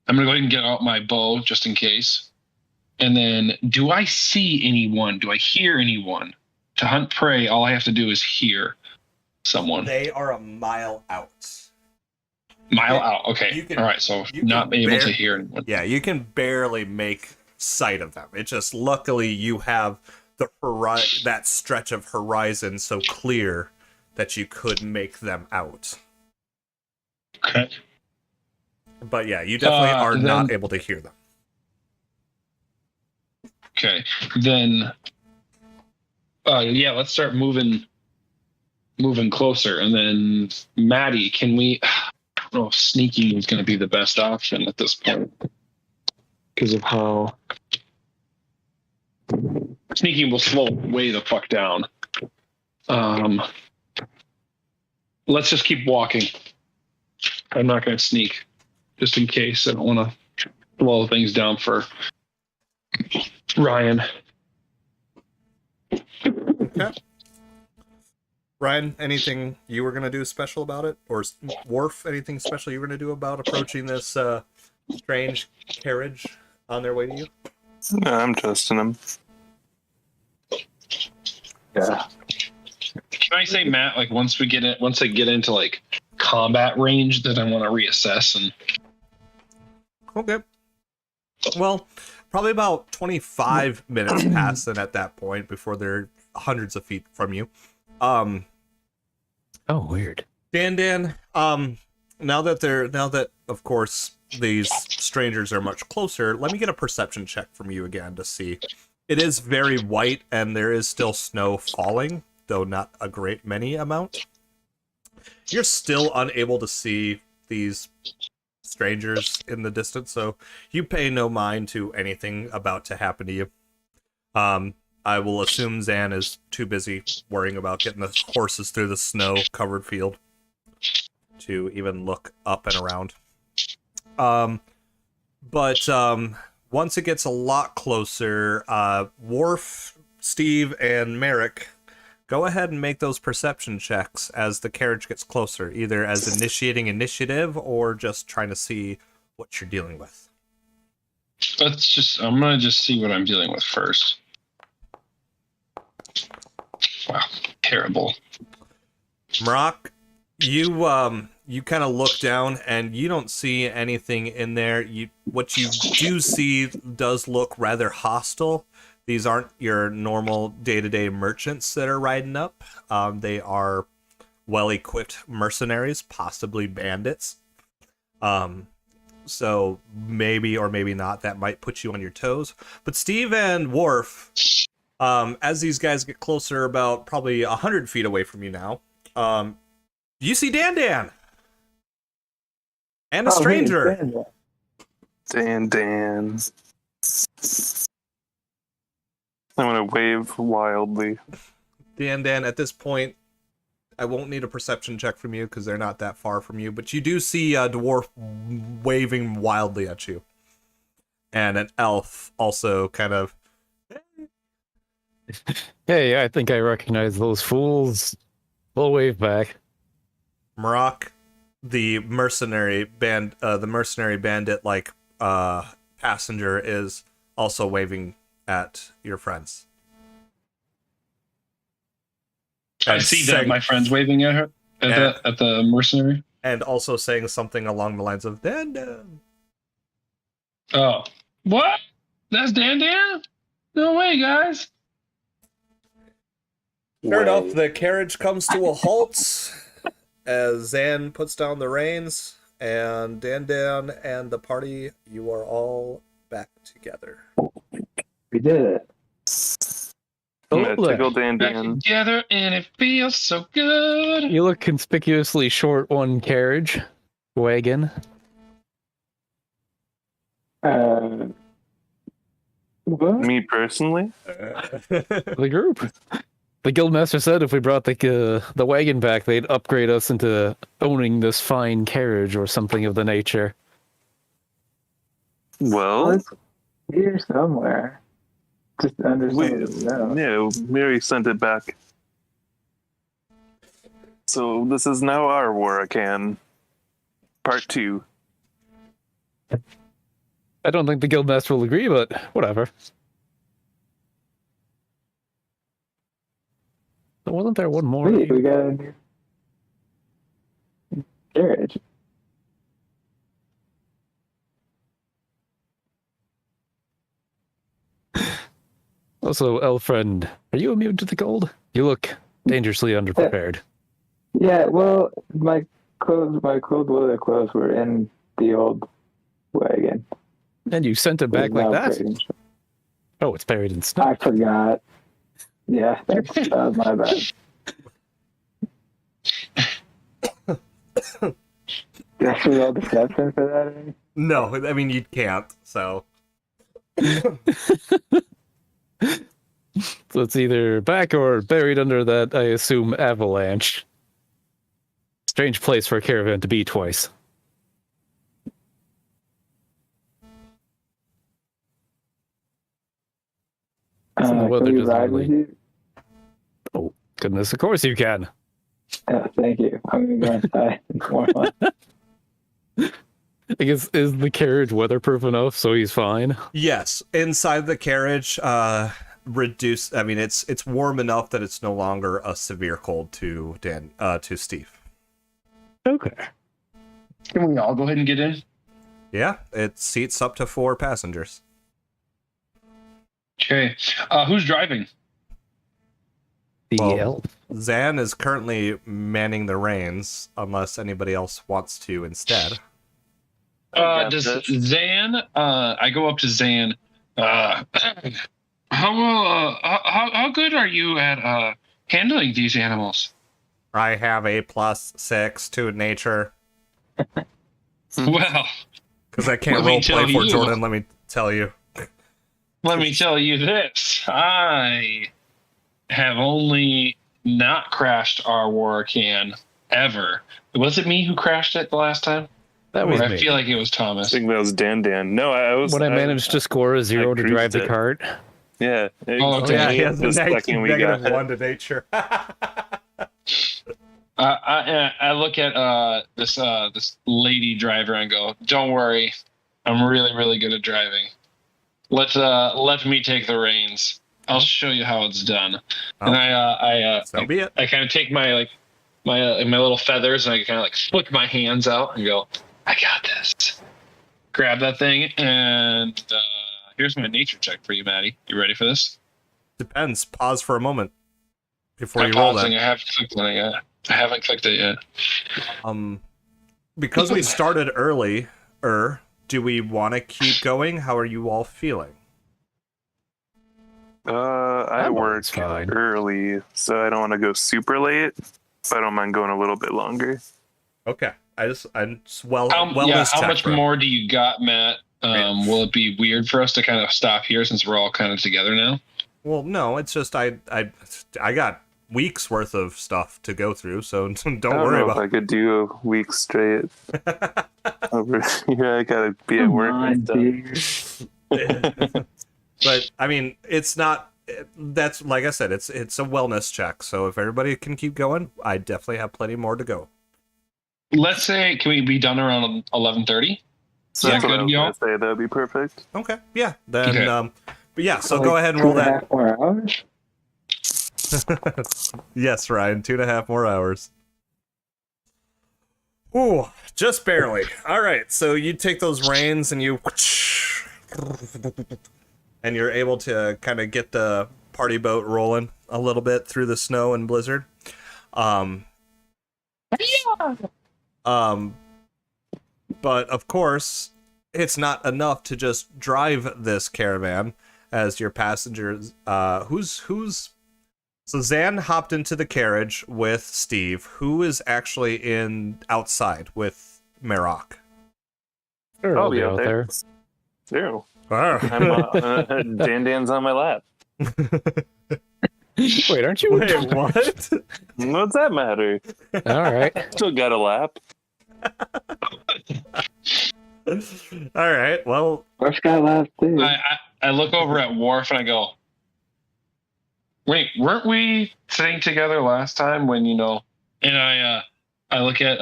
Speaker 2: gonna go ahead and get out my bow just in case. And then, do I see anyone? Do I hear anyone? To hunt prey, all I have to do is hear someone.
Speaker 1: They are a mile out.
Speaker 2: Mile out. Okay.
Speaker 1: can-
Speaker 2: all right. So
Speaker 1: you
Speaker 2: not
Speaker 1: can
Speaker 2: able
Speaker 1: bear-
Speaker 2: to hear anyone.
Speaker 1: Yeah, you can barely make sight of them. It's just luckily you have that stretch of horizon so clear that you could make them out.
Speaker 2: Okay.
Speaker 1: But yeah, you definitely are
Speaker 2: then-
Speaker 1: not able to hear them.
Speaker 2: Okay. Then. Yeah. Let's start moving closer, and then Maddie, can we? I don't know if sneaking is going to be the best option at this point because of how sneaking will slow way the fuck down. Let's just keep walking. I'm not going to sneak, just in case. I don't want to slow things down for Ryan.
Speaker 1: Okay. Ryan, anything you were going to do special about it? Or Worf, anything special you were going to do about approaching this strange carriage on their way to you?
Speaker 3: No, I'm trusting them.
Speaker 4: Yeah.
Speaker 2: Can I say, Matt, like once I get into like combat range, that I want to reassess and
Speaker 1: Okay. Well, probably about 25 minutes pass then at that point before they're hundreds of feet from you.
Speaker 6: Oh, weird.
Speaker 1: Dan, now that of course these strangers are much closer, let me get a perception check from you again to see. It is very white and there is still snow falling, though not a great many amount. You're still unable to see these strangers in the distance, so you pay no mind to anything about to happen to you. I will assume Zan is too busy worrying about getting the horses through the snow-covered field to even look up and around. But once it gets a lot closer, Worf, Steve, and Merrick, go ahead and make those perception checks as the carriage gets closer, either as initiating initiative or just trying to see what you're dealing with.
Speaker 2: I'm gonna just see what I'm dealing with first. Wow, terrible.
Speaker 1: Marak, you kind of look down and you don't see anything in there. What you do see does look rather hostile. These aren't your normal day-to-day merchants that are riding up. They are well-equipped mercenaries, possibly bandits. So maybe or maybe not, that might put you on your toes. But Steve and Worf, as these guys get closer, about probably 100 feet away from you now, you see Dan and a stranger.
Speaker 3: Hey, Dan. I'm gonna wave wildly.
Speaker 1: Dan, at this point, I won't need a perception check from you because they're not that far from you, but you do see a dwarf waving wildly at you. And an elf also kind of...
Speaker 6: Hey, I think I recognize those fools. We'll wave back.
Speaker 1: Marak, the mercenary bandit like passenger, is also waving at your friends.
Speaker 2: I see that my friend's waving at her at the mercenary,
Speaker 1: and also saying something along the lines of Dan.
Speaker 2: Oh, what? That's Dan? No way, guys.
Speaker 1: Sure enough, the carriage comes to a halt as Zan puts down the reins, and Dan and the party, you are all back together.
Speaker 4: We did it.
Speaker 3: I'm gonna tickle Dan.
Speaker 2: Back together, and it feels so good.
Speaker 6: You look conspicuously short one carriage wagon.
Speaker 4: What?
Speaker 3: Me personally?
Speaker 6: The group. The guildmaster said if we brought the wagon back, they'd upgrade us into owning this fine carriage or something of the nature.
Speaker 3: Well,
Speaker 4: It's here somewhere. Just understand.
Speaker 3: yeah, Mary sent it back. So this is now our Waracan. Part 2.
Speaker 6: I don't think the guildmaster will agree, but whatever. So wasn't there one more?
Speaker 4: Wait, we got a new carriage.
Speaker 6: Also, elf friend, are you immune to the cold? You look dangerously underprepared.
Speaker 4: Yeah, well, my cold weather clothes were in the old wagon.
Speaker 6: And you sent it back like that? Oh, it's buried in snow.
Speaker 4: I forgot. Yeah, that was my bad. Did I roll deception for that?
Speaker 1: No, I mean, you can't, so...
Speaker 6: So it's either back or buried under that, I assume, avalanche. Strange place for a caravan to be twice. The weather
Speaker 4: can we
Speaker 6: doesn't
Speaker 4: ride
Speaker 6: really-
Speaker 4: with you?
Speaker 6: Oh, goodness, of course you can.
Speaker 4: Yeah, thank you. I'm going to go inside. More fun.
Speaker 6: I guess, is the carriage weatherproof enough so he's fine?
Speaker 1: Yes, inside the carriage, it's warm enough that it's no longer a severe cold to Steve.
Speaker 6: Okay.
Speaker 2: Can we all go ahead and get in?
Speaker 1: Yeah, it seats up to 4 passengers.
Speaker 2: Okay. Who's driving?
Speaker 6: The
Speaker 1: Well,
Speaker 6: elf.
Speaker 1: Zan is currently manning the reins, unless anybody else wants to instead.
Speaker 2: Does Zan? I go up to Zan. How good are you at handling these animals?
Speaker 1: I have a +6 to nature,
Speaker 2: Well,
Speaker 1: because I can't
Speaker 2: Let me
Speaker 1: role play
Speaker 2: tell
Speaker 1: for
Speaker 2: you.
Speaker 1: Jordan, let me tell you.
Speaker 2: let me tell you this: I have only not crashed our Waracan ever. Was it me who crashed it the last time?
Speaker 6: That was
Speaker 2: I
Speaker 6: me.
Speaker 2: feel like it was Thomas.
Speaker 3: I think that was Dan. No, I was.
Speaker 6: When I managed to score a 0 to
Speaker 3: cruised
Speaker 6: drive the
Speaker 3: it.
Speaker 6: cart.
Speaker 3: Yeah.
Speaker 2: Oh, okay.
Speaker 1: Yeah, he has a
Speaker 3: The second we got it.
Speaker 1: -1 to nature.
Speaker 2: I look at this lady driver and go, "Don't worry, I'm really really good at driving. Let me take the reins. I'll show you how it's done."
Speaker 1: Oh.
Speaker 2: And
Speaker 1: So be it.
Speaker 2: I kind of take my little feathers and I kind of like flick my hands out and go, "I got this." Grab that thing and here's my nature check for you, Maddie. You ready for this?
Speaker 1: Depends. Pause for a moment before
Speaker 2: I'm
Speaker 1: you roll
Speaker 2: pausing.
Speaker 1: that.
Speaker 2: I have to click something. I haven't clicked it yet.
Speaker 1: Because we started early, do we want to keep going? How are you all feeling?
Speaker 3: I work
Speaker 6: fine.
Speaker 3: early, so I don't want to go super late. But I don't mind going a little bit longer.
Speaker 1: Okay. How
Speaker 2: much more do you got, Matt? Will it be weird for us to kind of stop here since we're all kind of together now?
Speaker 1: Well, no, it's just I got weeks worth of stuff to go through, so don't worry about
Speaker 3: it. I could do a week straight. Over I gotta be at work and stuff.
Speaker 1: But I mean, it's not. That's like I said, it's a wellness check. So if everybody can keep going, I definitely have plenty more to go.
Speaker 2: Let's say, can we be done around 11:30?
Speaker 3: So that's what I was gonna say. That'd be perfect.
Speaker 1: Okay, yeah. Then,
Speaker 2: Okay.
Speaker 1: but yeah. So go ahead and roll that.
Speaker 4: 2.5 more hours?
Speaker 1: Yes, Ryan. 2.5 more hours. Ooh, just barely. All right. So you take those reins and you. And you're able to kind of get the party boat rolling a little bit through the snow and blizzard. But of course, it's not enough to just drive this caravan as your passengers. So Zan hopped into the carriage with Steve, who is actually outside with Marok.
Speaker 6: Sure,
Speaker 3: I'll be out there. Zero. I'm Dan's on my lap.
Speaker 6: Wait, aren't you?
Speaker 1: Wait, what?
Speaker 3: What's that matter?
Speaker 6: All right.
Speaker 3: Still got a lap.
Speaker 1: All right. Well,
Speaker 4: Worf's got left too.
Speaker 2: I look over at Worf and I go, wait, weren't we sitting together last time when, and I look at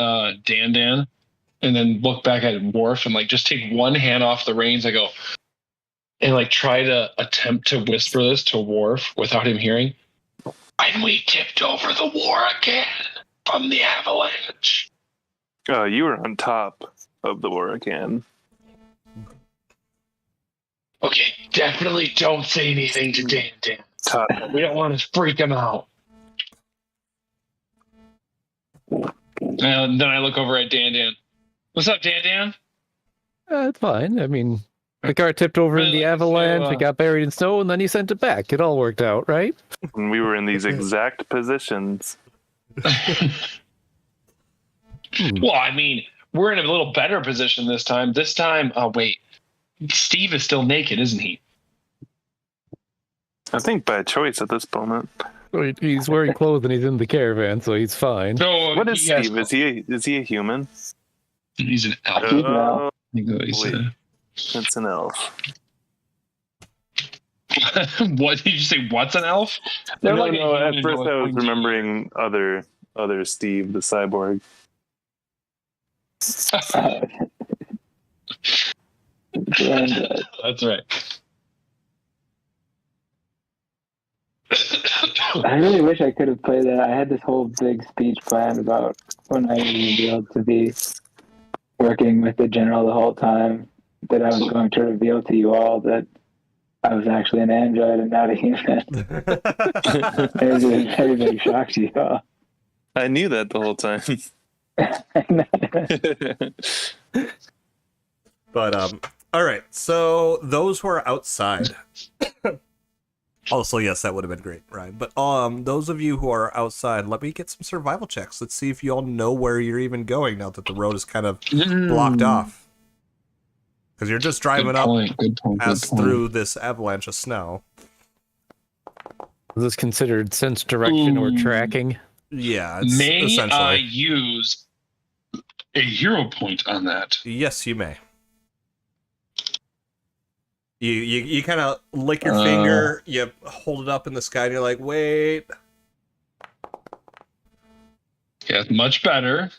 Speaker 2: Dan and then look back at Worf and just take one hand off the reins. I go, and try to attempt to whisper this to Worf without him hearing. When we tipped over the war again from the avalanche.
Speaker 3: Oh, you were on top of the war again.
Speaker 2: Okay, definitely don't say anything to Dan.
Speaker 3: Top.
Speaker 2: We don't want to freak him out. And then I look over at Dan. What's up, Dan?
Speaker 6: It's fine. I mean, the car tipped over in the avalanche, it got buried in snow, and then he sent it back. It all worked out, right?
Speaker 3: And we were in these exact positions.
Speaker 2: Well, I mean, we're in a little better position this time. Wait. Steve is still naked, isn't he?
Speaker 3: I think by choice at this moment.
Speaker 6: He's wearing clothes and he's in the caravan, so he's fine.
Speaker 2: So
Speaker 3: what is Steve? Is he a human?
Speaker 2: He's an elf.
Speaker 3: It's an elf.
Speaker 2: What did you say? What's an elf?
Speaker 3: No, at first I was remembering other Steve, the cyborg.
Speaker 2: That's right.
Speaker 4: I really wish I could have played that. I had this whole big speech planned about when I would be able to be working with the general the whole time, that I was going to reveal to you all that I was actually an android and not a human. It was a very big shock to you all.
Speaker 3: I knew that the whole time.
Speaker 1: But all right. So those who are outside. Also, yes, that would have been great, Ryan. But those of you who are outside, let me get some survival checks. Let's see if you all know where you're even going now that the road is kind of blocked off. Because you're just driving up through this avalanche of snow.
Speaker 6: Is this considered sense direction or tracking?
Speaker 1: Yeah, it's
Speaker 2: May
Speaker 1: essentially.
Speaker 2: I use a hero point on that?
Speaker 1: Yes, you may. You kind of lick your finger, you hold it up in the sky, and you're like, wait.
Speaker 2: Yeah, it's much better.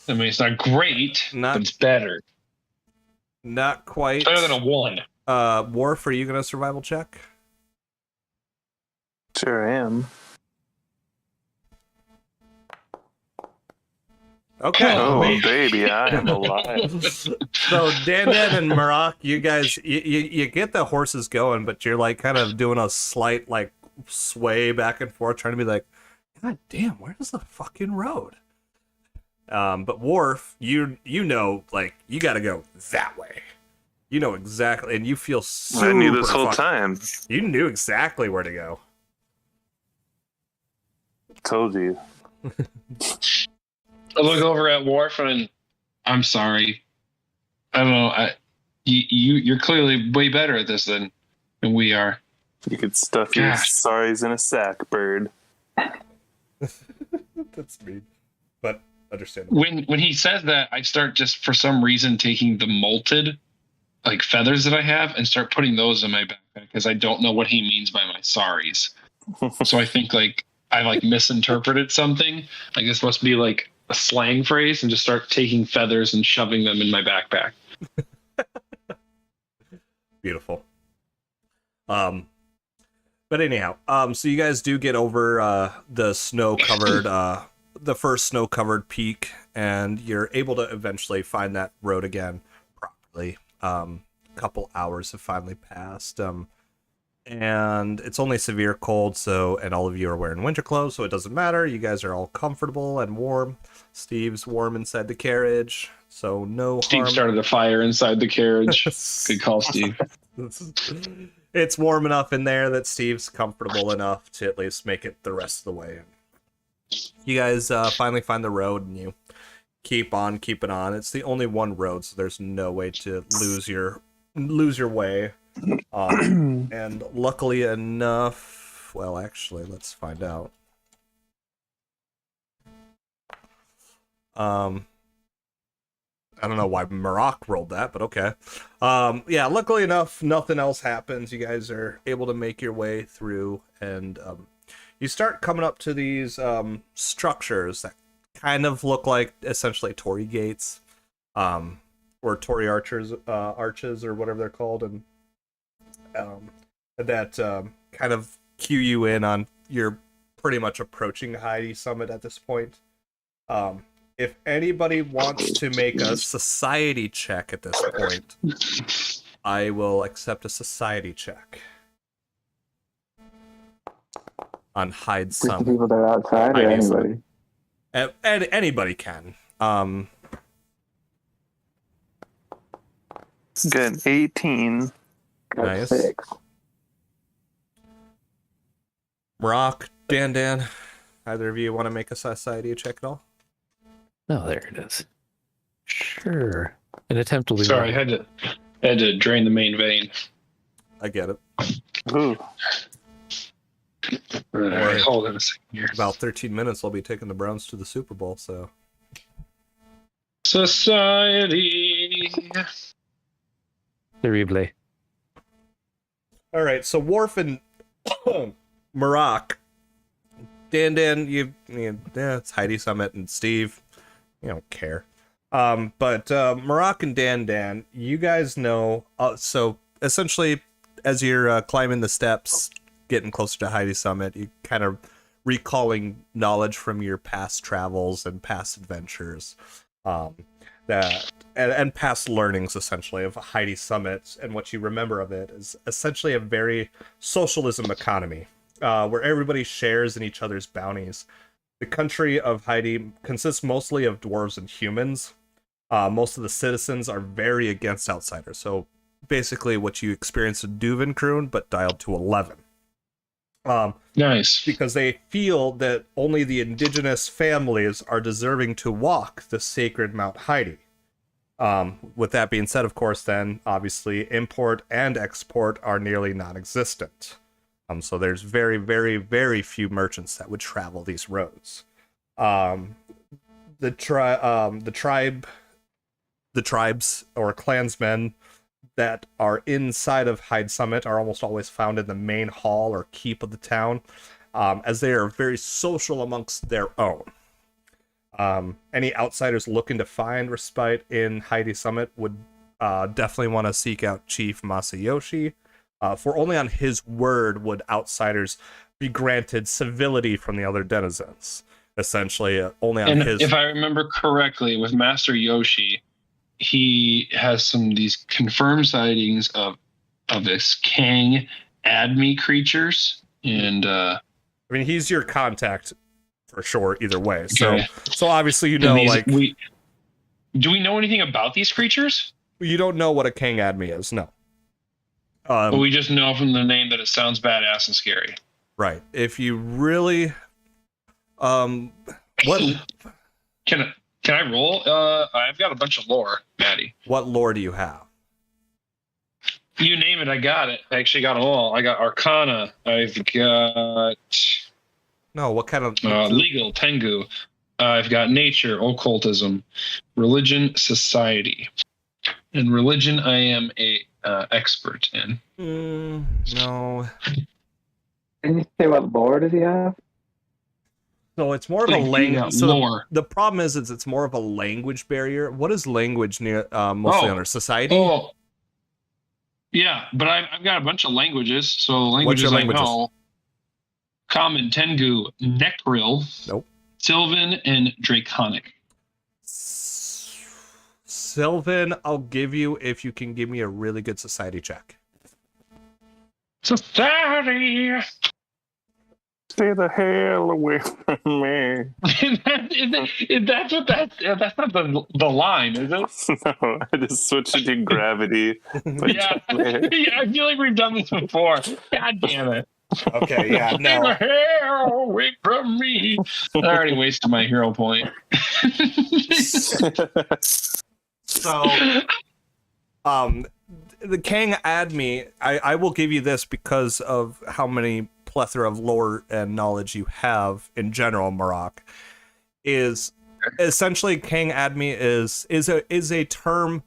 Speaker 2: I mean, it's not great, but it's better.
Speaker 1: Not quite.
Speaker 2: Better than a 1.
Speaker 1: Worf, are you going to survival check?
Speaker 3: Sure am.
Speaker 1: Okay.
Speaker 3: Oh, baby, I am alive.
Speaker 1: So Dan and Marok, you guys, you get the horses going, but you're kind of doing a slight sway back and forth, trying to be like, God damn, where's the fucking road? But Worf, you know, like, you gotta go that way. You know exactly, and you feel super
Speaker 3: I knew this whole
Speaker 1: fucking-
Speaker 3: time.
Speaker 1: You knew exactly where to go.
Speaker 3: Told you.
Speaker 2: I look over at Worf and I'm sorry. I don't know. You're clearly way better at this than we are.
Speaker 3: You could stuff your
Speaker 2: Gosh.
Speaker 3: sorries in a sack, bird.
Speaker 1: That's mean, but understandable.
Speaker 2: When he says that, I start just for some reason taking the molted like feathers that I have and start putting those in my backpack because I don't know what he means by my sorries. So I think like I like misinterpreted something. Like this must be like a slang phrase, and just start taking feathers and shoving them in my backpack.
Speaker 1: Beautiful. But anyhow, so you guys do get over the snow-covered, the first snow-covered peak, and you're able to eventually find that road again properly. A couple hours have finally passed, and it's only severe cold, so, and all of you are wearing winter clothes, so it doesn't matter. You guys are all comfortable and warm. Steve's warm inside the carriage, so no
Speaker 2: Steve
Speaker 1: harm.
Speaker 2: started a fire inside the carriage. Good call, Steve.
Speaker 1: It's warm enough in there that Steve's comfortable enough to at least make it the rest of the way. You guys finally find the road, and you keep on keeping on. It's the only one road, so there's no way to lose your way. And luckily enough, well, actually, let's find out. I don't know why Maroc rolled that, but okay. Yeah, luckily enough, nothing else happens. You guys are able to make your way through, and you start coming up to these structures that kind of look like essentially Torii gates, or Torii arches, or whatever they're called, and that kind of cue you in on you're pretty much approaching Heidi Summit at this point. If anybody wants to make a society check at this point, I will accept a society check on Hyde
Speaker 4: Just the
Speaker 1: Summit.
Speaker 4: people that are outside, or
Speaker 1: Heidi
Speaker 4: anybody.
Speaker 1: Summit. Anybody can.
Speaker 3: Good. 18.
Speaker 4: Got
Speaker 1: Nice.
Speaker 4: 6.
Speaker 1: Rock, Dan, either of you want to make a society check at all?
Speaker 6: Oh, there it is. Sure. An attempt will be
Speaker 2: Sorry, I
Speaker 6: right.
Speaker 2: had to drain the main vein.
Speaker 1: I get it.
Speaker 3: Ooh.
Speaker 2: Right, hold on a second here.
Speaker 1: About 13 minutes, I'll be taking the Browns to the Super Bowl, so...
Speaker 2: Society.
Speaker 6: Terrible.
Speaker 1: All right, so Worf and Maroc, Dan, it's Heidi Summit, and Steve, you don't care. But Maroc and Dan, you guys know. So essentially, as you're climbing the steps, getting closer to Heidi Summit, you kind of recalling knowledge from your past travels and past adventures. That and past learnings essentially of Heidi Summit, and what you remember of it is essentially a very socialism economy, where everybody shares in each other's bounties. The country of Heidi consists mostly of dwarves and humans. Most of the citizens are very against outsiders, so basically what you experience in Duvenkroon, but dialed to 11.
Speaker 2: Nice.
Speaker 1: Because they feel that only the indigenous families are deserving to walk the sacred Mount Heidi. With that being said, of course, then, obviously, import and export are nearly non-existent. So there's very, very, very few merchants that would travel these roads. The tribes or clansmen that are inside of Hyde Summit are almost always found in the main hall or keep of the town, as they are very social amongst their own. Any outsiders looking to find respite in Heidi Summit would definitely want to seek out Chief Masayoshi, for only on his word would outsiders be granted civility from the other denizens. Essentially, only on his...
Speaker 2: If I remember correctly, with Master Yoshi, he has these confirmed sightings of this Kang Admi creatures, and
Speaker 1: I mean, he's your contact for sure either way. So
Speaker 2: Okay.
Speaker 1: so obviously you know like
Speaker 2: do we know anything about these creatures?
Speaker 1: you don't know what a King Admi is, no.
Speaker 2: But we just know from the name that it sounds badass and scary.
Speaker 1: Right. If you really what
Speaker 2: Can I roll? I've got a bunch of lore, Maddie.
Speaker 1: what lore do you have?
Speaker 2: You name it, I got it. I actually got them all. I got Arcana. I've got
Speaker 1: No, what kind of
Speaker 2: Legal, Tengu. I've got Nature, Occultism, Religion, Society. And Religion I am a expert in.
Speaker 1: no.
Speaker 4: Can you say what lore does he have?
Speaker 1: So it's more of a language. So
Speaker 2: lore.
Speaker 1: the problem is it's more of a language barrier. What is language near mostly under society?
Speaker 2: Oh, yeah, but I've got a bunch of languages. So
Speaker 1: What's your
Speaker 2: languages I
Speaker 1: languages?
Speaker 2: know: Common, Tengu, Necril,
Speaker 1: Nope.
Speaker 2: Sylvan, and Draconic.
Speaker 1: Sylvan, I'll give you if you can give me a really good society check.
Speaker 2: Society.
Speaker 3: Stay the hell away from me.
Speaker 2: That's not the line, is it?
Speaker 3: No, I just switched it to gravity.
Speaker 2: Yeah. Yeah, I feel like we've done this before. God damn it.
Speaker 1: Okay, yeah,
Speaker 2: Stay
Speaker 1: no.
Speaker 2: the hell away from me. I already wasted my hero point.
Speaker 1: So, the King Admi, I will give you this because of how many plethora of lore and knowledge you have in general, Marok, is essentially King Admi is a term.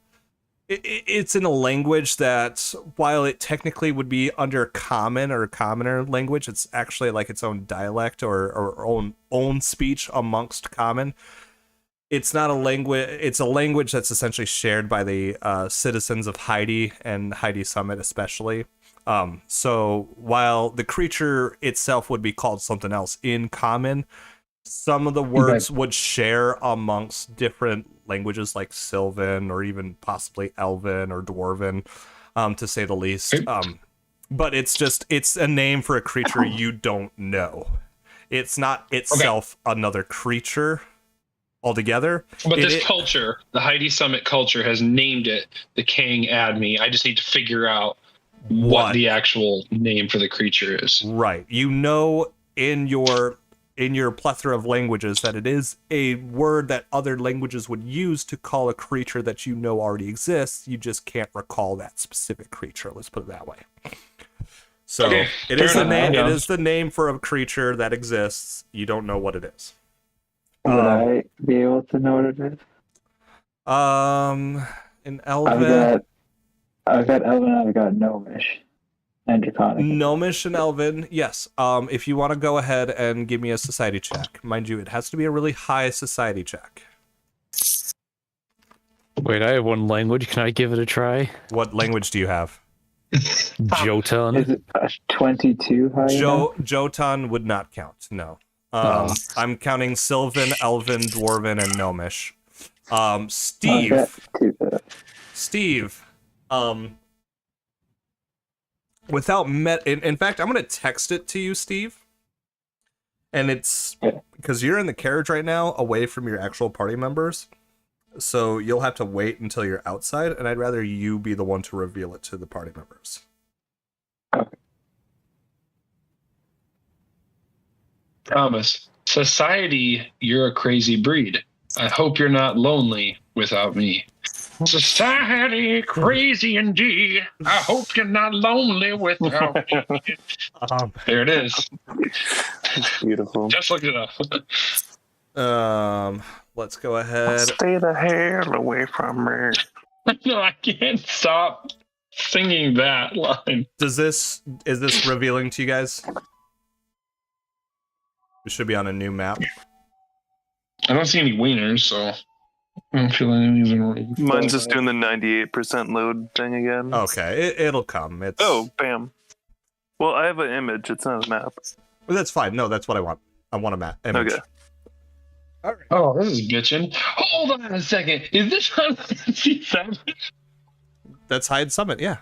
Speaker 1: It's in a language that, while it technically would be under common or commoner language, it's actually like its own dialect or own speech amongst common. It's not a language. It's a language that's essentially shared by the citizens of Heidi and Heidi Summit, especially. So while the creature itself would be called something else in common, some of the words would share amongst different languages like Sylvan or even possibly Elven or Dwarven, to say the least. But it's a name for a creature you don't know. It's not itself another creature altogether.
Speaker 2: But this culture, the Heidi Summit culture, has named it the King Admi. I just need to figure out what the actual name for the creature is.
Speaker 1: Right. You know in your plethora of languages that it is a word that other languages would use to call a creature that you know already exists. You just can't recall that specific creature. Let's put it that way. So it is the name for a creature that exists. You don't know what it is.
Speaker 4: Would I be able to know what it is?
Speaker 1: In Elven,
Speaker 4: I've got Elven, I've got Gnomish, and Draconic.
Speaker 1: Gnomish and Elven, yes. If you want to go ahead and give me a society check, mind you, it has to be a really high society check.
Speaker 6: Wait, I have one language. Can I give it a try?
Speaker 1: What language do you have?
Speaker 6: Jotun.
Speaker 4: Is it 22 high enough?
Speaker 1: Jotun would not count. No. I'm counting Sylvan, Elven, Dwarven, and Gnomish. Steve, without in fact, I'm gonna text it to you, Steve. And it's because you're in the carriage right now, away from your actual party members. So you'll have to wait until you're outside, and I'd rather you be the one to reveal it to the party members.
Speaker 4: Okay.
Speaker 2: Thomas, society, you're a crazy breed. I hope you're not lonely without me. Society, crazy indeed. I hope you're not lonely without me. There it is.
Speaker 3: Beautiful.
Speaker 2: Just look it up.
Speaker 1: Let's go ahead.
Speaker 3: Stay the hell away from me.
Speaker 2: No, I can't stop singing that line.
Speaker 1: Is this revealing to you guys? It should be on a new map.
Speaker 2: I don't see any wieners, so I don't feel anything.
Speaker 3: Mine's just doing the 98% load thing again.
Speaker 1: Okay, it'll come. It's
Speaker 3: Bam. Well, I have an image. It's not a map.
Speaker 1: Well, that's fine. No, that's what I want. I want a map image.
Speaker 3: Okay.
Speaker 1: All right.
Speaker 2: Oh, this is bitching. Hold on a second. Is this on C7?
Speaker 1: That's Hyde Summit. Yeah.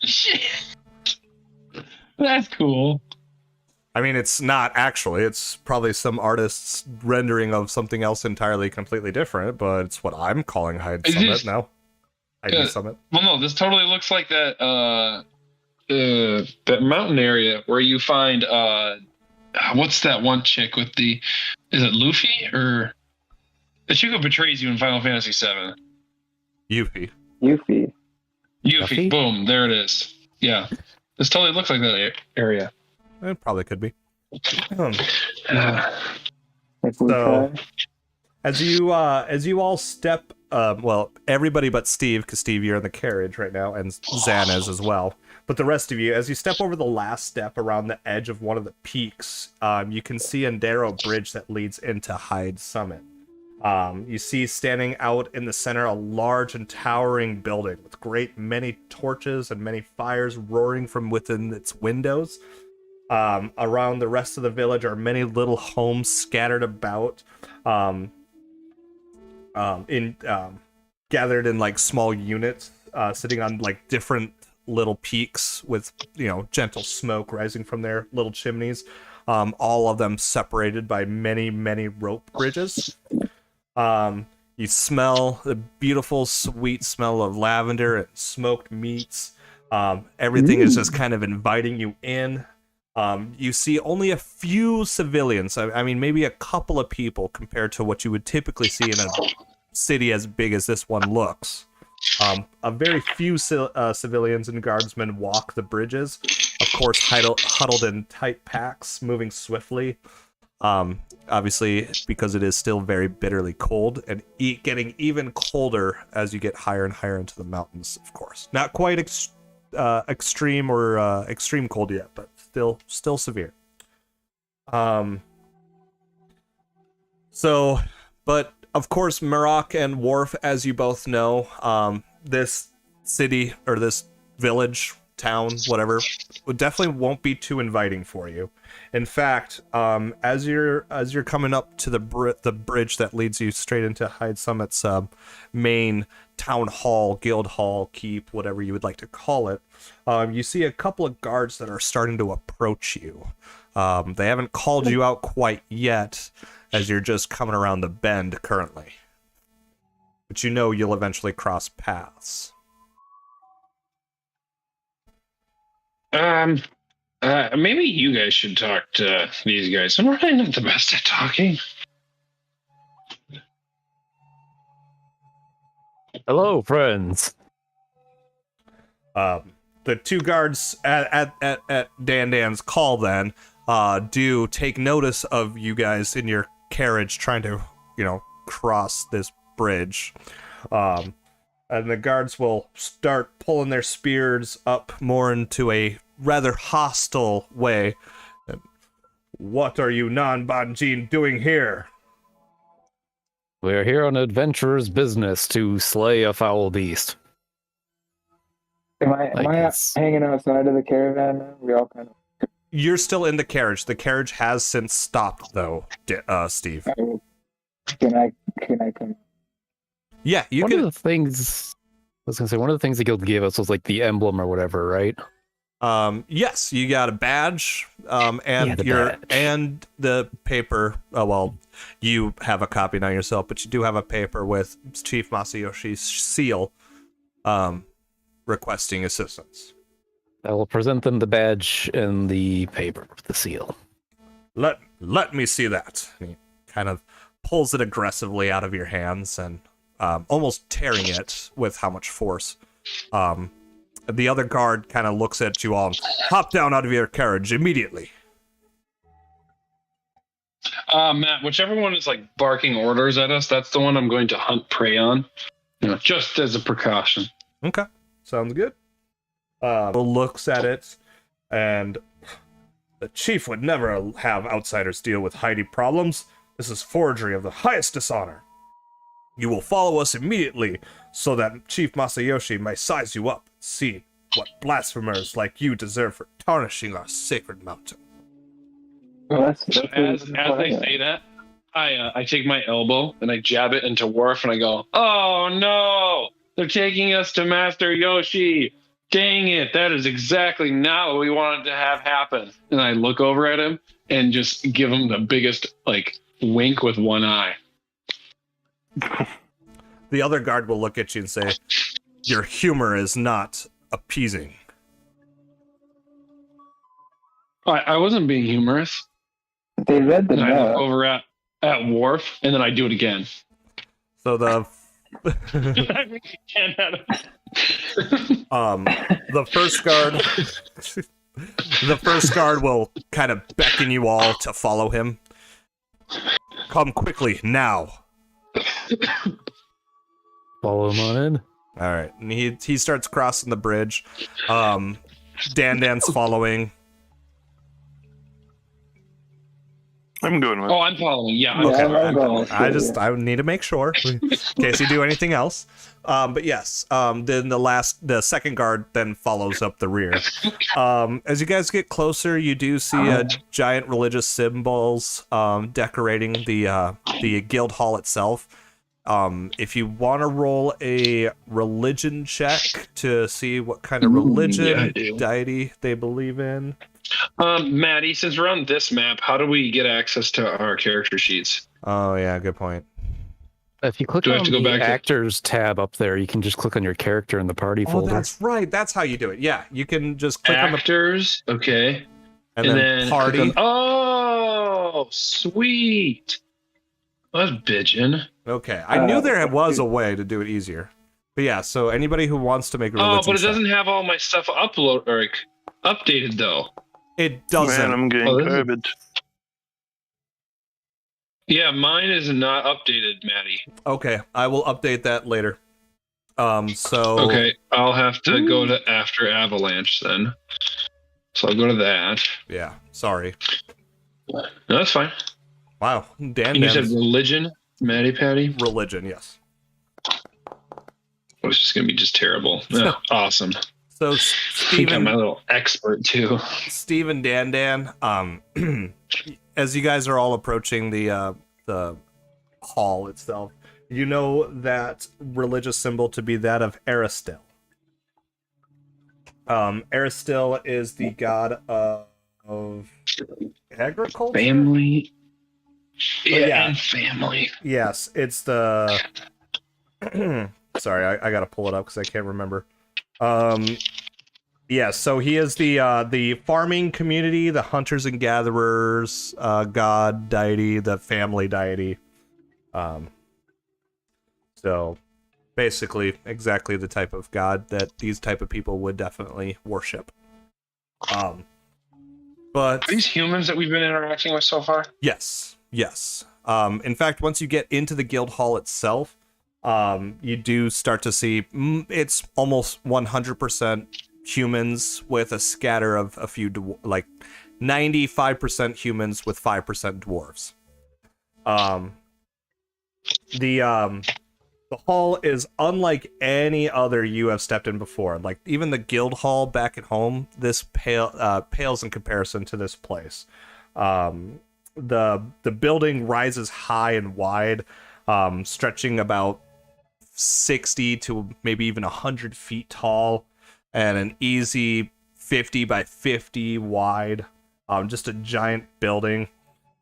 Speaker 2: Shit. That's cool.
Speaker 1: I mean, it's not actually. It's probably some artist's rendering of something else entirely, completely different, but it's what I'm calling Hyde
Speaker 2: It
Speaker 1: Summit
Speaker 2: is-
Speaker 1: now. Hyde Summit.
Speaker 2: Well, no, this totally looks like that that mountain area where you find what's that one chick with the? Is it Luffy or the chick who betrays you in Final Fantasy VII?
Speaker 1: Yuffie.
Speaker 4: Yuffie.
Speaker 2: Yuffie.
Speaker 6: Yuffie?
Speaker 2: Boom. There it is. Yeah. This totally looks like that area.
Speaker 1: It probably could be.
Speaker 4: If we
Speaker 1: So-
Speaker 4: try.
Speaker 1: As you all step, well, everybody but Steve, because Steve, you're in the carriage right now, and Zan is as well. But the rest of you, as you step over the last step around the edge of one of the peaks, you can see a narrow bridge that leads into Hyde Summit. You see standing out in the center a large and towering building with many torches and many fires roaring from within its windows. Around the rest of the village are many little homes scattered about, gathered in like small units, sitting on like different little peaks with gentle smoke rising from their little chimneys. All of them separated by many rope bridges. You smell the beautiful, sweet smell of lavender and smoked meats. Everything is just kind of inviting you in. You see only a few civilians. I mean, maybe a couple of people compared to what you would typically see in a city as big as this one looks. A very few civilians and guardsmen walk the bridges, of course, huddled in tight packs, moving swiftly. Obviously, because it is still very bitterly cold, and getting even colder as you get higher and higher into the mountains, of course. Not quite extreme or extreme cold yet, but still severe. But of course, Marok and Worf, as you both know, this city or this village, town, whatever, definitely won't be too inviting for you. In fact, as you're coming up to the bridge that leads you straight into Hyde Summit's main town hall, guild hall, keep, whatever you would like to call it, you see a couple of guards that are starting to approach you. They haven't called you out quite yet, as you're just coming around the bend currently. But you know you'll eventually cross paths.
Speaker 2: Maybe you guys should talk to these guys. I'm really not the best at talking.
Speaker 6: Hello, friends.
Speaker 1: The two guards at Dan's call then do take notice of you guys in your carriage trying to, cross this bridge. And the guards will start pulling their spears up more into a rather hostile way. What are you non-Banjin doing here?
Speaker 6: We're here on adventurer's business to slay a foul beast.
Speaker 4: Am I
Speaker 6: guess.
Speaker 4: hanging outside of the caravan now? We all kind of.
Speaker 1: You're still in the carriage. The carriage has since stopped, though, Steve.
Speaker 4: Can I come?
Speaker 1: Yeah, you
Speaker 6: One
Speaker 1: can.
Speaker 6: of the things the guild gave us was like the emblem or whatever, right?
Speaker 1: Yes, you got a badge, and
Speaker 6: the
Speaker 1: your
Speaker 6: badge.
Speaker 1: and the paper. Oh well, you have a copy now yourself, but you do have a paper with Chief Masayoshi's seal, requesting assistance.
Speaker 6: I will present them the badge and the paper with the seal.
Speaker 1: Let me see that. And he kind of pulls it aggressively out of your hands and almost tearing it with how much force. The other guard kind of looks at you all and hop down out of your carriage immediately.
Speaker 2: Matt, whichever one is like barking orders at us, that's the one I'm going to hunt prey on. Just as a precaution.
Speaker 1: Okay, sounds good. Looks at it, and the chief would never have outsiders deal with Heidi problems. This is forgery of the highest dishonor. You will follow us immediately, so that Chief Masayoshi may size you up and see what blasphemers like you deserve for tarnishing our sacred mountain.
Speaker 4: Well,
Speaker 2: So as they say that, I take my elbow and I jab it into Worf and I go, "Oh no! They're taking us to Master Yoshi!
Speaker 7: dang it, that is exactly not what we wanted to have happen. And I look over at him and just give him the biggest like wink with one eye.
Speaker 1: The other guard will look at you and say, "Your humor is not appeasing."
Speaker 7: I wasn't being humorous.
Speaker 4: They read the
Speaker 7: And I look
Speaker 4: note.
Speaker 7: over at Worf, and then I do it again.
Speaker 1: So the the first guard will kind of beckon you all to follow him. Come quickly now.
Speaker 6: Follow him on in.
Speaker 1: All right, and he starts crossing the bridge. Dan's following.
Speaker 3: I'm going with.
Speaker 2: Oh, I'm following. Yeah.
Speaker 1: Okay.
Speaker 4: I'm going with you.
Speaker 1: I need to make sure in case you do anything else. But yes, then the second guard then follows up the rear. As you guys get closer, you do see giant religious symbols decorating the guild hall itself. If you want to roll a religion check to see what kind of religion deity they believe in.
Speaker 2: Maddie, since we're on this map, how do we get access to our character sheets?
Speaker 1: Oh yeah, good point.
Speaker 6: If you click
Speaker 2: Do I
Speaker 6: on
Speaker 2: have to go
Speaker 6: the
Speaker 2: back to-
Speaker 6: actors tab up there, you can just click on your character in the party
Speaker 1: Oh,
Speaker 6: folder.
Speaker 1: that's right. That's how you do it. Yeah, you can just click on the
Speaker 2: Actors. Okay.
Speaker 1: and then party.
Speaker 2: click on- oh, sweet. That's bitchin'.
Speaker 1: Okay, I knew there was a way to do it easier. But yeah, so anybody who wants to make a
Speaker 2: Oh,
Speaker 1: religion
Speaker 2: but it
Speaker 1: check,
Speaker 2: doesn't have all my stuff updated though.
Speaker 1: it doesn't.
Speaker 3: Man, I'm getting
Speaker 2: Oh, this is-
Speaker 3: garbage.
Speaker 2: Yeah, mine is not updated, Maddie.
Speaker 1: Okay, I will update that later. So
Speaker 2: Okay, I'll have to go to after Avalanche then. So I'll go to that.
Speaker 1: yeah, sorry.
Speaker 2: No, that's fine.
Speaker 1: Wow, Dan
Speaker 2: You said
Speaker 1: Dan's
Speaker 2: religion, Maddie Patty?
Speaker 1: religion, yes.
Speaker 2: It was just gonna be just terrible. Yeah, awesome.
Speaker 1: So
Speaker 2: I think I'm
Speaker 1: Steven,
Speaker 2: a little expert too.
Speaker 1: Steve and Dan, as you guys are all approaching the hall itself, you know that religious symbol to be that of Aristil. Aristil is the god of agriculture.
Speaker 2: Family.
Speaker 1: yeah.
Speaker 2: And family.
Speaker 1: Yes, it's the. Sorry, I gotta pull it up because I can't remember. Yeah, so he is the farming community, the hunters and gatherers, god deity, the family deity. So basically, exactly the type of god that these type of people would definitely worship. But
Speaker 2: Are these humans that we've been interacting with so far?
Speaker 1: yes. In fact, once you get into the guild hall itself, you do start to see it's almost 100% humans with a scatter of a few, like 95% humans with 5% dwarves. The hall is unlike any other you have stepped in before. Like even the guild hall back at home, this pales in comparison to this place. The building rises high and wide, stretching about 60 to maybe even 100 feet tall, and an easy 50 by 50 wide. Just a giant building.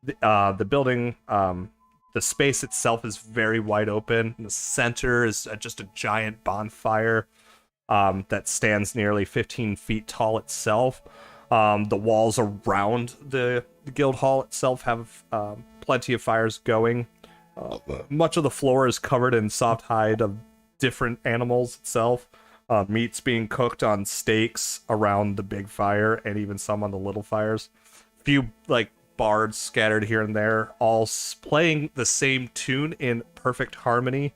Speaker 1: The building, the space itself is very wide open. In the center is just a giant bonfire that stands nearly 15 feet tall itself. The walls around the guild hall itself have plenty of fires going. Much of the floor is covered in soft hide of different animals itself. Meats being cooked on stakes around the big fire, and even some on the little fires. Few like bards scattered here and there, all playing the same tune in perfect harmony.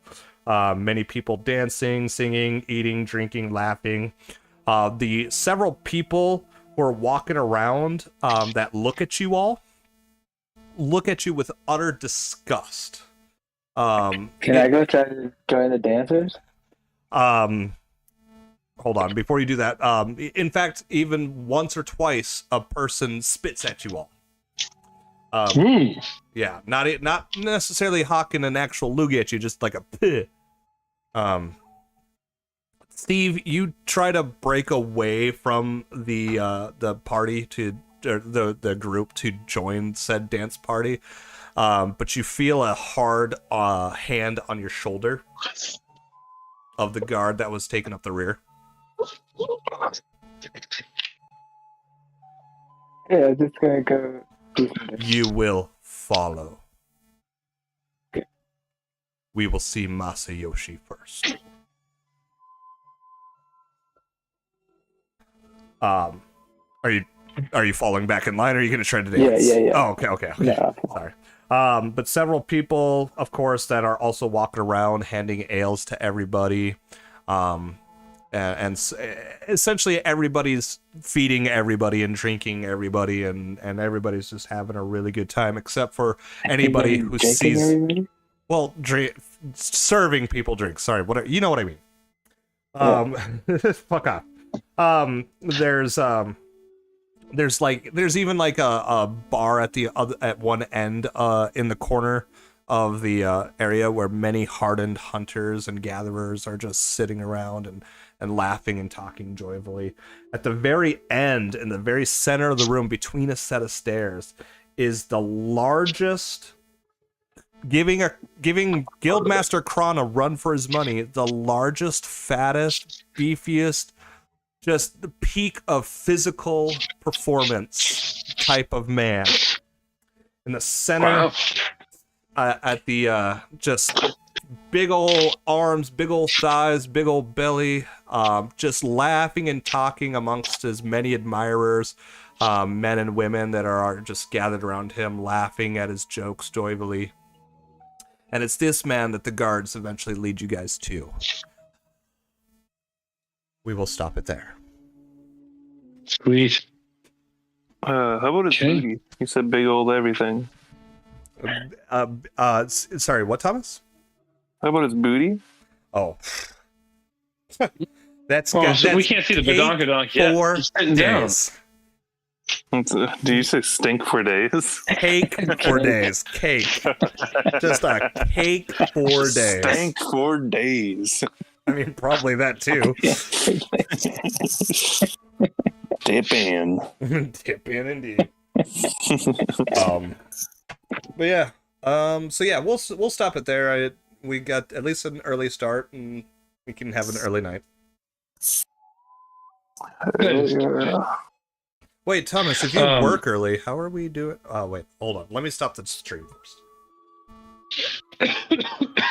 Speaker 1: Many people dancing, singing, eating, drinking, laughing. The several people who are walking around that look at you with utter disgust.
Speaker 4: Can I go try to join the dancers?
Speaker 1: Hold on, before you do that, in fact, even once or twice, a person spits at you all. Yeah, not necessarily hawking an actual loogie at you, just like a pih. Steve, you try to break away from the party to or the group to join said dance party, but you feel a hard hand on your shoulder of the guard that was taking up the rear.
Speaker 4: Yeah, I'm just gonna go. Do something.
Speaker 1: You will follow.
Speaker 4: Okay.
Speaker 1: We will see Masayoshi first. Are you falling back in line, or are you going to try to dance?
Speaker 4: Yeah.
Speaker 1: Oh, okay.
Speaker 4: No.
Speaker 1: Sorry. But several people, of course, that are also walking around handing ales to everybody. And essentially everybody's feeding everybody and drinking everybody, and everybody's just having a really good time, except for anybody who sees...
Speaker 4: Everybody?
Speaker 1: Well, serving people drinks. Sorry, whatever. You know what I mean. Fuck off. There's even like a bar at one end in the corner of the area where many hardened hunters and gatherers are just sitting around and laughing and talking joyfully. At the very end, in the very center of the room, between a set of stairs, is the largest, giving Guildmaster Kron a run for his money, the largest, fattest, beefiest, just the peak of physical performance type of man. In the center,
Speaker 2: Wow.
Speaker 1: at the just big old arms, big old thighs, big old belly, just laughing and talking amongst his many admirers, men and women that are just gathered around him, laughing at his jokes joyfully. And it's this man that the guards eventually lead you guys to. We will stop it there.
Speaker 2: Sweet.
Speaker 3: How about his
Speaker 2: Okay.
Speaker 3: booty? You said big old everything.
Speaker 1: Sorry, what, Thomas?
Speaker 3: How about his booty?
Speaker 1: Oh. That's
Speaker 2: Oh,
Speaker 1: got,
Speaker 2: so we
Speaker 1: that's
Speaker 2: can't see the
Speaker 1: cake
Speaker 2: badonkadonk yet.
Speaker 1: for
Speaker 2: He's sitting down.
Speaker 1: days.
Speaker 3: Do you say stink for days?
Speaker 1: Cake for days. Cake. Just a cake for days.
Speaker 3: Stank for days.
Speaker 1: I mean, probably that too.
Speaker 3: Dip in.
Speaker 1: Dip in indeed. But yeah. So yeah, we'll stop it there. We got at least an early start, and we can have an early night. Wait, Thomas, if you work early, how are we doing? Oh, wait, hold on. Let me stop the stream first.